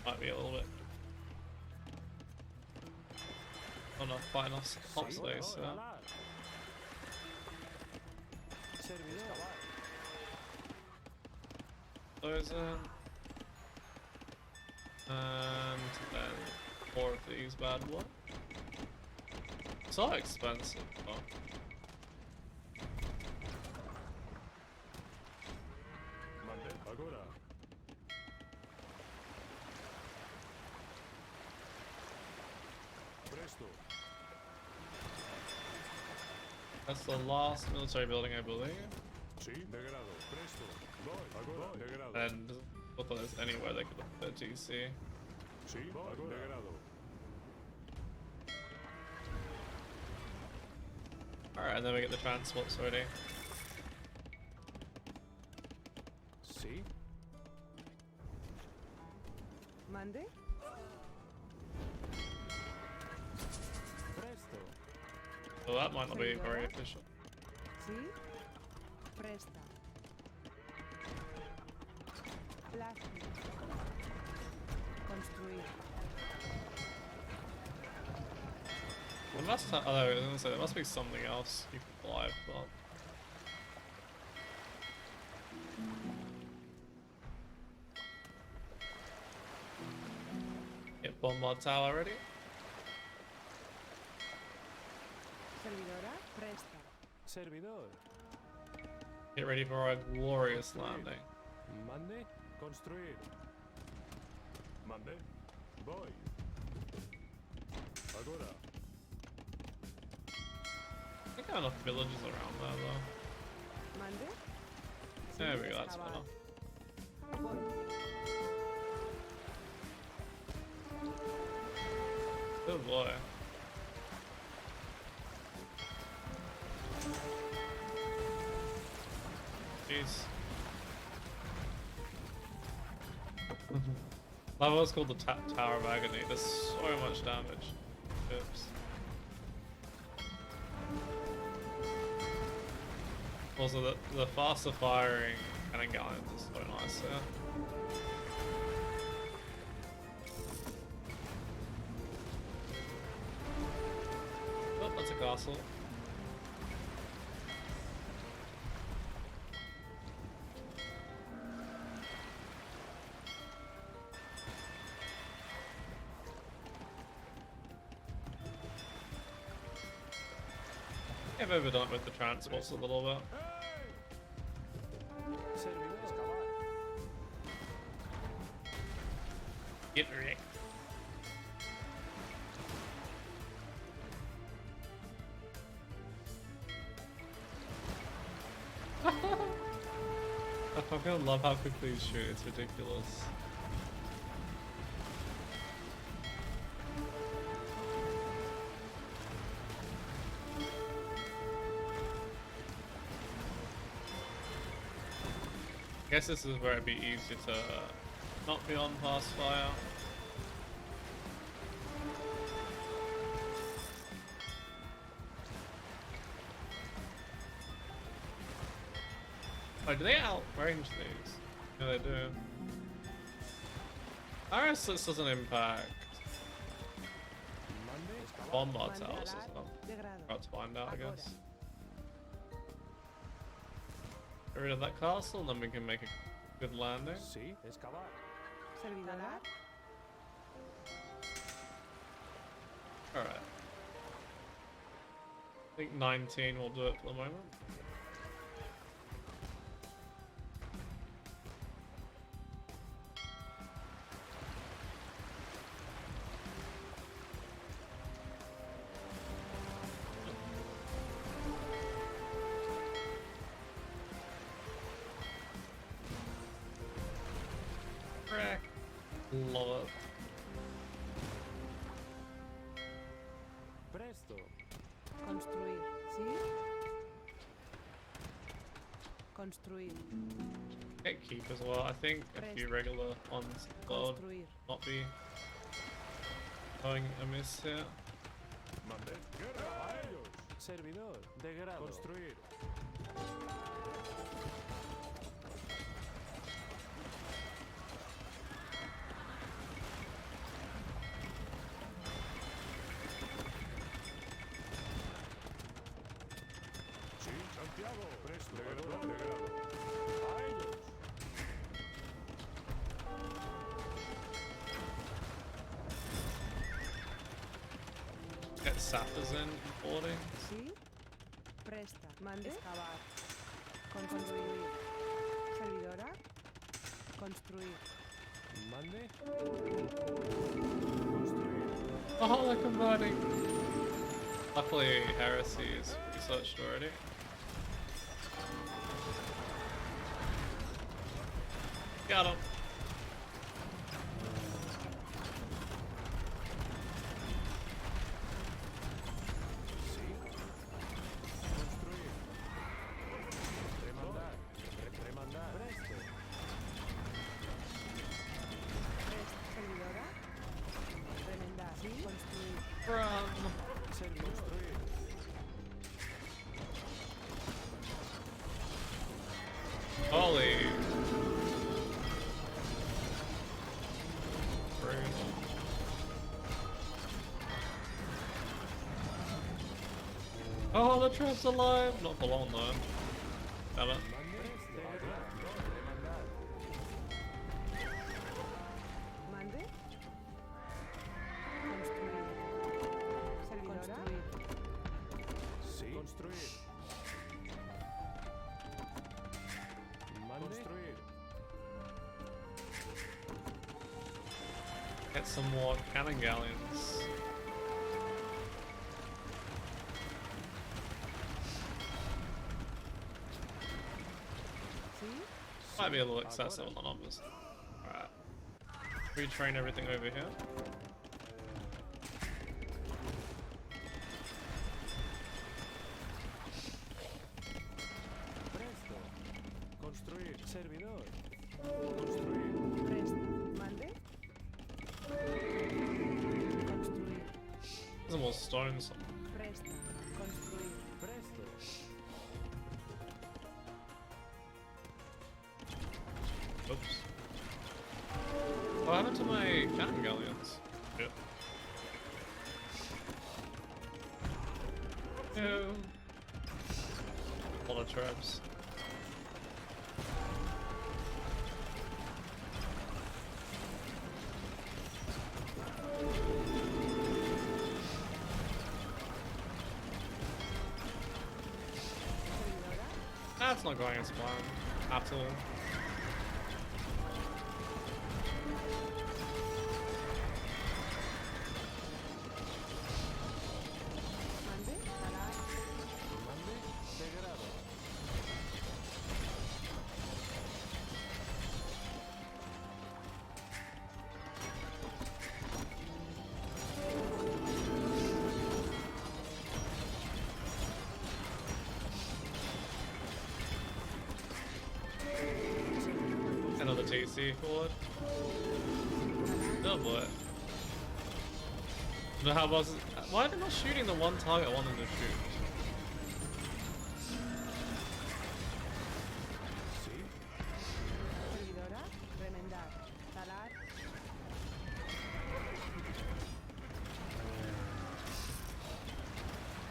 Might be a little bit. Oh no, fine, I'll hot space, yeah. Those in. And then 4 of these bad boys. So expensive, though. Agora. Presto. That's the last military building, I believe. Sí, de grado. Presto. Voy. Agora. De grado. And I thought there's anywhere they could put their GC. Sí, agora. De grado. Alright, and then we get the transports ready. Sí. Mande. Presto. Well, that might not be very efficient. Sí. Presta. Plástico. Construir. Well, must have, although I was gonna say there must be something else you can fly, but get bombard tower ready. Servidora. Presta. Servidor. Get ready for a glorious landing. Mande. Construir. Mande. Voy. Agora. I think I have enough villages around there though. Mande. There we go, that's better. Voy. Good boy. Jeez. That was called the Tower of Agony. There's so much damage. Oops. Also, the faster firing cannon galleons is so nice there. Oh, that's a castle. I've overdone it with the transports a little bit. Get wrecked. I fucking love how quickly you shoot, it's ridiculous. I guess this is where it'd be easier to not be on fast fire. Oh, do they outrange these? Yeah, they do. RS doesn't impact bombard towers as well. About to find out, I guess. Get rid of that castle, and then we can make a good landing. Sí, excavar. Servidora. Alright. I think 19 will do it for the moment. Love it. Presto. Construir. ¿Sí? Construir. Get keep as well. I think a few regular ones will not be going amiss here. Mande. Guerra a ellos. Servidor. De grado. Construir. Presto, de grado. A ellos. Get sappers in boarding. Sí. Presta. Mande. Excavar. Construir. Servidora. Construir. Mande. Oh, they're converting. Luckily, heresy is researched already. Got him. Holy. Oh, the trap's alive! Not for long though. Damn it. Mande. Construir. Servidora. Sí. Construir. Construir. Get some more cannon galleons. Might be a little excessive on the numbers. Alright. Retrain everything over here. Construir. Servidor. Construir. Presto. Mande. Construir. There's some more stones. Presto. Construir. Presto. Oops. What happened to my cannon galleons? Yep. No. A lot of traps. That's not going as planned at all. Another TC forward. Oh boy. No, how was it? Why are they not shooting the one target I wanted to shoot? Servidora. Remendar. Talar.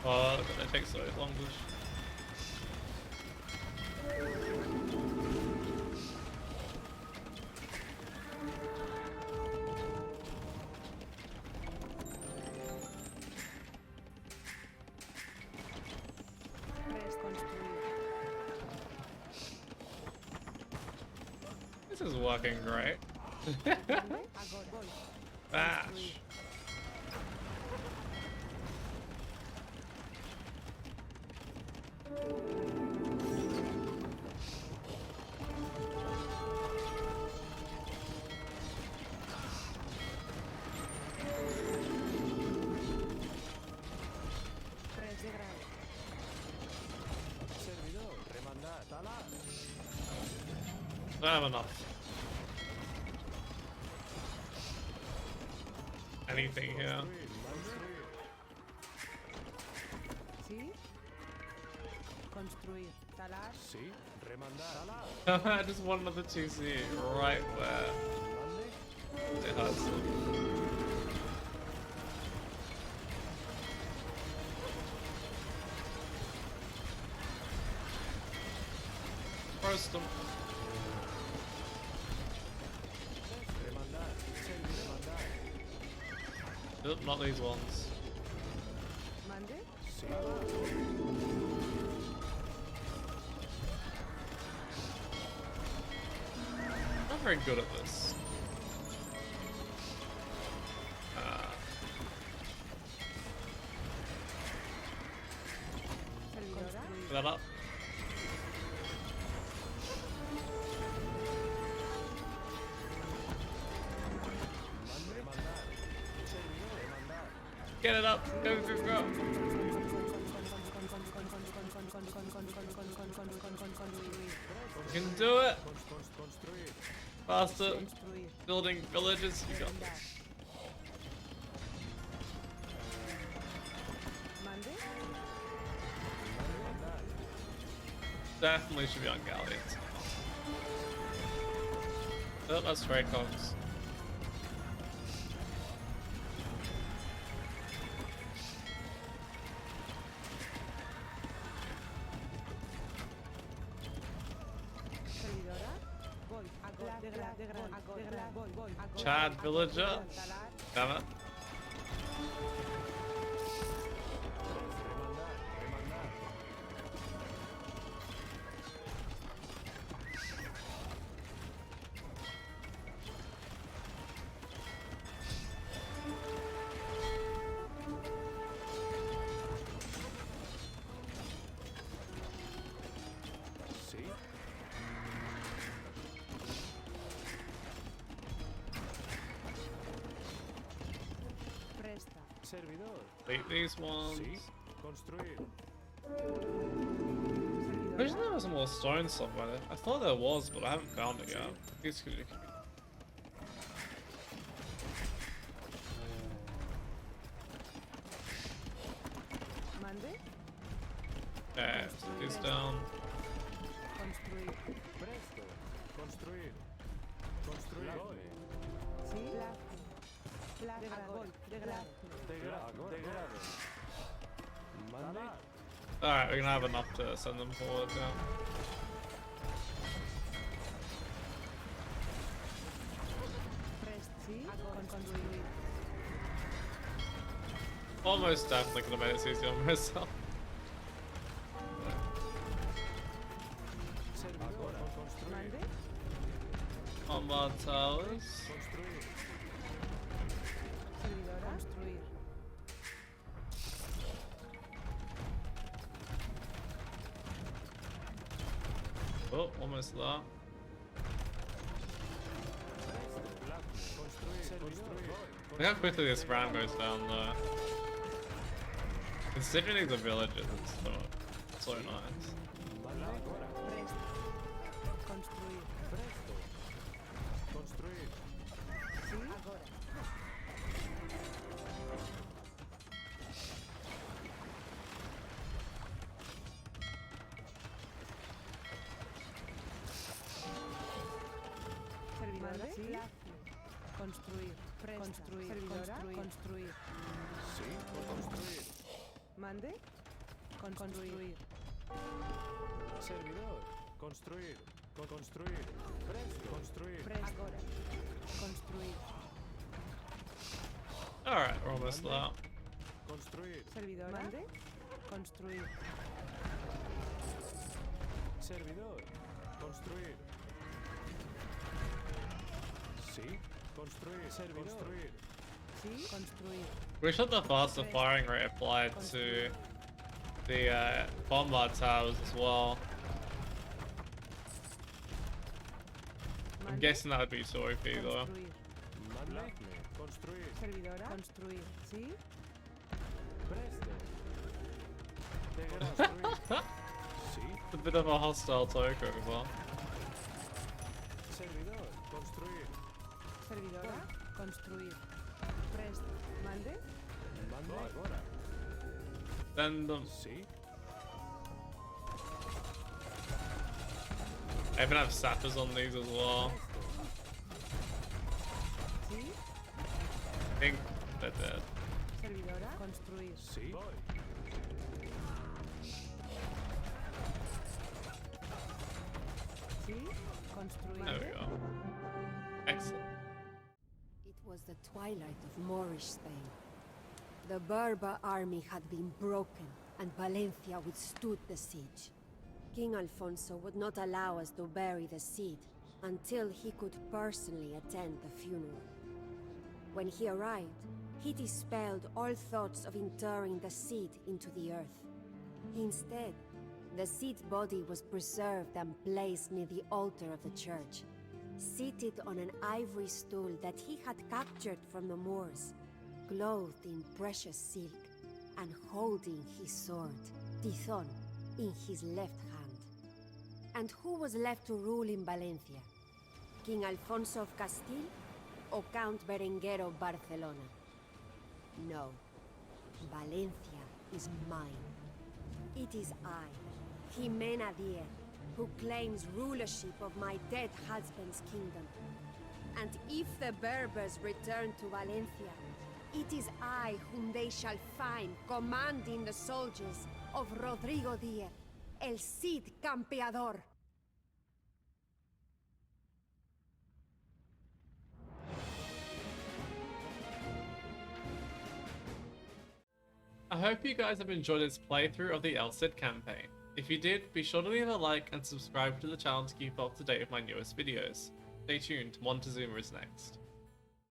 Oh, that takes so long to This is working great. Bash. Servidor. Remandar. Talar. Don't have enough. Anything here? Sí. Construir. Talar. Sí. Remandar. Talar. I just want another 2C right where it hurts. Roast them. Nope, not these ones. Mande. very good at this. That up. Get it up. Go, go, go. You can do it. Faster. Building villages. You got this. Definitely should be on galleons. Oh, that's Reconquista. Chad villager. Damn it. Wait, these ones. Wish there was some more stone somewhere. I thought there was, but I haven't found it yet. These could be. Yeah, these down. Alright, we're gonna have enough to send them forward now. Almost definitely gonna make it easier on myself. Combat towers. Oh, almost there. Look how quickly this round goes down there. Considering the villages, it's so nice. Construir, construir, construir. Sí, construir. Mande. Construir. Servidor. Construir. Construir. Presto. Construir. Agora. Construir. Alright, we're almost there. Construir. Servidor. Mande. Construir. Servidor. Construir. Sí. Construir. Servidor. Construir. Sí. Construir. We should the faster firing rate applied to the bombard towers as well. I'm guessing that would be so OP though. Construir. Servidora. Construir. Sí. Presto. Sí. It's a bit of a hostile takeover. Servidor. Construir. Servidora. Construir. Presto. Mande. Mande agora. Send them. Sí. I even have sappers on these as well. Sí. I think they're dead. Servidora. Construir. Sí. Sí. Construir. There we go. Excellent. It was the twilight of Moorish Spain. The Berber army had been broken, and Valencia withstood the siege. King Alfonso would not allow us to bury the Cid, until he could personally attend the funeral. When he arrived, he dispelled all thoughts of interring the Cid into the earth. Instead, the Cid's body was preserved and placed near the altar of the church, seated on an ivory stool that he had captured from the Moors, clothed in precious silk, and holding his sword, Tizon, in his left hand. And who was left to rule in Valencia? King Alfonso of Castile or Count Berenguer of Barcelona? No. Valencia is mine. It is I, Jimena Diez, who claims rulership of my dead husband's kingdom. And if the Berbers return to Valencia, it is I whom they shall find commanding the soldiers of Rodrigo Diez, el Cid Campeador. I hope you guys have enjoyed this playthrough of the El Cid campaign. If you did, be sure to leave a like and subscribe to the channel to keep up to date with my newest videos. Stay tuned, Montezuma is next.